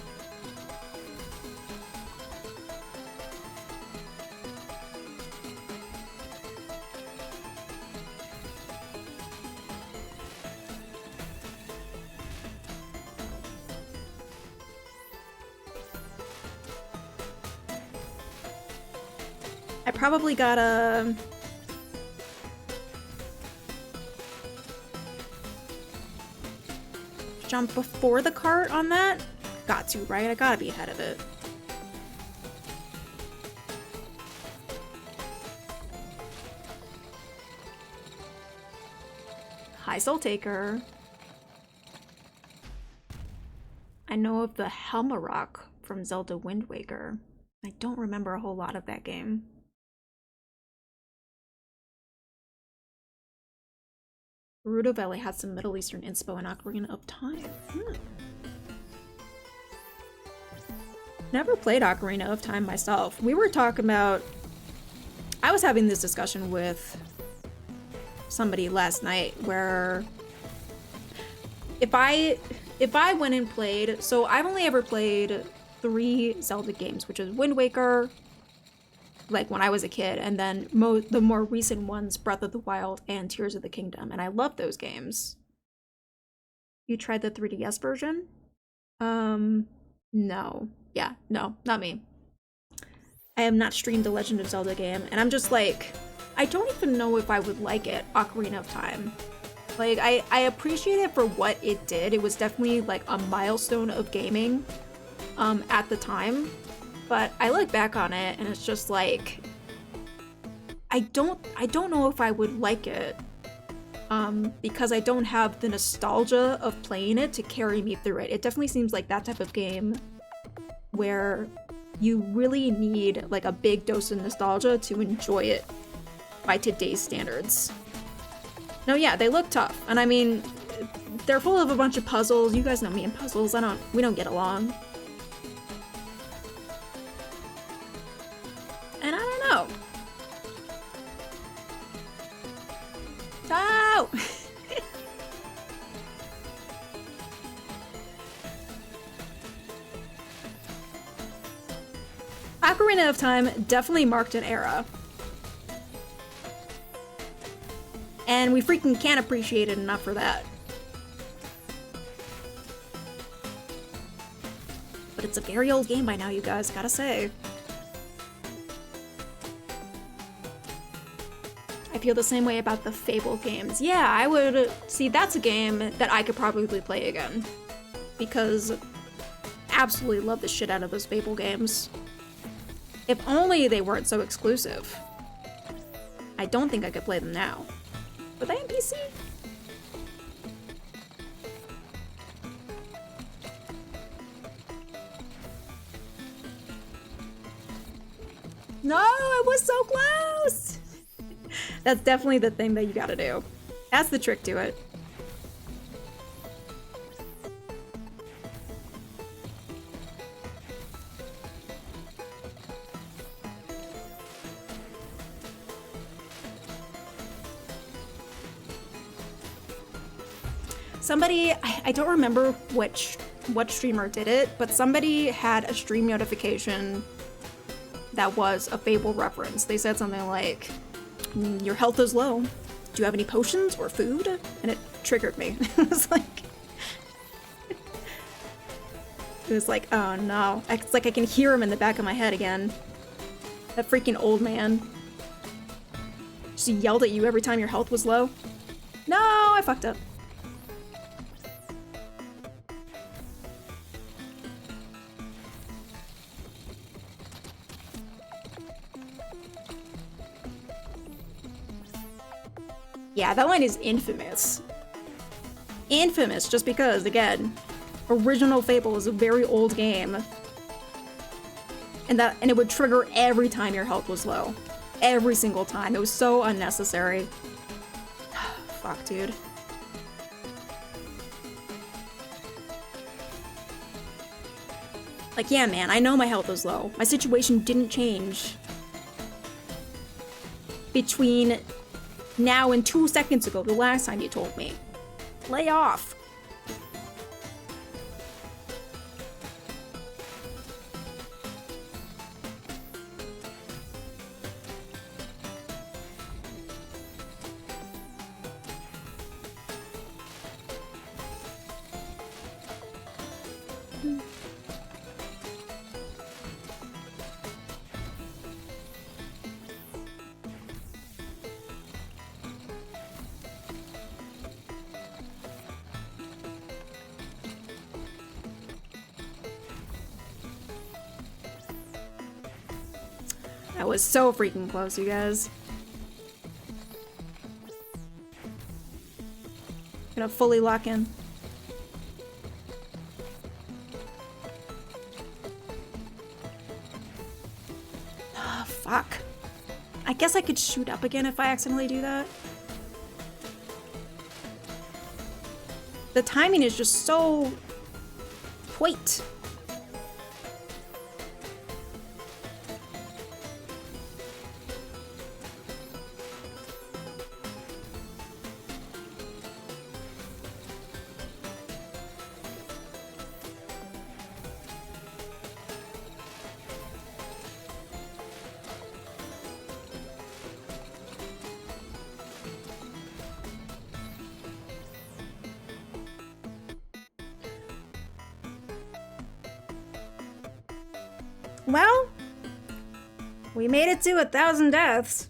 I probably gotta... jump before the cart on that? Got to, right? I gotta be ahead of it. Hi, Soul Taker. I know of the Helmarok from Zelda Wind Waker. I don't remember a whole lot of that game. Gerudo Valley had some Middle Eastern inspo in Ocarina of Time. Never played Ocarina of Time myself. We were talking about... I was having this discussion with somebody last night where... If I went and played... So I've only ever played 3 Zelda games, which is Wind Waker, like when I was a kid, and then the more recent ones, Breath of the Wild and Tears of the Kingdom, and I love those games. You tried the 3DS version? No. Yeah, no, not me. I have not streamed the Legend of Zelda game, and I'm just like, I don't even know if I would like it, Ocarina of Time. Like, I appreciate it for what it did. It was definitely like a milestone of gaming at the time. But I look back on it and it's just like, I don't know if I would like it because I don't have the nostalgia of playing it to carry me through it. It definitely seems like that type of game where you really need like a big dose of nostalgia to enjoy it by today's standards. No, yeah, they look tough. And I mean, they're full of a bunch of puzzles. You guys know me and puzzles. We don't get along. And I don't know. Oh! Ocarina of Time definitely marked an era. And we freaking can't appreciate it enough for that. But it's a very old game by now, you guys, gotta say. I feel the same way about the Fable games. Yeah, I would... See, that's a game that I could probably play again. Because I absolutely love the shit out of those Fable games. If only they weren't so exclusive. I don't think I could play them now. Were they on PC? No, I was so close! That's definitely the thing that you gotta do. That's the trick to it. Somebody, I don't remember what streamer did it, but somebody had a stream notification that was a Fable reference. They said something like, your health is low. Do you have any potions or food? And it triggered me. It was like, oh no. It's like I can hear him in the back of my head again. That freaking old man. She yelled at you every time your health was low. No, I fucked up. Yeah, that line is infamous. Infamous, just because, again, original Fable is a very old game. And it would trigger every time your health was low. Every single time. It was so unnecessary. Fuck, dude. Like, yeah, man, I know my health was low. My situation didn't change between now and 2 seconds ago, the last time you told me. Lay off. That was so freaking close, you guys. Gonna fully lock in. Oh, fuck. I guess I could shoot up again if I accidentally do that. The timing is just so tight. Well, we made it to 1,000 deaths.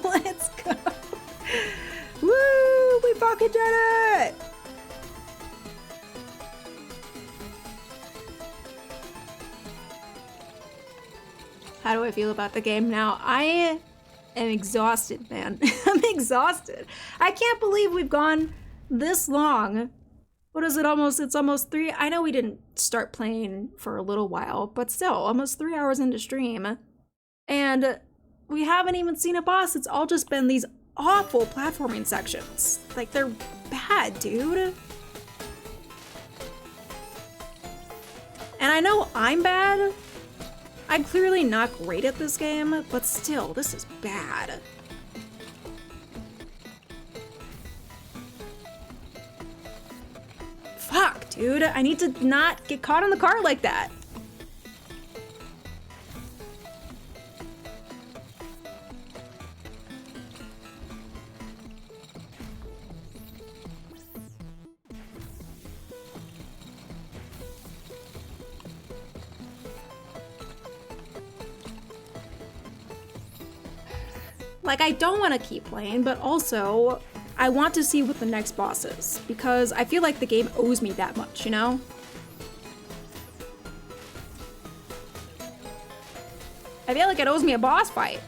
Let's go. Woo! We fucking did it! How do I feel about the game now? I am exhausted, man. I'm exhausted. I can't believe we've gone this long. What is it, it's almost 3? I know we didn't start playing for a little while, but still, almost 3 hours into stream. And we haven't even seen a boss. It's all just been these awful platforming sections. Like, they're bad, dude. And I know I'm bad. I'm clearly not great at this game, but still, this is bad. Fuck, dude. I need to not get caught in the car like that. Like, I don't want to keep playing, but also I want to see what the next boss is, because I feel like the game owes me that much, you know? I feel like it owes me a boss fight.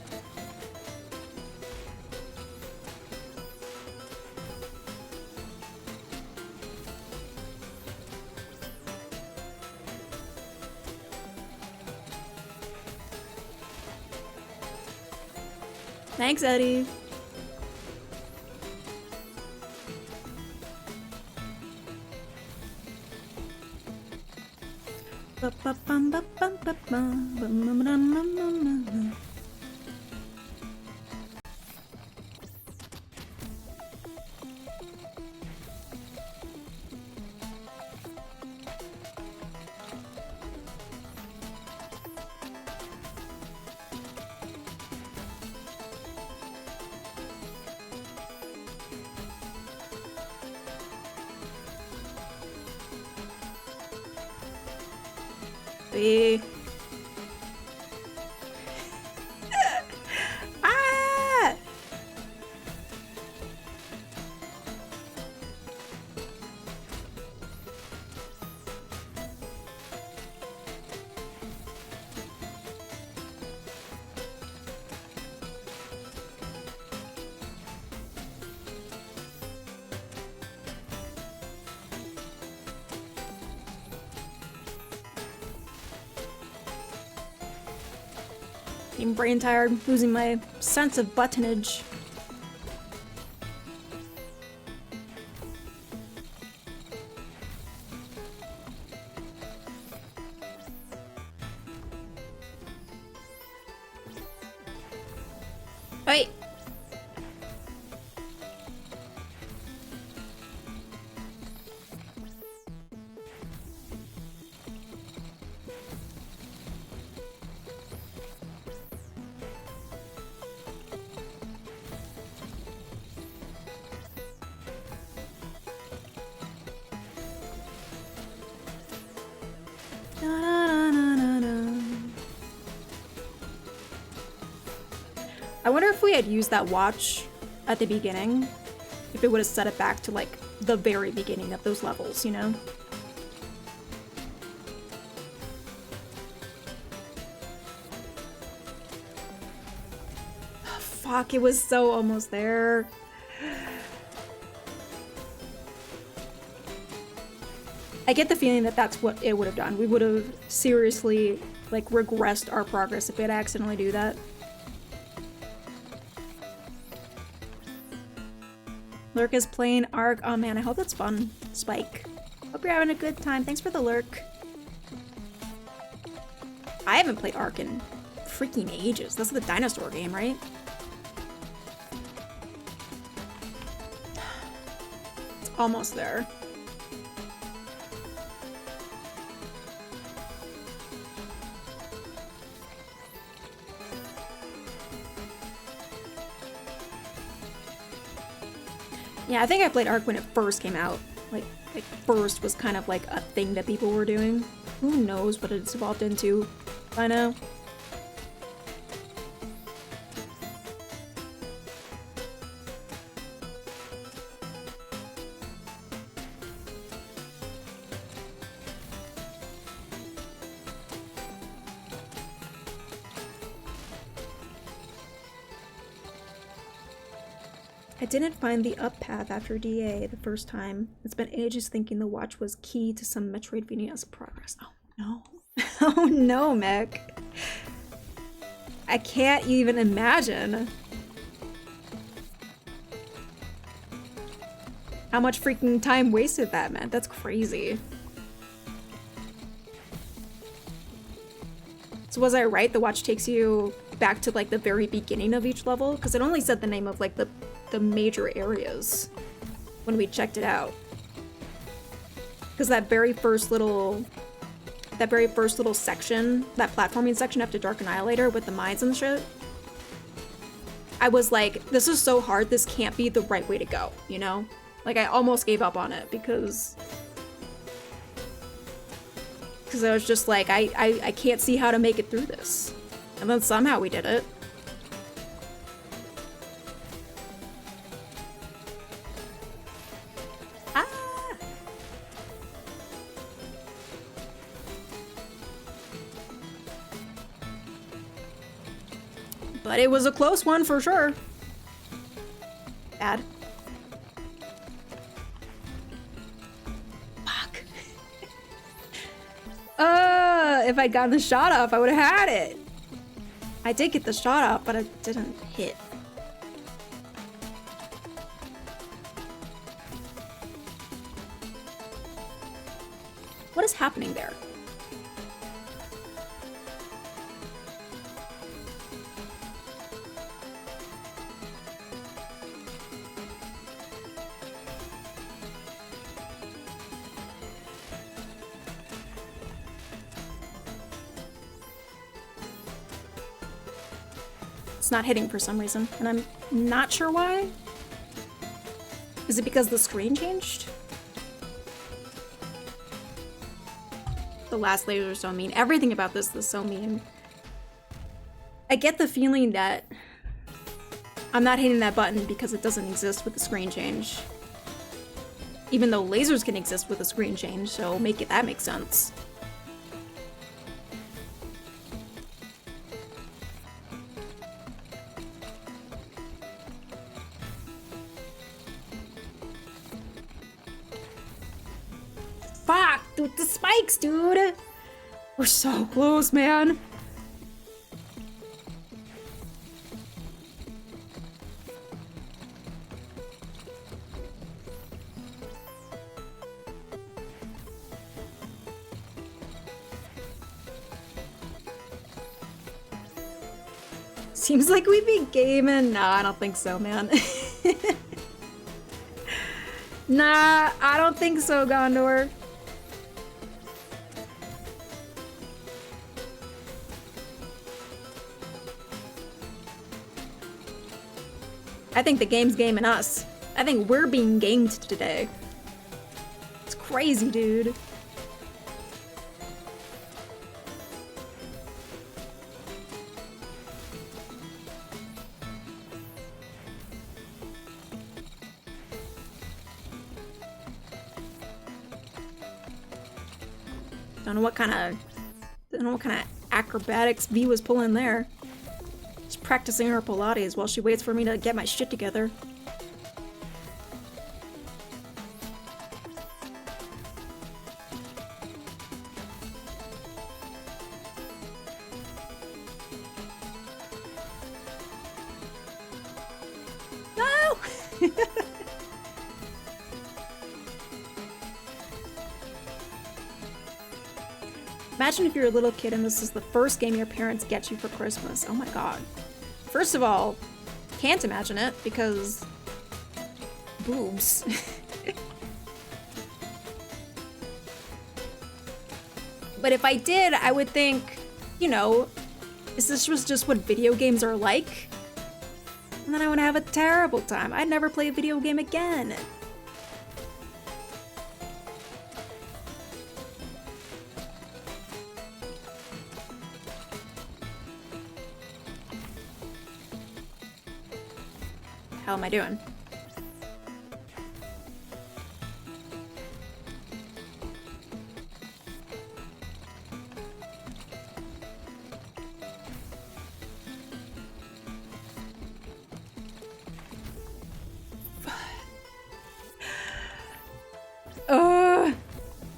Thanks, Eddie. B. Ah! I'm brain tired, losing my sense of buttonage. Wait. I wonder if we had used that watch at the beginning, if it would have set it back to like the very beginning of those levels, you know? Oh, fuck, it was so almost there. I get the feeling that that's what it would have done. We would have seriously like regressed our progress if it accidentally do that. Lurk is playing Ark. Oh man, I hope that's fun. Spike. Hope you're having a good time. Thanks for the lurk. I haven't played Ark in freaking ages. That's the dinosaur game, right? It's almost there. Yeah, I think I played Ark when it first came out. Like first was kind of like a thing that people were doing. Who knows what it's evolved into by now. I didn't find the up path after DA the first time. It's been ages thinking the watch was key to some Metroidvania's progress. Oh no. Oh no, Mech. I can't even imagine how much freaking time wasted that meant. That's crazy. So was I right? The watch takes you back to like the very beginning of each level? Because it only said the name of like the major areas when we checked it out. Because that very first little section, that platforming section after Dark Annihilator with the mines and shit, I was like, this is so hard, this can't be the right way to go, you know? Like, I almost gave up on it because I was just like, I can't see how to make it through this. And then somehow we did it. But it was a close one for sure. Bad. Fuck. If I'd gotten the shot off, I would have had it. I did get the shot off, but it didn't hit. What is happening there? It's not hitting for some reason, and I'm not sure why. Is it because the screen changed? The last laser is so mean. Everything about this is so mean. I get the feeling that I'm not hitting that button because it doesn't exist with the screen change. Even though lasers can exist with a screen change, so that makes sense. Fuck, dude, the spikes, dude! We're so close, man. Seems like we be gaming. Nah, I don't think so, man. Nah, I don't think so, Gondor. I think the game's gaming us. I think we're being gamed today. It's crazy, dude. Don't know what kind of acrobatics V was pulling there. She's practicing her Pilates while she waits for me to get my shit together. No! Imagine if you're a little kid and this is the first game your parents get you for Christmas. Oh my god. First of all, can't imagine it because boobs. But if I did, I would think, you know, this was just what video games are like? And then I would have a terrible time. I'd never play a video game again. How am I doing?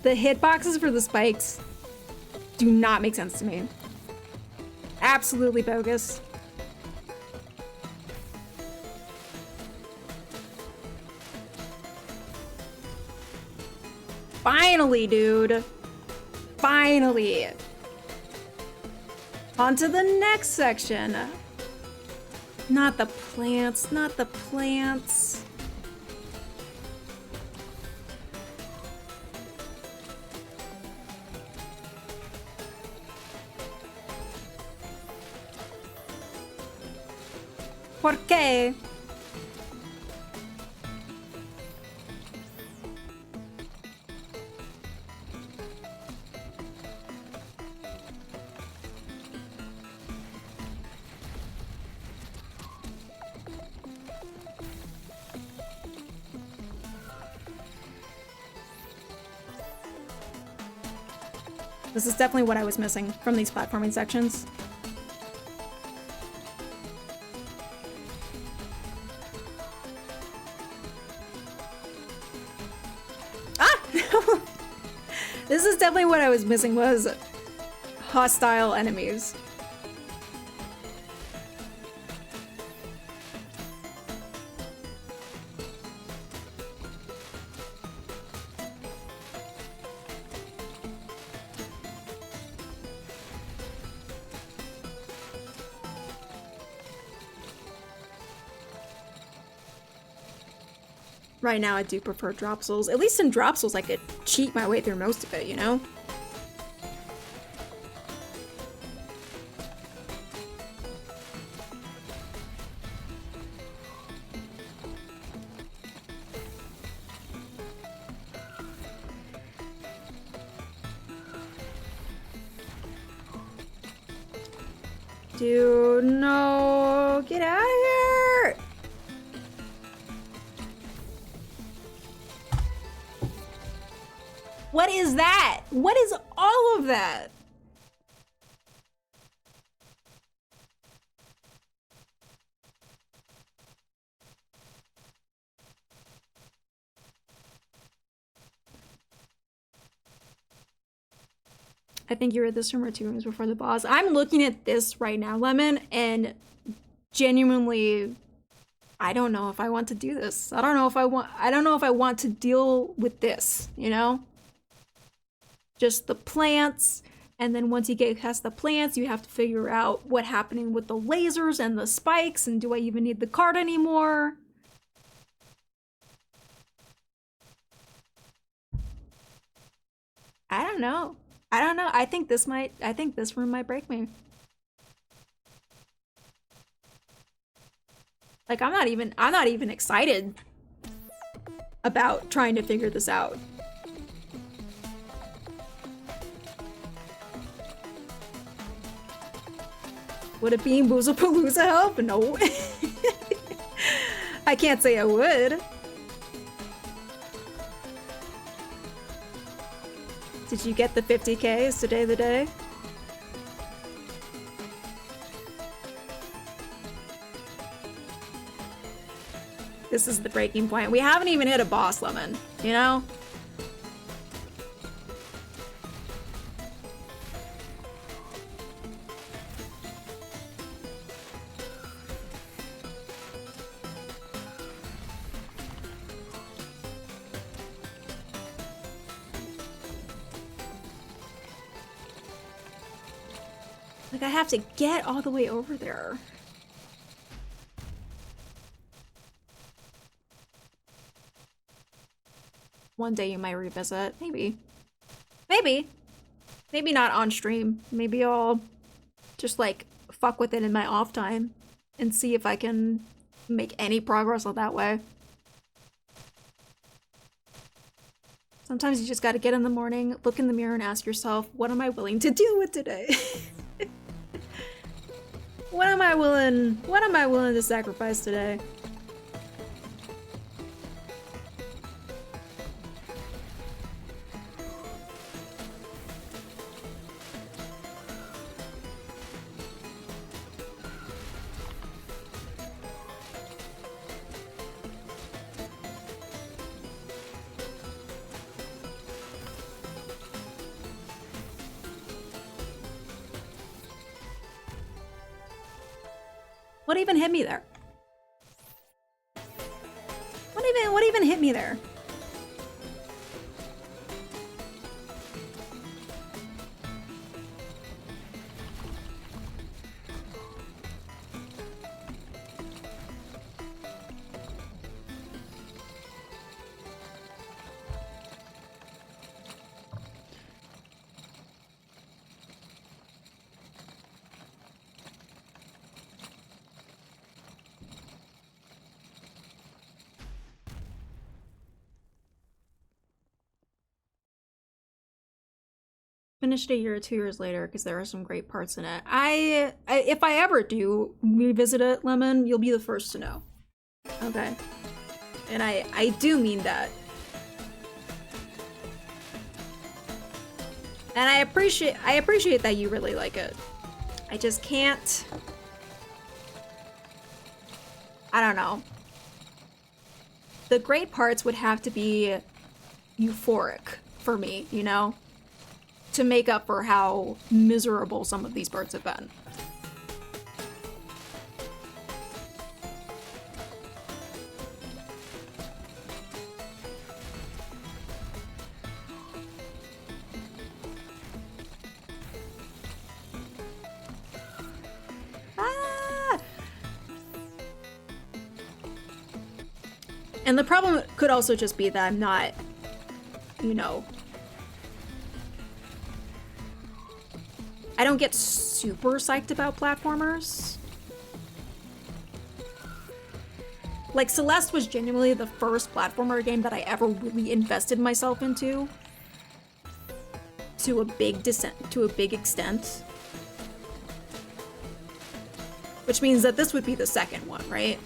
The hitboxes for the spikes do not make sense to me. Absolutely bogus. Finally, dude. Finally. On to the next section. Not the plants, not the plants. ¿Por qué? This is definitely what I was missing from these platforming sections. This is definitely what I was missing, was hostile enemies. Right now, I do prefer drop souls. At least in drop souls, I could cheat my way through most of it, you know? Dude, no. Get out of here. What is that? What is all of that? I think you read this from 2 rooms before the boss. I'm looking at this right now, Lemon, and genuinely, I don't know if I want to do this. I don't know if I want to deal with this, you know? Just the plants, and then once you get past the plants, you have to figure out what's happening with the lasers and the spikes, and do I even need the card anymore? I don't know. I think this room might break me. Like, I'm not even excited about trying to figure this out. Would a Bean Boozlepalooza help? No. I can't say I would. Did you get the 50K? Is today the day? This is the breaking point. We haven't even hit a boss, Lemon, you know? Like, I have to get all the way over there. One day you might revisit. Maybe. Maybe. Maybe not on stream. Maybe I'll just, like, fuck with it in my off time and see if I can make any progress on that way. Sometimes you just gotta get in the morning, look in the mirror and ask yourself, what am I willing to deal with today? What am I willing to sacrifice today? What even hit me there? What even hit me there? Finished a year or 2 years later because there are some great parts in it. If I ever do revisit it, Lemon, you'll be the first to know. Okay. And I do mean that. And I appreciate that you really like it. I just can't. I don't know. The great parts would have to be euphoric for me, you know? To make up for how miserable some of these parts have been. Ah! And the problem could also just be that I'm not, you know, I don't get super psyched about platformers. Like, Celeste was genuinely the first platformer game that I ever really invested myself into. To a big extent. which means that this would be the second one, right?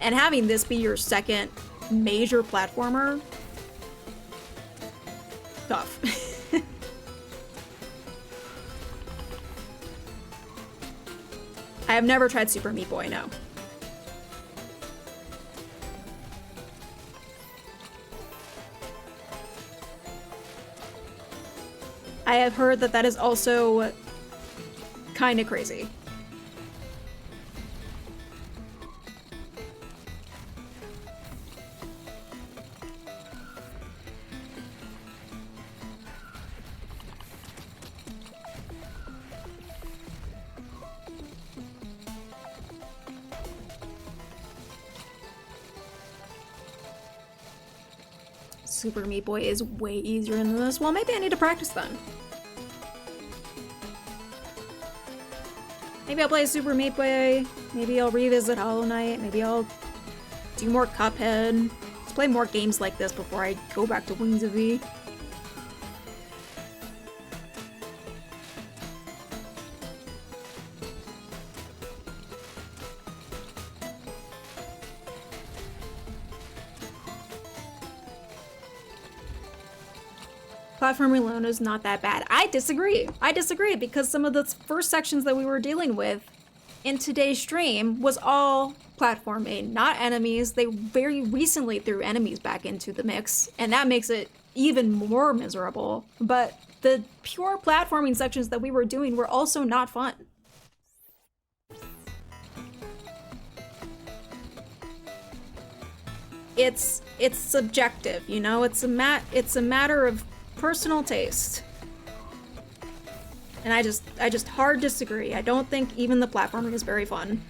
And having this be your second major platformer, tough. I have never tried Super Meat Boy, no. I have heard that that is also kind of crazy. Super Meat Boy is way easier than this. Well, maybe I need to practice then. Maybe I'll play Super Meat Boy. Maybe I'll revisit Hollow Knight. Maybe I'll do more Cuphead. Let's play more games like this before I go back to Wings of V. Platforming alone is not that bad. I disagree. I disagree because some of the first sections that we were dealing with in today's stream was all platforming, not enemies. They very recently threw enemies back into the mix, and that makes it even more miserable. But the pure platforming sections that we were doing were also not fun. It's subjective, you know? It's a matter of personal taste. And I just hard disagree. I don't think even the platforming is very fun.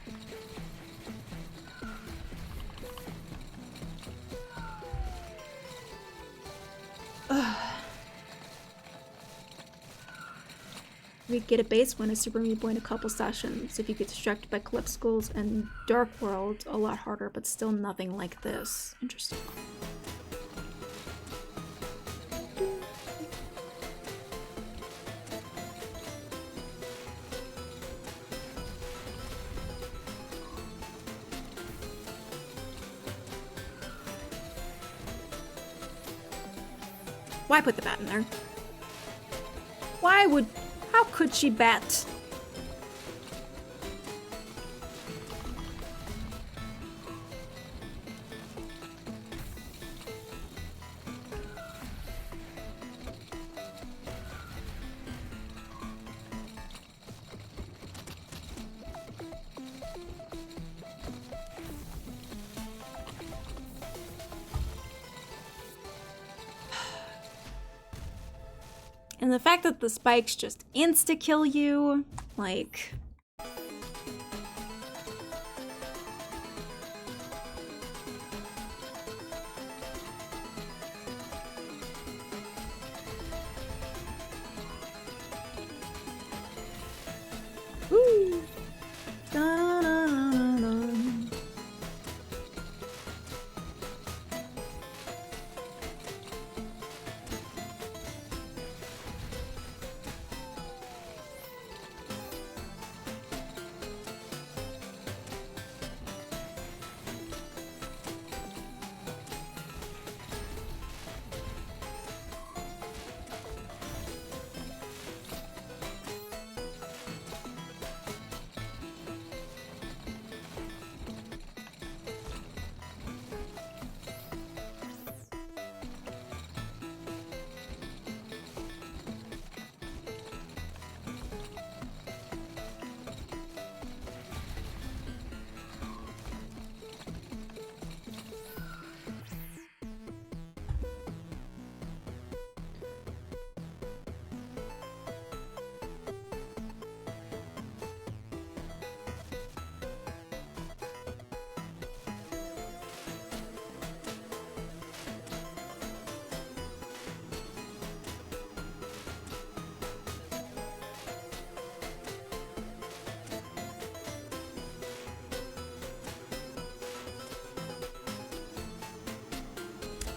We get a base win a Super Meat Boy in a couple sessions. If you get distracted by collectibles and Dark World, a lot harder, but still nothing like this. Interesting. Why put the bat in there? How could she bat? And the fact that the spikes just insta-kill you, like... Woo! Da-da-da-da-da.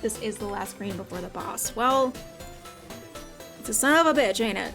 This is the last screen before the boss. Well, it's a son of a bitch, ain't it?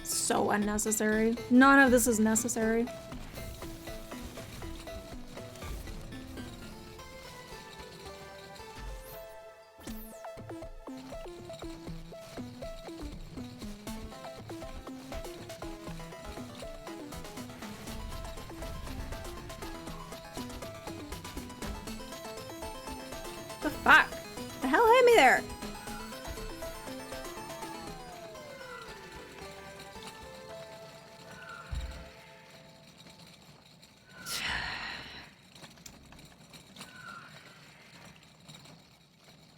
So unnecessary. None of this is necessary. The fuck? The hell hit me there?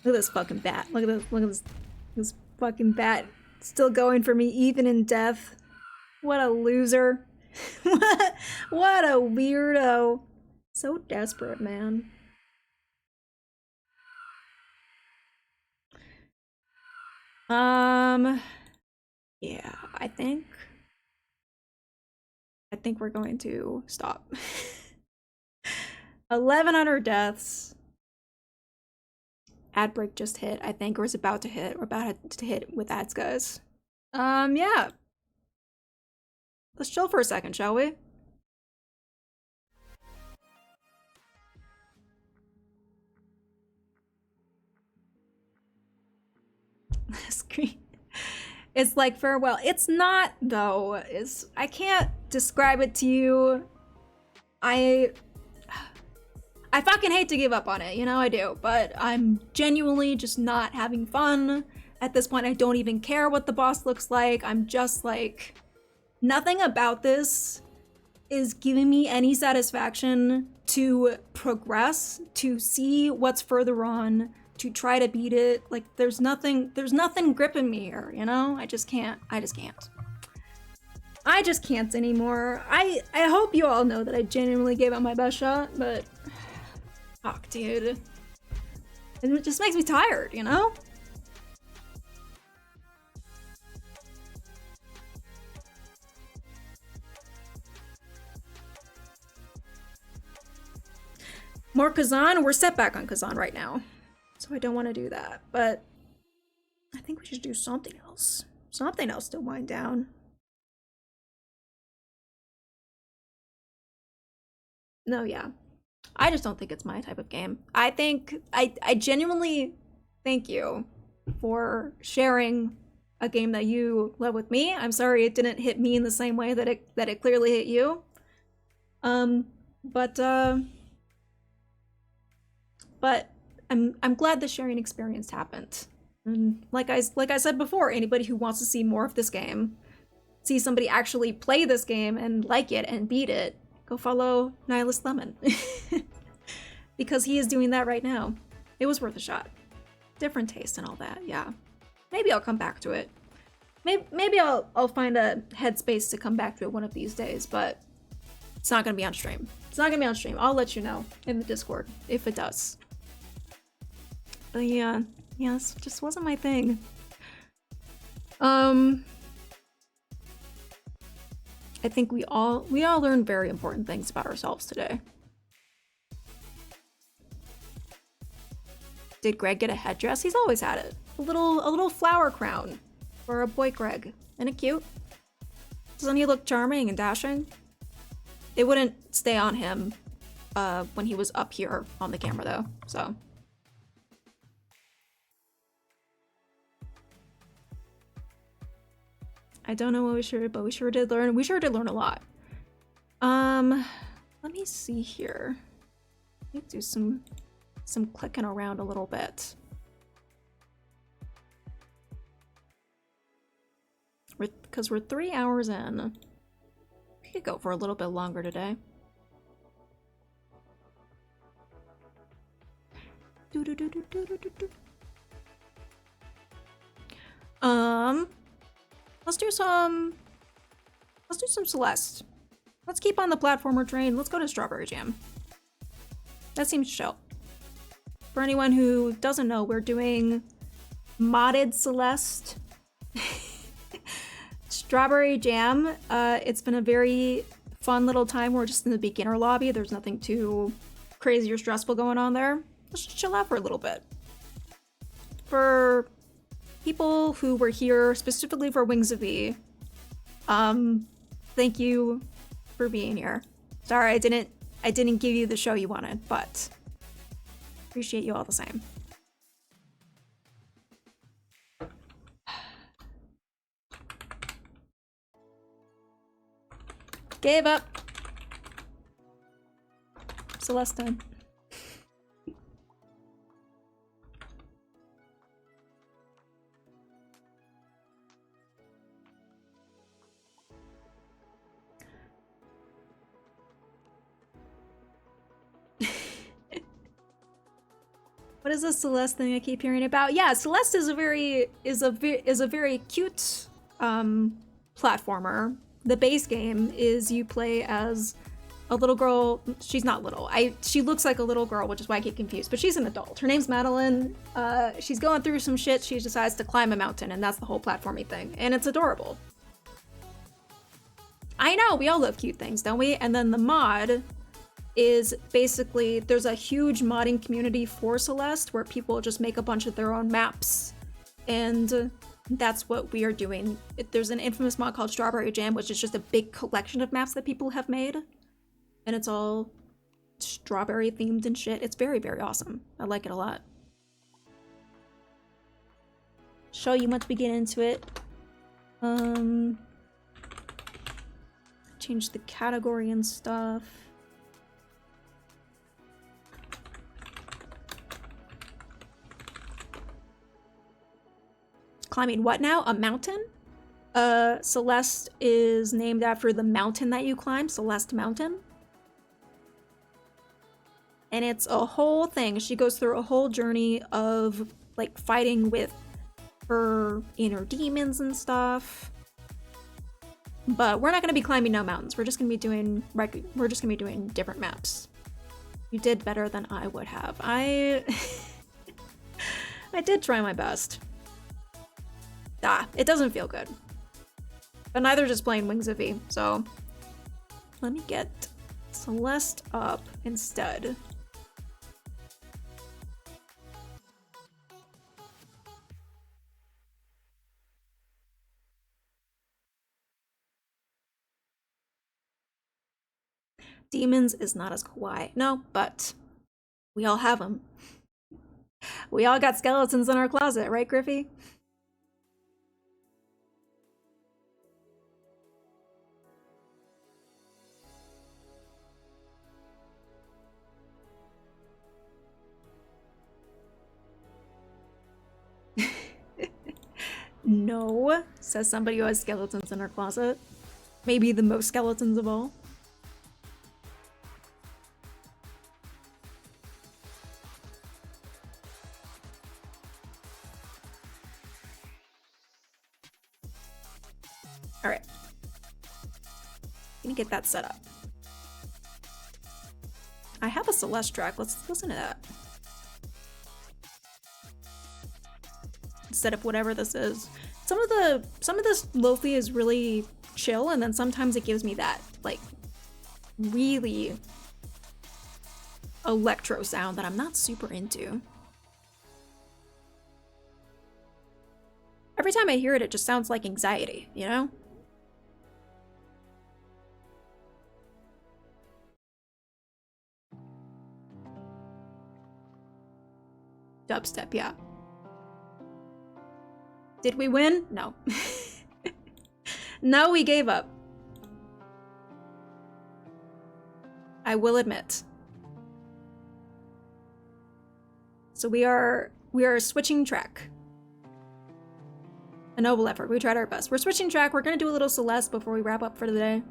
Look at this fucking bat. Look at this fucking bat. Still going for me even in death. What a loser. What a weirdo. So desperate, man. Yeah, I think we're going to stop. 1,100 deaths. Ad break just hit, I think, or is about to hit. We're about to hit with ads, guys. Yeah. Let's chill for a second, shall we? Screen. It's like farewell. It's not, though. I can't describe it to you. I fucking hate to give up on it, you know, I do, but I'm genuinely just not having fun. At this point, I don't even care what the boss looks like. I'm just like, nothing about this is giving me any satisfaction to progress, to see what's further on, to try to beat it. Like, there's nothing gripping me here, you know? I just can't anymore. I hope you all know that I genuinely gave it my best shot, but fuck, dude. It just makes me tired, you know? More Kazan? We're set back on Kazan right now. So I don't want to do that, but I think we should do something else. Something else to wind down. No, yeah. I just don't think it's my type of game. I genuinely thank you for sharing a game that you love with me. I'm sorry it didn't hit me in the same way that it clearly hit you. But I'm glad the sharing experience happened. And like I said before, anybody who wants to see more of this game, see somebody actually play this game and like it and beat it, go follow Nihilist Lemon. Because he is doing that right now. It was worth a shot. Different taste and all that, yeah. Maybe I'll come back to it. Maybe I'll find a headspace to come back to it one of these days, but it's not gonna be on stream. It's not gonna be on stream. I'll let you know in the Discord if it does. But yeah, this just wasn't my thing. I think we all learned very important things about ourselves today. Did Greg get a headdress? He's always had it. A little flower crown for a boy Greg. Isn't it cute? Doesn't he look charming and dashing? It wouldn't stay on him when he was up here on the camera though, so. I don't know what we sure, but we sure did learn a lot. Let me see here. Let me do some clicking around a little bit. Because we're 3 hours in. We could go for a little bit longer today. Let's do some Celeste. Let's keep on the platformer train. Let's go to Strawberry Jam. That seems chill. For anyone who doesn't know, we're doing modded Celeste. Strawberry Jam. It's been a very fun little time. We're just in the beginner lobby. There's nothing too crazy or stressful going on there. Let's just chill out for a little bit. For people who were here specifically for Wings of V, thank you for being here. Sorry I didn't give you the show you wanted, but appreciate you all the same. Gave up. Celestine. What is this Celeste thing I keep hearing about? Yeah, Celeste is a very cute platformer. The base game is you play as a little girl. She's not little. She looks like a little girl, which is why I get confused, but she's an adult. Her name's Madeline. She's going through some shit. She decides to climb a mountain, and that's the whole platforming thing. And it's adorable. I know, we all love cute things, don't we? And then the mod is basically, there's a huge modding community for Celeste where people just make a bunch of their own maps, and that's what we are doing. There's an infamous mod called Strawberry Jam, which is just a big collection of maps that people have made, and it's all strawberry themed and shit. It's very, very awesome. I like it a lot. Show you once we get into it. Change the category and stuff. Climbing what now? A mountain? Celeste is named after the mountain that you climb, Celeste Mountain. And it's a whole thing. She goes through a whole journey of like fighting with her inner demons and stuff. But we're not gonna be climbing no mountains. We're just gonna be doing different maps. You did better than I would have. I did try my best. It doesn't feel good. But neither does playing Wings of V, so let me get Celeste up instead. Demons is not as kawaii. No, but we all have them. We all got skeletons in our closet, right, Griffey? No, says somebody who has skeletons in her closet. Maybe the most skeletons of all. All right. Gonna get that set up. I have a Celeste track. Let's listen to that. Instead of whatever this is. Some of this lo-fi is really chill, and then sometimes it gives me that like really electro sound that I'm not super into. Every time I hear it, it just sounds like anxiety, you know? Dubstep, yeah. Did we win? No. No, we gave up. I will admit. So we are switching track. A noble effort. We tried our best. We're switching track. We're gonna do a little Celeste before we wrap up for the day.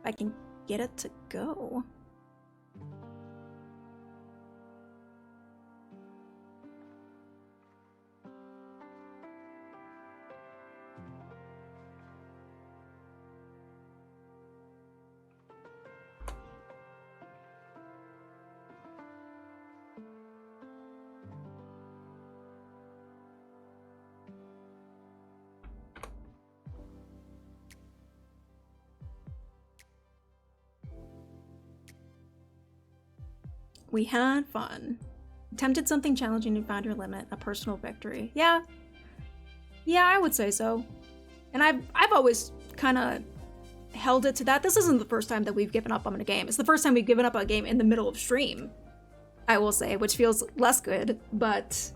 If I can get it to go. We had fun. Attempted something challenging and found your limit. A personal victory. Yeah. Yeah, I would say so. And I've always kind of held it to that. This isn't the first time that we've given up on a game. It's the first time we've given up on a game in the middle of stream, I will say, which feels less good. But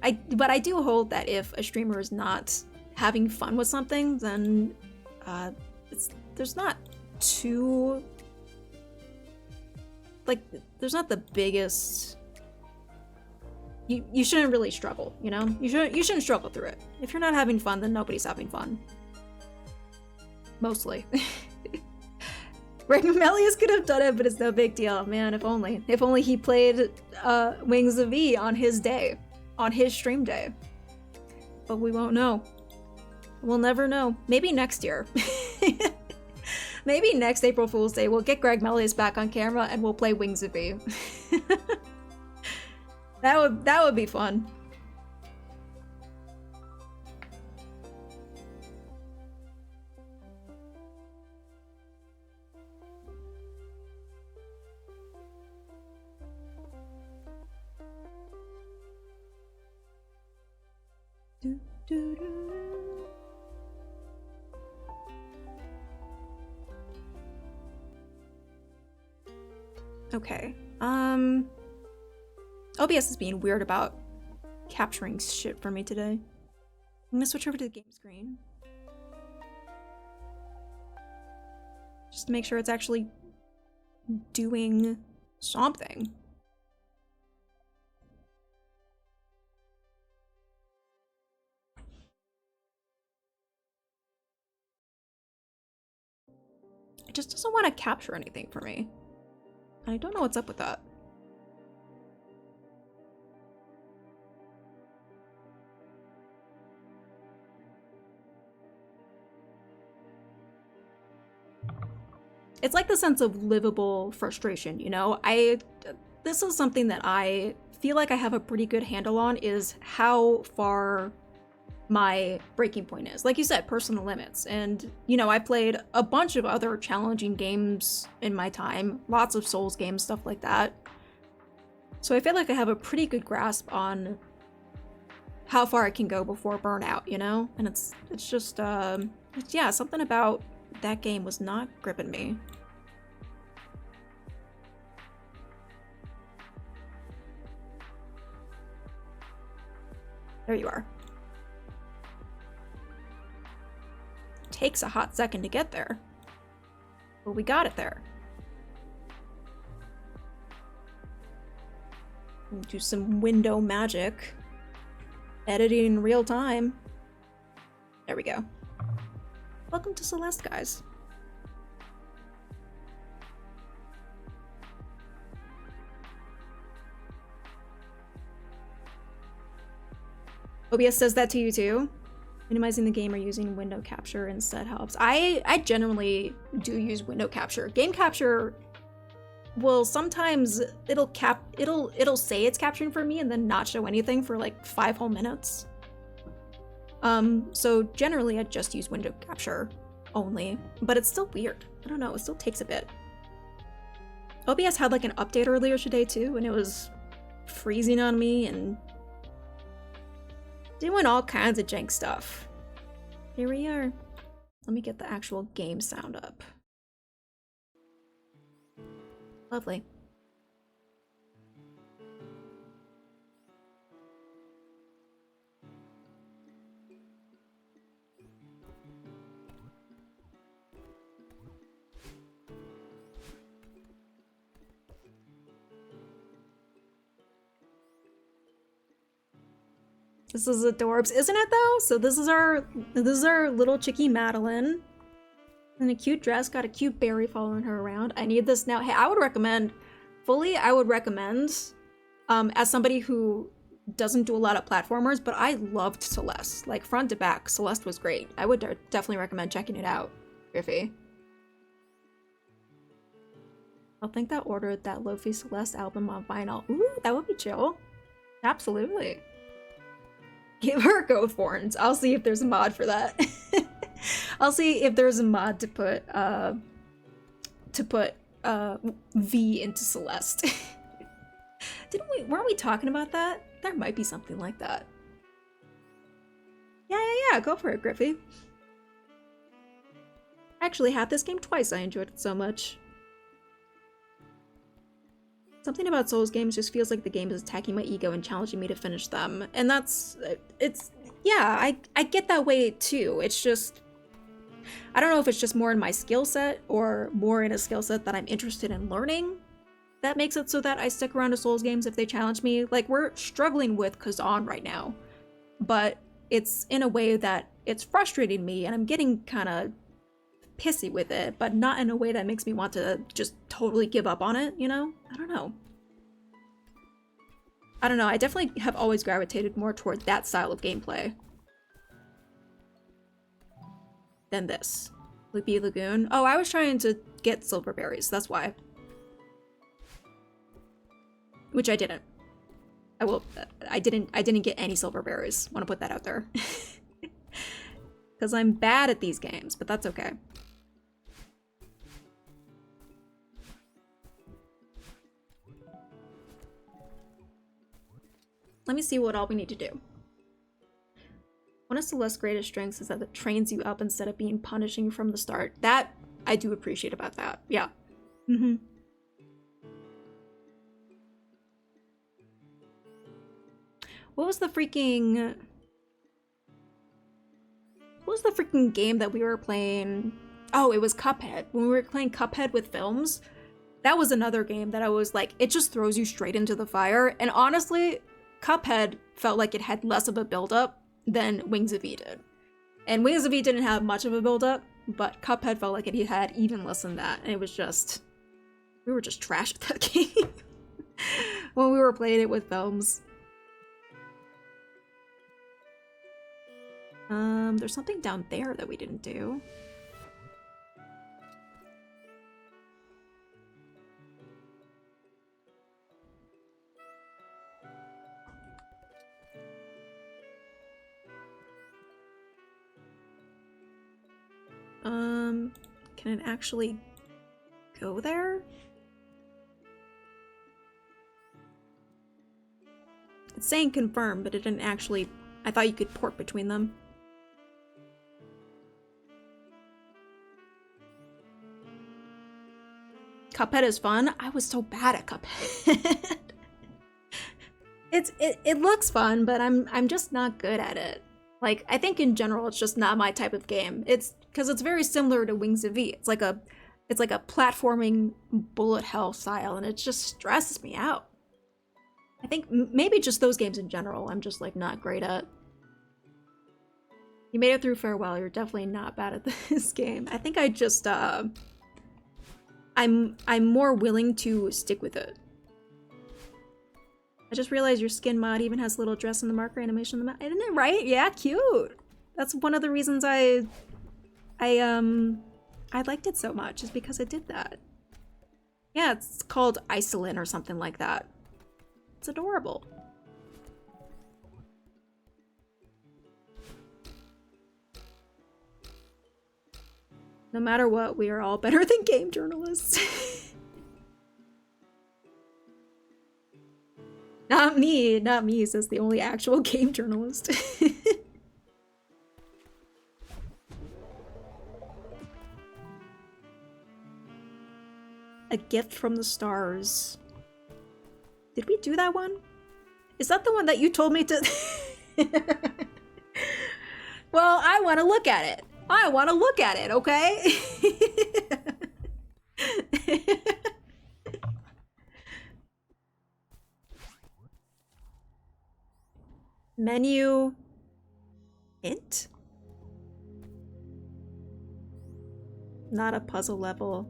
I do hold that if a streamer is not having fun with something, then there's not too... like, there's not the biggest... You shouldn't really struggle, you know? You shouldn't struggle through it. If you're not having fun, then nobody's having fun. Mostly. Greg Melius could have done it, but it's no big deal. Man, if only. If only he played Wings of E on his day. On his stream day. But we won't know. We'll never know. Maybe next year. Maybe next April Fool's Day we'll get Greg Melius back on camera and we'll play Wings of E. That would be fun. Okay. OBS is being weird about capturing shit for me today. I'm gonna switch over to the game screen. Just to make sure it's actually doing something. It just doesn't want to capture anything for me. I don't know what's up with that. It's like the sense of livable frustration, you know? This is something that I feel like I have a pretty good handle on, is how far my breaking point is. Like you said, personal limits. And, you know, I played a bunch of other challenging games in my time, lots of Souls games, stuff like that. So I feel like I have a pretty good grasp on how far I can go before burnout, you know? And it's just, yeah, something about that game was not gripping me. There you are. Takes a hot second to get there, but we got it there. Do some window magic. Editing in real time. There we go. Welcome to Celeste, guys. OBS says that to you too? Minimizing the game or using window capture instead helps. I generally do use window capture. Game capture will sometimes it'll say it's capturing for me and then not show anything for like 5 whole minutes. So generally I just use window capture only, but it's still weird. I don't know, it still takes a bit. OBS had like an update earlier today too, and it was freezing on me and doing all kinds of jank stuff. Here we are. Let me get the actual game sound up. Lovely. This is adorbs, isn't it though? So this is our little chickie Madeline. In a cute dress, got a cute berry following her around. I need this now. Hey, I would recommend, as somebody who doesn't do a lot of platformers, but I loved Celeste. Like, front to back, Celeste was great. I would definitely recommend checking it out, Griffey. I'll think that ordered that Lo-Fi Celeste album on vinyl. Ooh, that would be chill. Absolutely. Give her ghost horns. I'll see if there's a mod for that. I'll see if there's a mod to put V into Celeste. Weren't we talking about that? There might be something like that. Yeah, go for it, Griffey. I actually had this game twice. I enjoyed it so much. Something about Souls games just feels like the game is attacking my ego and challenging me to finish them. And yeah, I get that way too. It's just, I don't know if it's just more in my skill set or more in a skill set that I'm interested in learning. That makes it so that I stick around to Souls games if they challenge me. Like, we're struggling with Kazan right now, but it's in a way that it's frustrating me and I'm getting kind of pissy with it, but not in a way that makes me want to just totally give up on it, you know? I don't know. I definitely have always gravitated more toward that style of gameplay than this. Loopy Lagoon. Oh, I was trying to get silver berries, that's why. Which I didn't. I didn't get any silver berries. Want to put that out there. Because I'm bad at these games, but that's okay. Let me see what all we need to do. One of Celeste's greatest strengths is that it trains you up instead of being punishing you from the start. That I do appreciate about that. Yeah. Mm-hmm. What was the freaking game that we were playing? Oh, it was Cuphead. When we were playing Cuphead with films, that was another game that I was like, it just throws you straight into the fire. And honestly, Cuphead felt like it had less of a build-up than Wings of E did. And Wings of E didn't have much of a build-up, but Cuphead felt like it had even less than that. And it was just, we were just trash at that game when we were playing it with films. There's something down there that we didn't do. Can it actually go there? It's saying confirm, but it didn't actually. I thought you could port between them. Cuphead is fun. I was so bad at Cuphead. It looks fun, but I'm just not good at it. Like, I think in general it's just not my type of game. It's because it's very similar to Wings of V. It's like a platforming bullet hell style, and it just stresses me out. I think maybe just those games in general I'm just like not great at. You made it through Farewell. You're definitely not bad at this game. I think I just I'm more willing to stick with it. I just realized your skin mod even has a little dress in the marker animation in the mod. Isn't it right? Yeah, cute. That's one of the reasons I liked it so much, is because it did that. Yeah, it's called Isolin or something like that. It's adorable. No matter what, we are all better than game journalists. Not me, says the only actual game journalist. A gift from the stars. Did we do that one? Is that the one that you told me to? Well, I want to look at it. I want to look at it, okay? Menu hint? Not a puzzle level.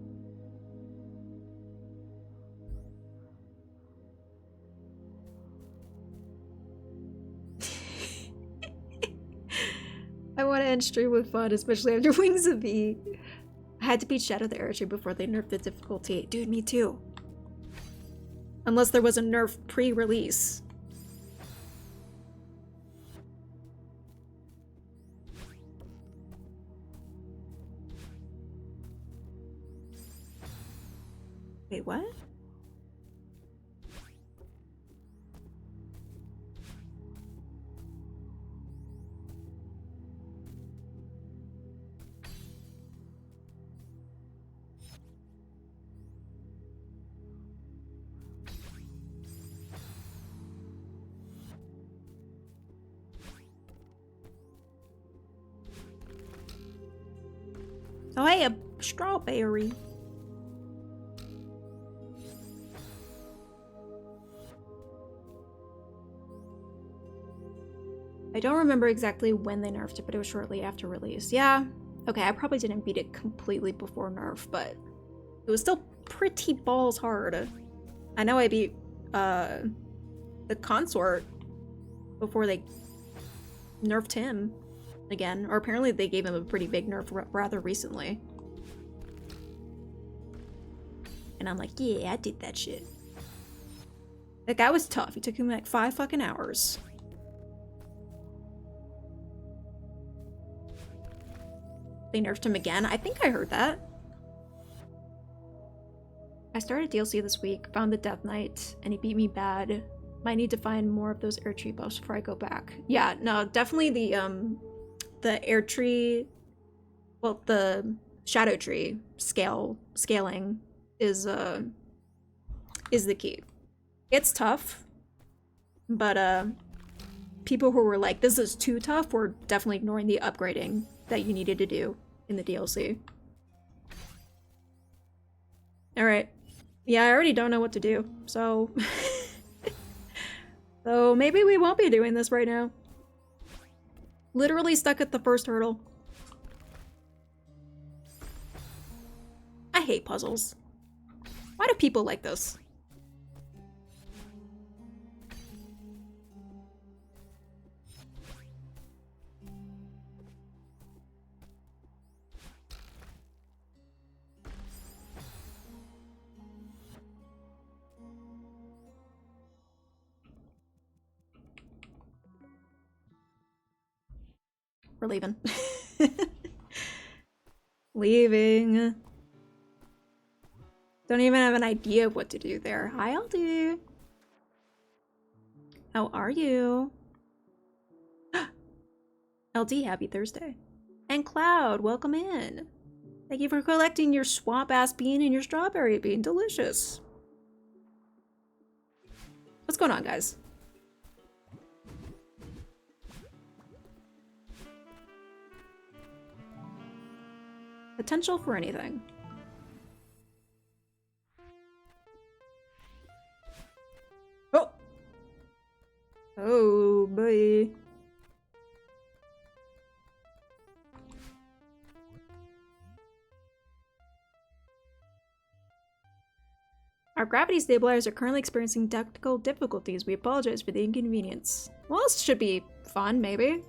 I want to end stream with fun, especially after Wings of E. I had to beat Shadow the Air before they nerfed the difficulty. Dude, me too. Unless there was a nerf pre-release. Wait, what? Oh, hey, a strawberry. I don't remember exactly when they nerfed it, but it was shortly after release. Yeah. Okay, I probably didn't beat it completely before nerf, but it was still pretty balls hard. I know I beat the consort before they nerfed him again, or apparently they gave him a pretty big nerf rather recently. And I'm like, yeah, I did that shit. That guy was tough. He took him like 5 fucking hours. They nerfed him again? I think I heard that. I started DLC this week, found the Death Knight, and he beat me bad. Might need to find more of those air tree buffs before I go back. Yeah, no, definitely the air tree, well, the shadow tree scaling is the key. It's tough, but people who were like, this is too tough, were definitely ignoring the upgrading that you needed to do in the DLC. Alright. Yeah, I already don't know what to do, so... so maybe we won't be doing this right now. Literally stuck at the first hurdle. I hate puzzles. Why do people like this? We're leaving. Leaving. Don't even have an idea of what to do there. Hi, LD. How are you? LD, happy Thursday. And Cloud, welcome in. Thank you for collecting your swamp-ass bean and your strawberry bean. Delicious. What's going on, guys? Potential for anything. Oh! Oh, boy. Our gravity stabilizers are currently experiencing technical difficulties. We apologize for the inconvenience. Well, this should be fun, maybe.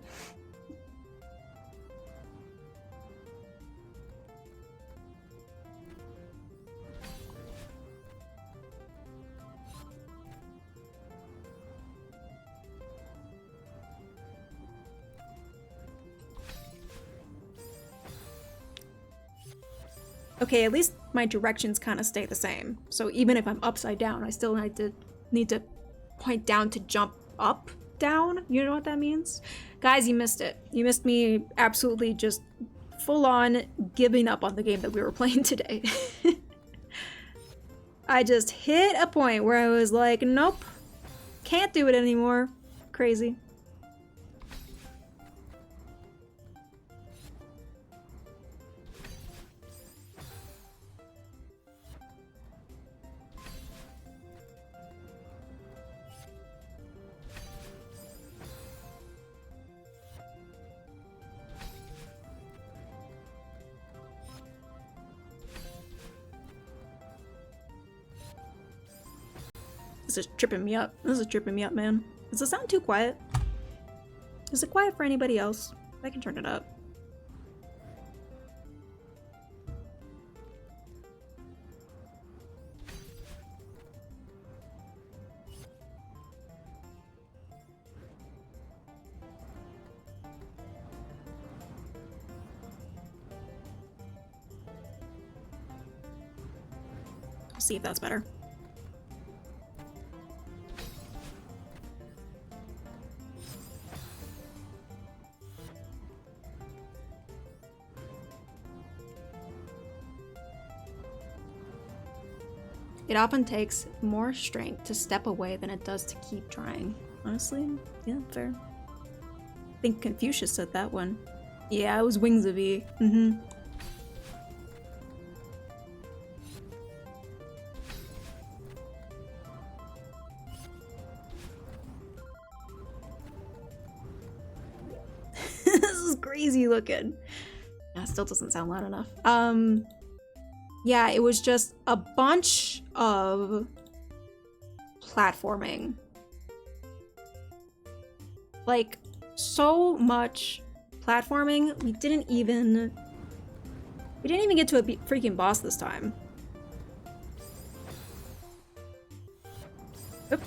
Okay, at least my directions kind of stay the same. So even if I'm upside down, I still need to point down to jump up, down. You know what that means? Guys, you missed it. You missed me absolutely just full on giving up on the game that we were playing today. I just hit a point where I was like, nope, can't do it anymore. Crazy. This is tripping me up. This is tripping me up, man. Does it sound too quiet? Is it quiet for anybody else? I can turn it up. I'll see if that's better. It often takes more strength to step away than it does to keep trying. Honestly, yeah, fair. I think Confucius said that one. Yeah, it was Wings of E. Mm-hmm. This is crazy looking. Yeah, it still doesn't sound loud enough. Yeah, it was just a bunch of platforming. Like, so much platforming, we didn't even get to a freaking boss this time. Oop.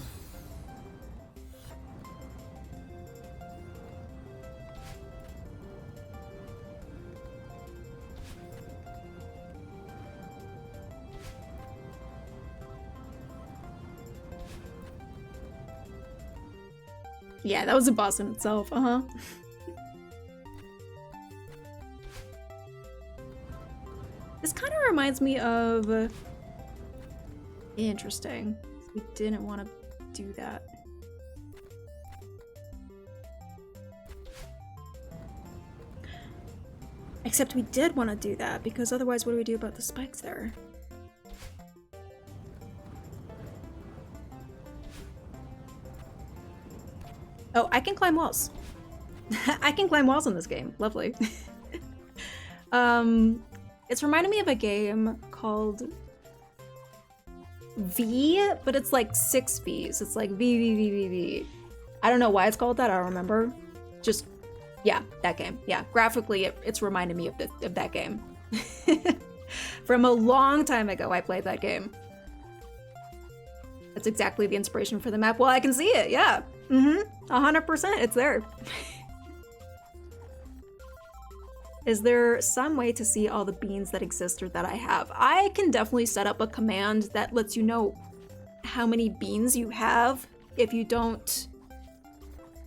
Yeah, that was a boss in itself, uh-huh. This kind of reminds me of... Interesting. We didn't want to do that. Except we did want to do that, because otherwise what do we do about the spikes there? Oh, I can climb walls. I can climb walls in this game. Lovely. It's reminding me of a game called V, but it's like 6 V's. It's like V, V, V, V, V. I don't know why it's called that. I don't remember. Just, yeah, that game. Yeah, graphically, it's reminding me of that game. From a long time ago, I played that game. That's exactly the inspiration for the map. Well, I can see it, yeah. 100%, it's there. Is there some way to see all the beans that exist or that I have? I can definitely set up a command that lets you know how many beans you have if you don't...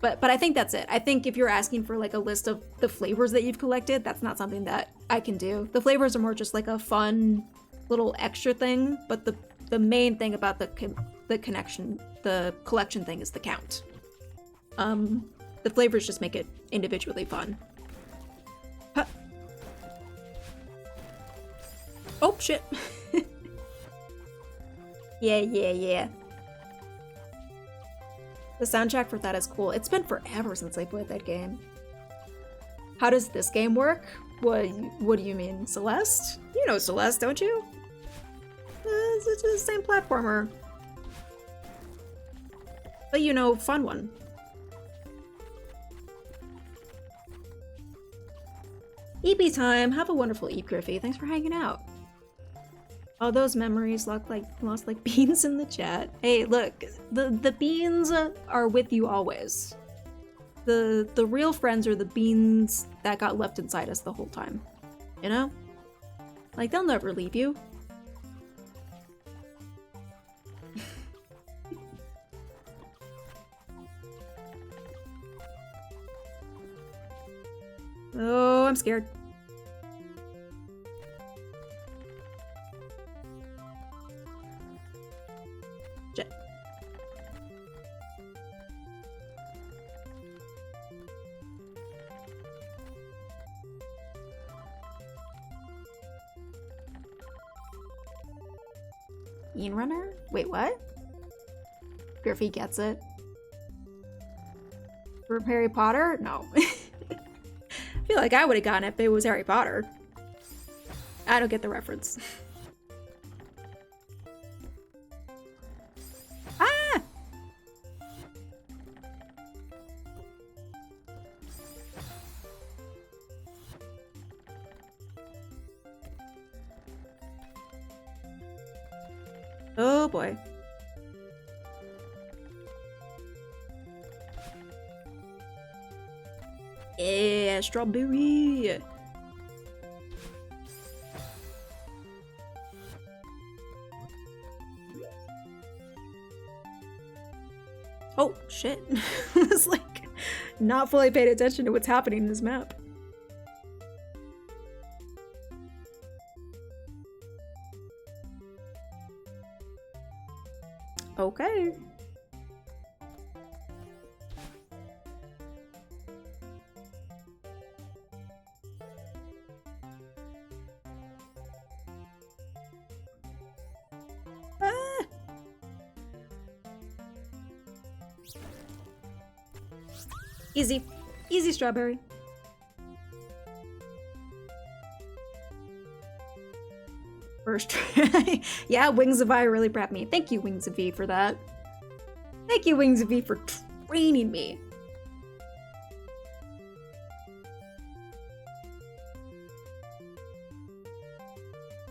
But I think that's it. I think if you're asking for like a list of the flavors that you've collected, that's not something that I can do. The flavors are more just like a fun little extra thing, but the main thing about the collection thing is the count. The flavors just make it individually fun. Huh. Oh, shit. Yeah. The soundtrack for that is cool. It's been forever since I played that game. How does this game work? What do you mean? Celeste? You know Celeste, don't you? It's the same platformer. But you know, fun one. EP time. Have a wonderful Eve, Griffey. Thanks for hanging out. All those memories lost like beans in the chat. Hey, look, the beans are with you always. The real friends are the beans that got left inside us the whole time. You know? Like, they'll never leave you. Oh, I'm scared. Shit. Bean Runner? Wait, what? Griffey gets it. For Harry Potter? No. I feel like I would have gotten it if it was Harry Potter. I don't get the reference. Ah! Oh boy. Yeah, strawberry. Oh, shit. I was like, not fully paid attention to what's happening in this map. Okay. Ah. Easy. Easy strawberry. First try. Yeah, Wings of I really prepped me. Thank you, Wings of V, for that. Thank you, Wings of V, for training me.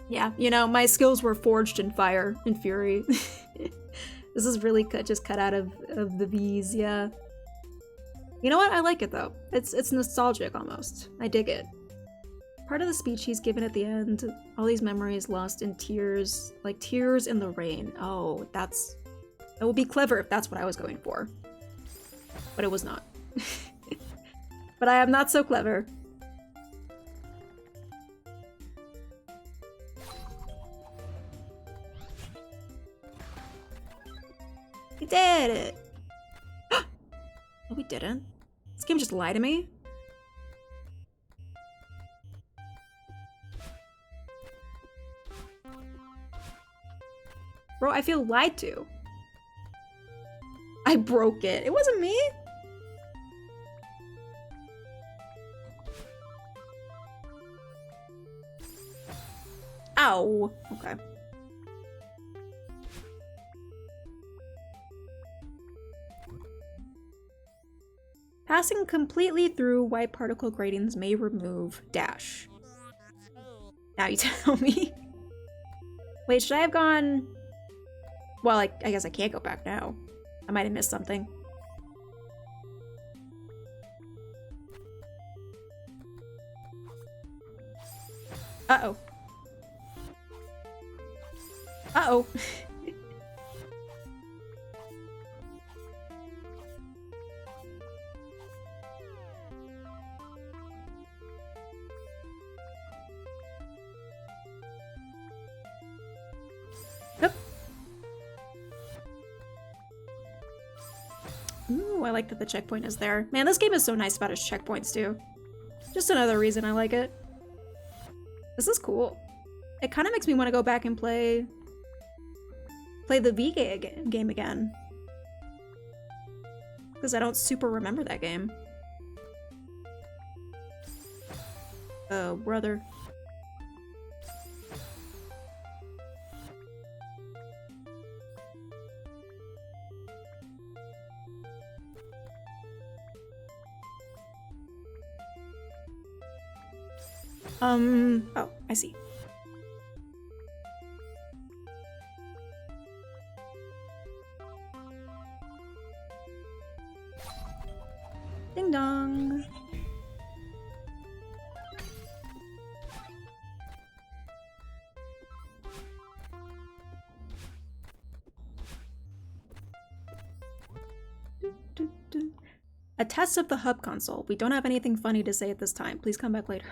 Yeah, you know, my skills were forged in fire and fury. This is really just cut out of the V's, yeah. You know what? I like it though. It's nostalgic almost. I dig it. Part of the speech he's given at the end, all these memories lost in tears, like tears in the rain. Oh, that would be clever if that's what I was going for. But it was not. But I am not so clever. We did it! No, we didn't. This game just lied to me. Bro, I feel lied to. I broke it. It wasn't me. Ow. Okay. Passing completely through white particle gratings may remove dash. Now you tell me. Wait, should I have gone... Well, I guess I can't go back now. I might have missed something. Uh-oh. Uh-oh. Ooh, I like that the checkpoint is there. Man, this game is so nice about its checkpoints, too. Just another reason I like it. This is cool. It kind of makes me want to go back and play the V game again. Because I don't super remember that game. Oh, brother. Oh, I see. Ding dong. A test of the hub console. We don't have anything funny to say at this time. Please come back later.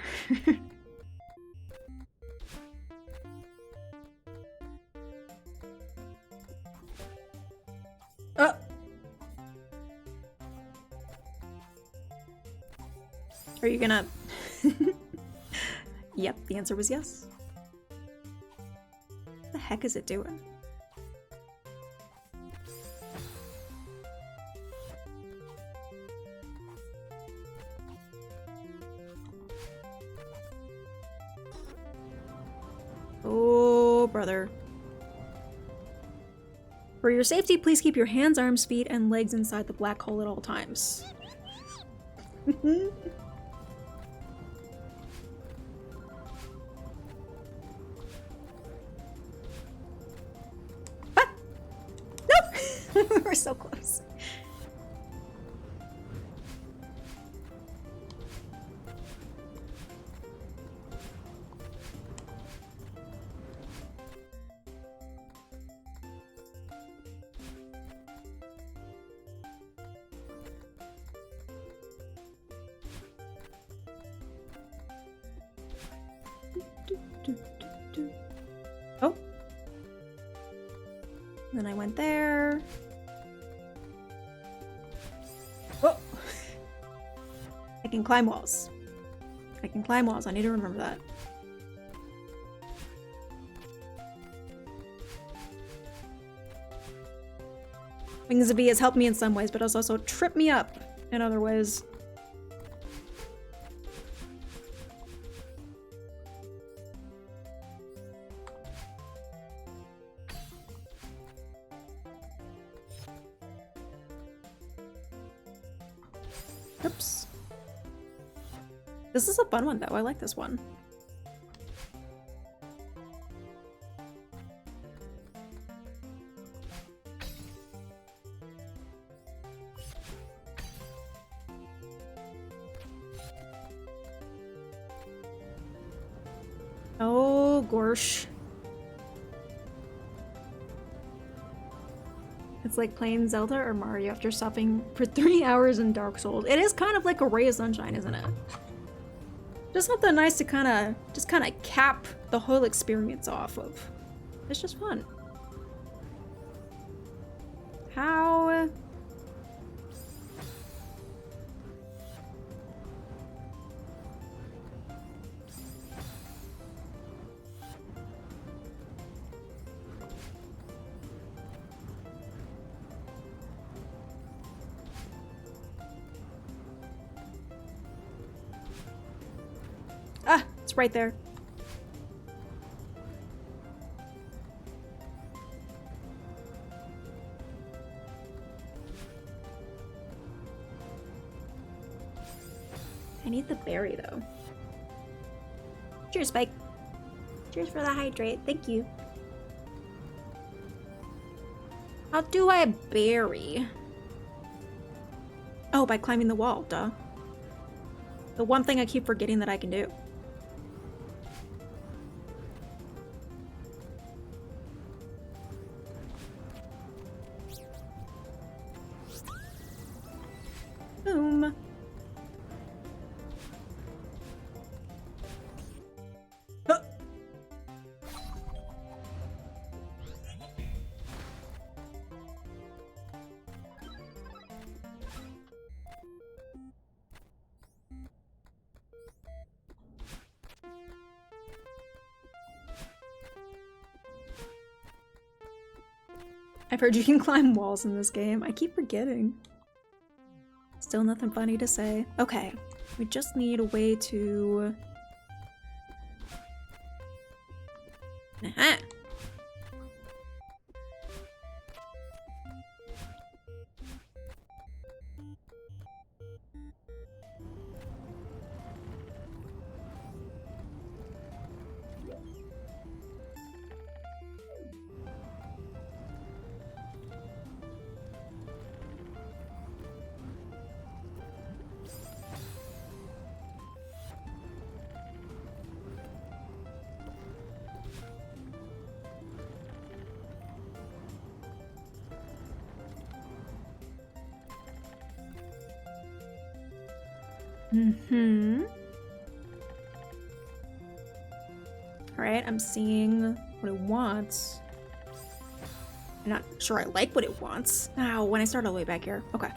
Oh. Are you gonna... Yep, the answer was yes. What the heck is it doing? Oh, brother. For your safety, please keep your hands, arms, feet, and legs inside the black hole at all times. We're so close. Oh. Then I went there. Oh. I can climb walls. I can climb walls. I need to remember that. Wings of Bee has helped me in some ways, but has also tripped me up in other ways. Oops. This is a fun one, though. I like this one. Oh, gosh. It's like playing Zelda or Mario after stopping for 3 hours in Dark Souls. It is kind of like a ray of sunshine, isn't it? Just something nice to kind of cap the whole experience off of. It's just fun. How? Ah, it's right there. I need the berry, though. Cheers, Spike. Cheers for the hydrate. Thank you. How do I berry? Oh, by climbing the wall, duh. The one thing I keep forgetting that I can do. Boom. Huh. I've heard you can climb walls in this game. I keep forgetting. Still nothing funny to say. Okay, we just need a way to... Aha! Alright, I'm seeing what it wants. I'm not sure I like what it wants. Ow, when I start all the way back here. Okay.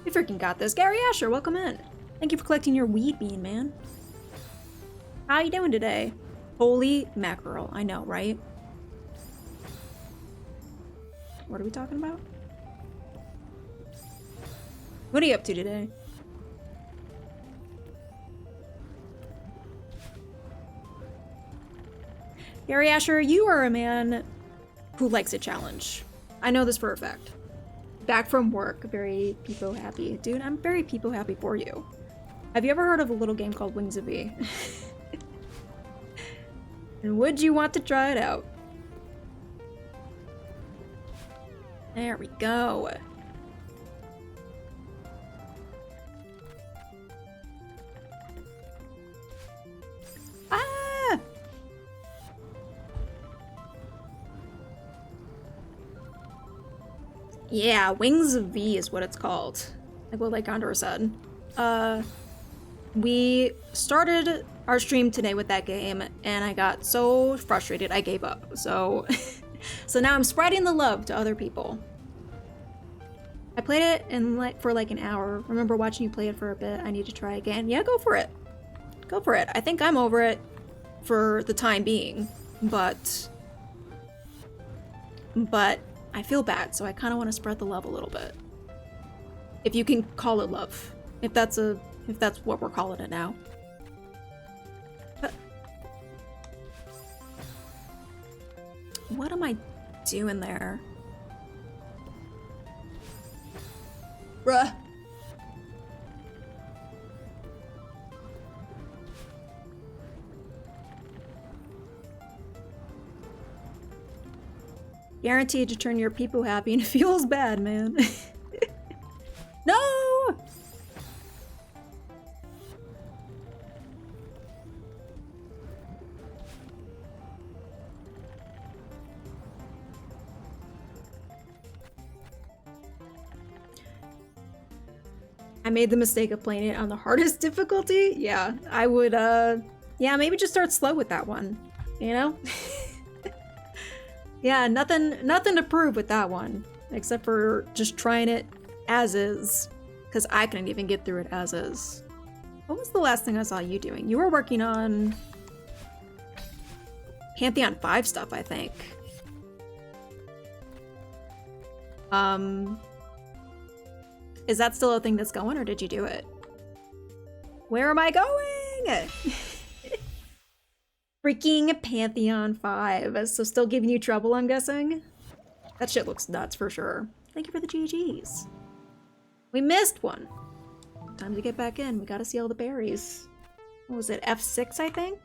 You freaking got this. Gary Asher, welcome in. Thank you for collecting your weed bean, man. How you doing today? Holy mackerel. I know, right? What are we talking about? What are you up to today? Gary Asher, you are a man who likes a challenge. I know this for a fact. Back from work, very peepo happy. Dude, I'm very peepo happy for you. Have you ever heard of a little game called Wings of Bee? And would you want to try it out? There we go. Ah! Yeah, Wings of V is what it's called. Like what Lake Gondor said. We started our stream today with that game, and I got so frustrated I gave up. So, so now I'm spreading the love to other people. I played it for like an hour. Remember watching you play it for a bit. I need to try again. Yeah, go for it. Go for it. I think I'm over it for the time being, but I feel bad, so I kind of want to spread the love a little bit. If you can call it love, if that's what we're calling it now. What am I doing there? Bruh. Guaranteed to turn your people happy, and it feels bad, man. No! I made the mistake of playing it on the hardest difficulty. Yeah, I would, yeah, maybe just start slow with that one, you know? Yeah, nothing to prove with that one, except for just trying it as is, because I couldn't even get through it as is. What was the last thing I saw you doing? You were working on Pantheon 5 stuff, I think. Is that still a thing that's going, or did you do it? Where am I going? Freaking Pantheon 5. So still giving you trouble, I'm guessing? That shit looks nuts for sure. Thank you for the GGs. We missed one. Time to get back in. We gotta see all the berries. What was it? F6, I think?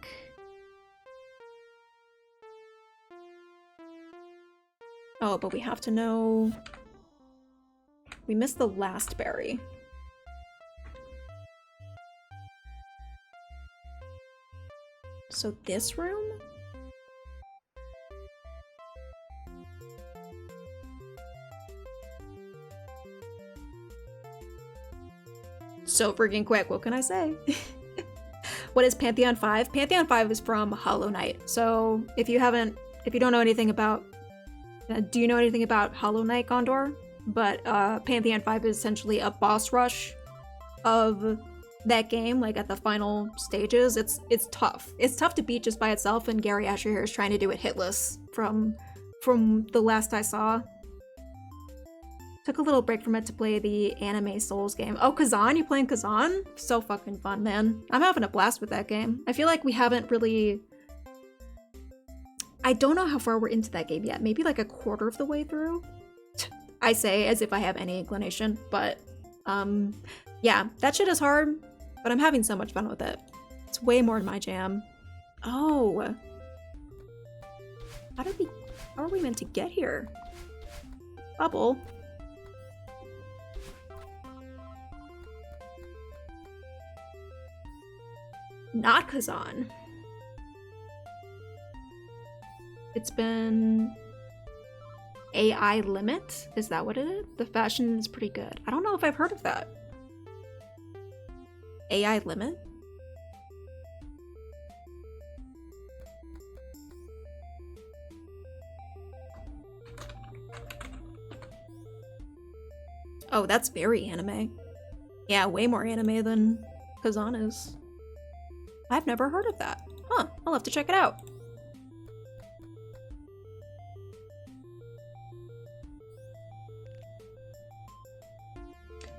Oh, but we have to know... We missed the last berry. So this room? So freaking quick, what can I say? What is Pantheon 5? Pantheon 5 is from Hollow Knight. So if you don't know anything about, do you know anything about Hollow Knight, Gondor? But Pantheon 5 is essentially a boss rush of that game, like at the final stages. It's tough. It's tough to beat just by itself, and Gary Asher here is trying to do it hitless from the last I saw. Took a little break from it to play the anime Souls game. Oh, Kazan? You playing Kazan? So fucking fun, man. I'm having a blast with that game. I feel like we haven't really... I don't know how far we're into that game yet. Maybe like a quarter of the way through? I say as if I have any inclination, but yeah, that shit is hard, but I'm having so much fun with it. It's way more in my jam. Oh. How are we meant to get here? Bubble. Not Kazan. It's been AI Limit? Is that what it is? The fashion is pretty good. I don't know if I've heard of that. AI Limit? Oh, that's very anime. Yeah, way more anime than Kazan is. I've never heard of that. Huh, I'll have to check it out.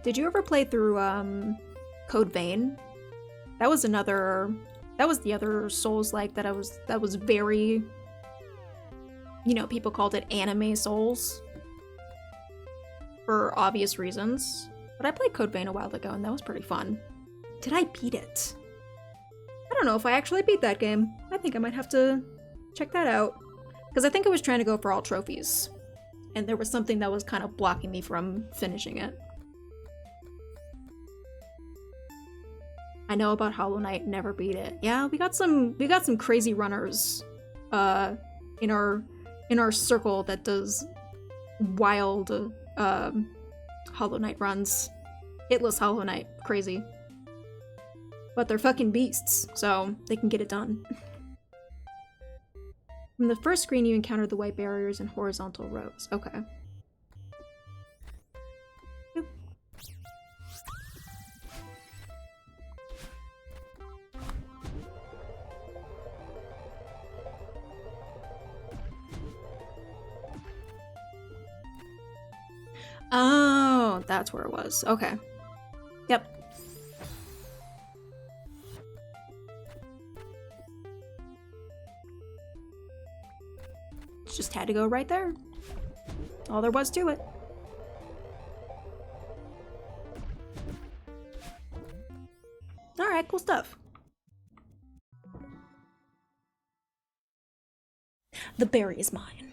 Did you ever play through Code Vein? That was the other Souls-like that was very, you know, people called it anime Souls for obvious reasons. But I played Code Vein a while ago and that was pretty fun. Did I beat it? I don't know if I actually beat that game. I think I might have to check that out. Because I think I was trying to go for all trophies. And there was something that was kind of blocking me from finishing it. I know about Hollow Knight, never beat it. Yeah, we got some crazy runners in our circle that does wild Hollow Knight runs. Hitless Hollow Knight, crazy. But they're fucking beasts, so they can get it done. From the first screen, you encounter the white barriers and horizontal rows. Okay. Yep. Oh, that's where it was. Okay. Yep. Just had to go right there. All there was to it. Alright, cool stuff. The berry is mine.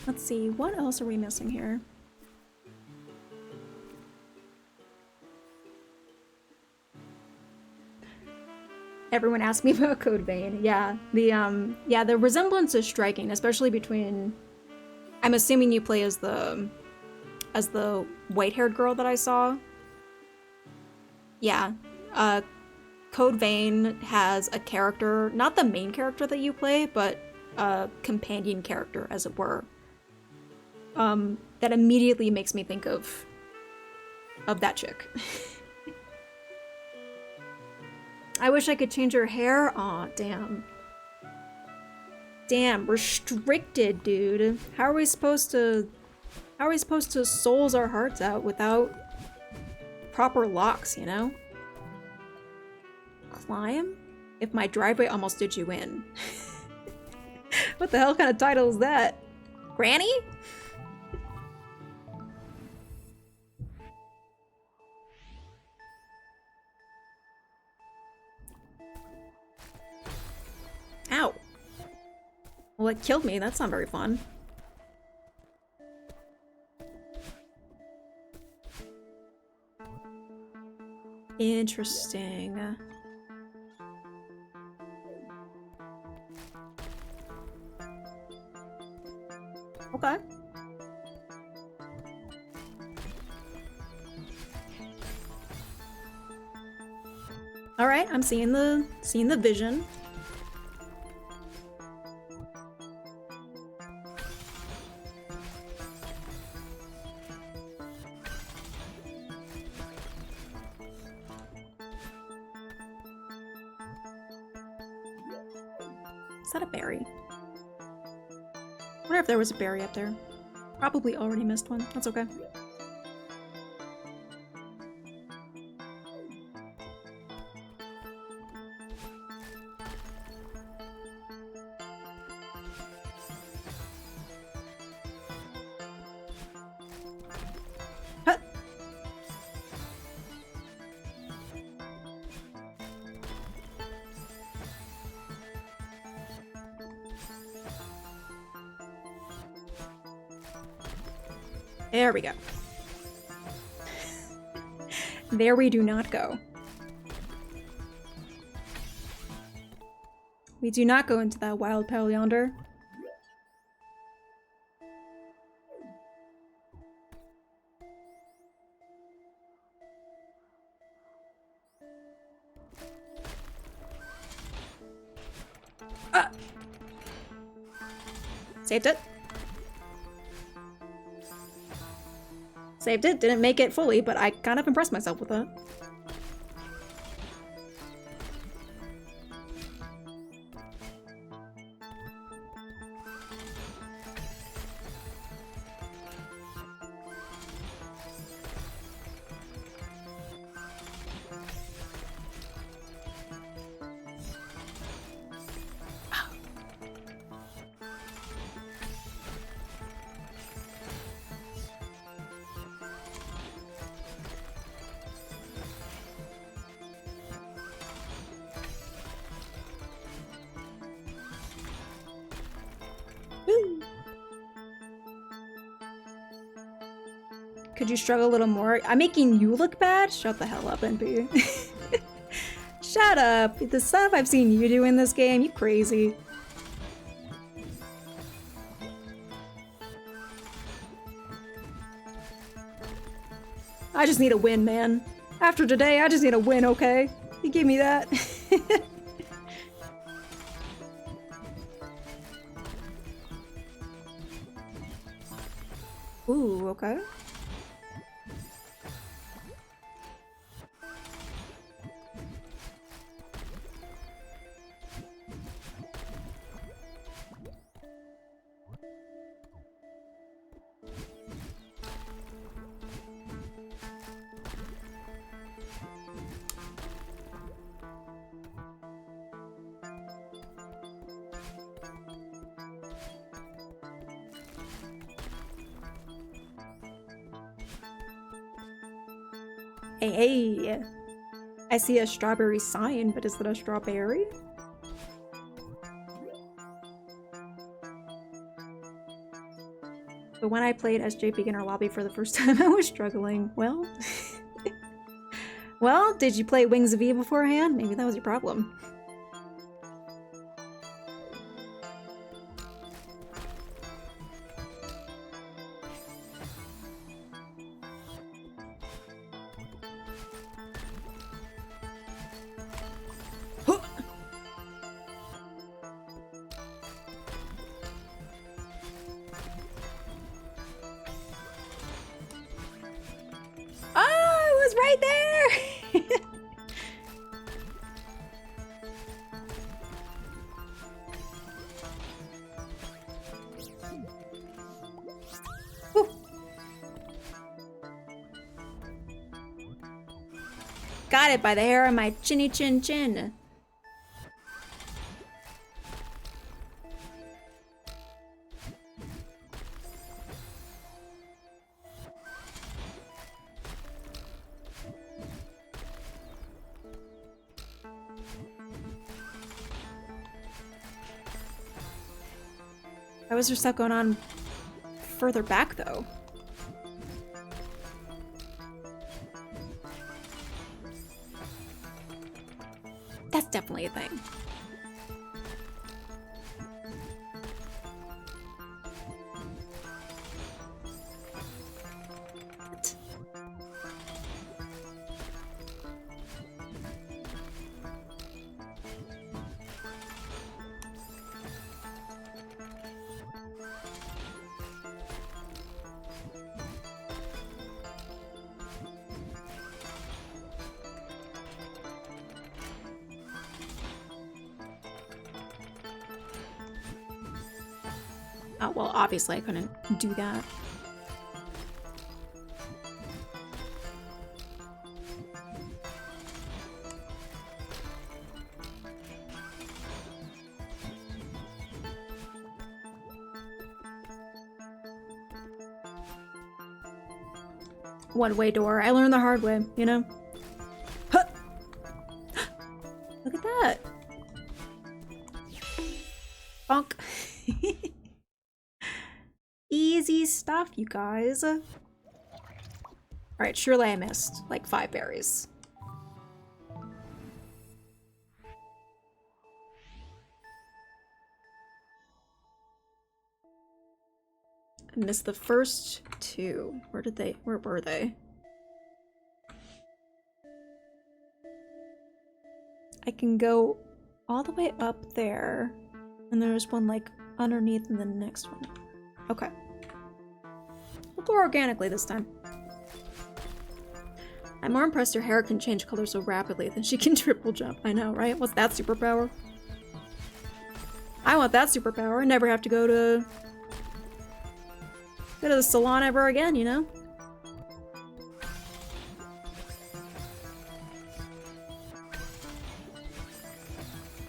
Let's see, what else are we missing here? Everyone asked me about Code Vein. Yeah, the resemblance is striking, especially between. I'm assuming you play as the white-haired girl that I saw. Yeah, Code Vein has a character, not the main character that you play, but a companion character, as it were. That immediately makes me think of that chick. I wish I could change her hair. Aw, damn. Damn, restricted, dude. How are we supposed to souls our hearts out without proper locks, you know? Climb? If my driveway almost did you in. What the hell kind of title is that? Granny? Ow. Well, it killed me. That's not very fun. Interesting. Okay. All right, I'm seeing the vision. Is that a berry? I wonder if there was a berry up there. Probably already missed one. That's okay. Huh. There we go. There we do not go. We do not go into that wild pale yonder. Ah! Saved it. Saved it, didn't make it fully, but I kind of impressed myself with that. Could you struggle a little more? I'm making you look bad? Shut the hell up, NP. Shut up. The stuff I've seen you do in this game, you crazy. I just need a win, man. After today, I just need a win, okay? You give me that. Ooh, okay. Hey, I see a strawberry sign, but is it a strawberry? But when I played SJ Beginner Lobby for the first time, I was struggling. Well, well, did you play Wings of E beforehand? Maybe that was your problem. Right there! Got it by the hair on my chinny chin chin. Why was there stuff going on further back, though? That's definitely a thing. What? Oh, well, obviously I couldn't do that. One-way door. I learned the hard way, you know? Huh. Look at that. Bonk. Easy stuff, you guys. Alright, surely I missed like 5 berries. I missed the first 2. Where were they? I can go all the way up there, and there's one like underneath in the next one. Okay. We'll go organically this time. I'm more impressed her hair can change color so rapidly than she can triple jump. I know, right? What's that superpower? I want that superpower. I never have to go to the salon ever again, you know?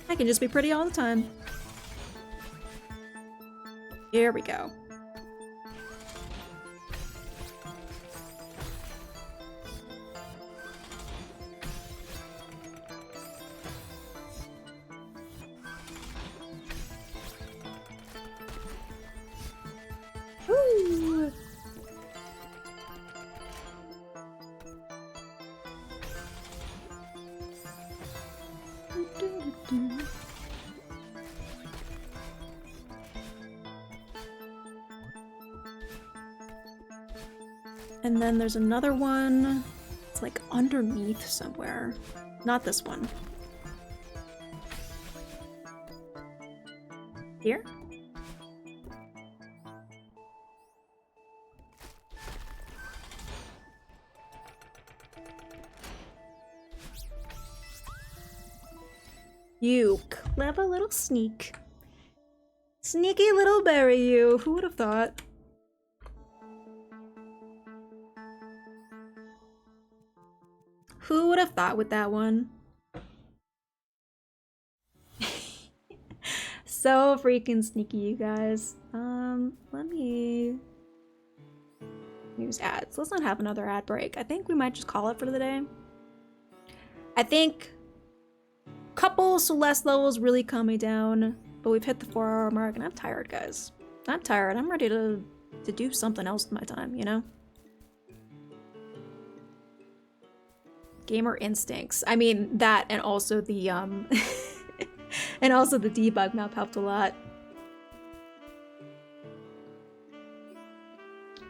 I can just be pretty all the time. Here we go. And then there's another one. It's like underneath somewhere. Not this one. Here? You clever little sneak. Sneaky little berry, you. Who would have thought? Who would have thought with that one? So freaking sneaky, you guys. Let me use ads. Let's not have another ad break. I think we might just call it for the day. I think couple Celeste levels really calm me down, but we've hit the 4-hour mark and I'm tired, guys. I'm tired. I'm ready to do something else with my time, you know? Gamer instincts. I mean, that and also the and also the debug map helped a lot.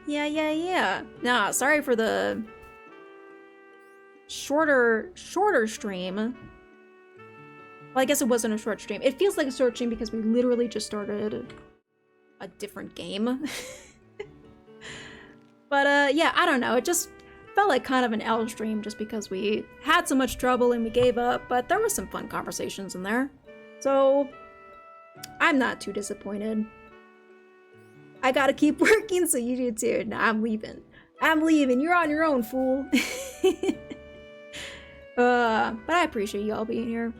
Yeah. Nah, sorry for the shorter stream. Well, I guess it wasn't a short stream. It feels like a short stream because we literally just started a different game. But yeah, I don't know. It just felt like kind of an L stream just because we had so much trouble and we gave up, but there were some fun conversations in there. So I'm not too disappointed. I gotta keep working, so you do too. Nah, I'm leaving. I'm leaving. You're on your own, fool. But I appreciate you all being here.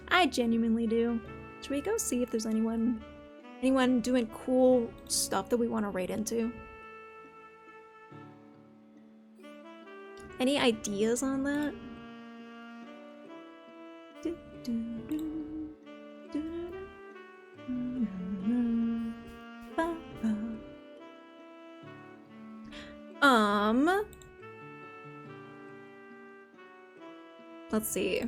I genuinely do. Should we go see if there's anyone doing cool stuff that we want to raid into? Any ideas on that? Let's see.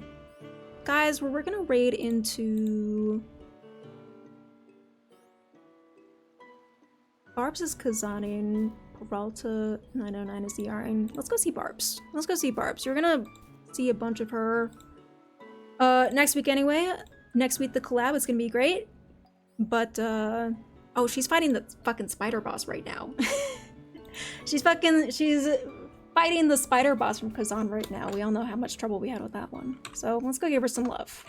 Guys, we're gonna raid into Barbs is Kazaning, Peralta 909 is DRing. Let's go see Barbs. Let's go see Barbs. You're gonna see a bunch of her next week anyway. Next week the collab is gonna be great. But oh, she's fighting the fucking spider boss right now. she's fighting the spider boss from Kazan right now. We all know how much trouble we had with that one. So let's go give her some love.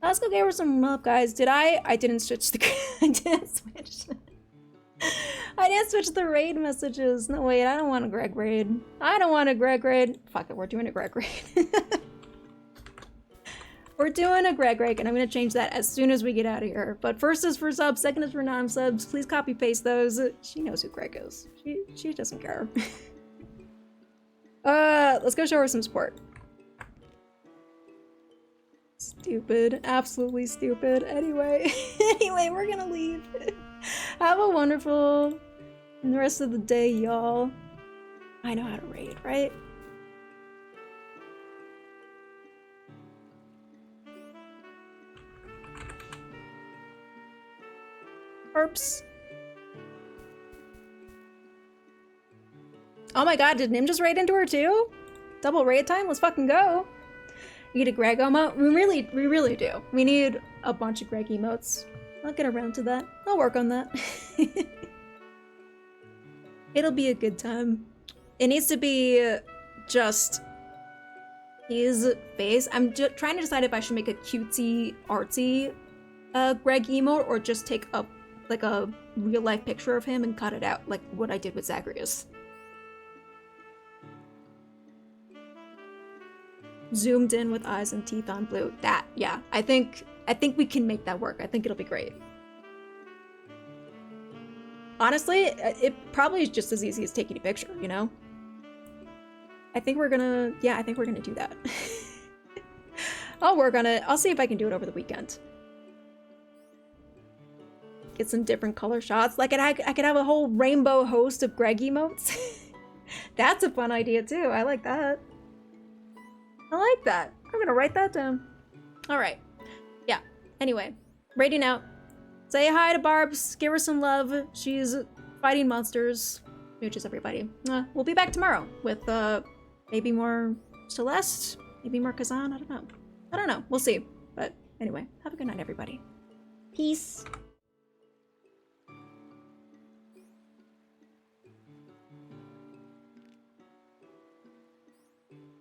Let's go give her some love, guys. I didn't switch the I didn't switch the raid messages. No, wait, I don't want a Greg raid. I don't want a Greg raid. Fuck it, we're doing a Greg raid. We're doing a Greg raid, and I'm gonna change that as soon as we get out of here. But first is for subs, second is for non-subs. Please copy paste those. She knows who Greg is. She doesn't care. Let's go show her some support. Stupid. Absolutely stupid. Anyway, we're gonna leave. Have a wonderful rest of the day, y'all. I know how to raid, right? Burps. Oh my god, did Nim just raid into her too? Double raid time? Let's fucking go. You need a Greg emote? We really do. We need a bunch of Greg emotes. I'll get around to that. I'll work on that. It'll be a good time. It needs to be just his face. I'm just trying to decide if I should make a cutesy, artsy Greg emote or just take a real life picture of him and cut it out like what I did with Zagreus. Zoomed in with eyes and teeth on blue. That, yeah. I think we can make that work. I think it'll be great. Honestly, it probably is just as easy as taking a picture, you know? I think we're gonna do that. I'll work on it. I'll see if I can do it over the weekend. Get some different color shots. Like I could have a whole rainbow host of Greg emotes. That's a fun idea too. I like that. I like that. I'm gonna write that down. Alright. Yeah. Anyway. Raiding out. Say hi to Barbs. Give her some love. She's fighting monsters. Smooches, everybody. We'll be back tomorrow with maybe more Celeste, maybe more Kazan. I don't know. We'll see. But anyway, have a good night, everybody. Peace.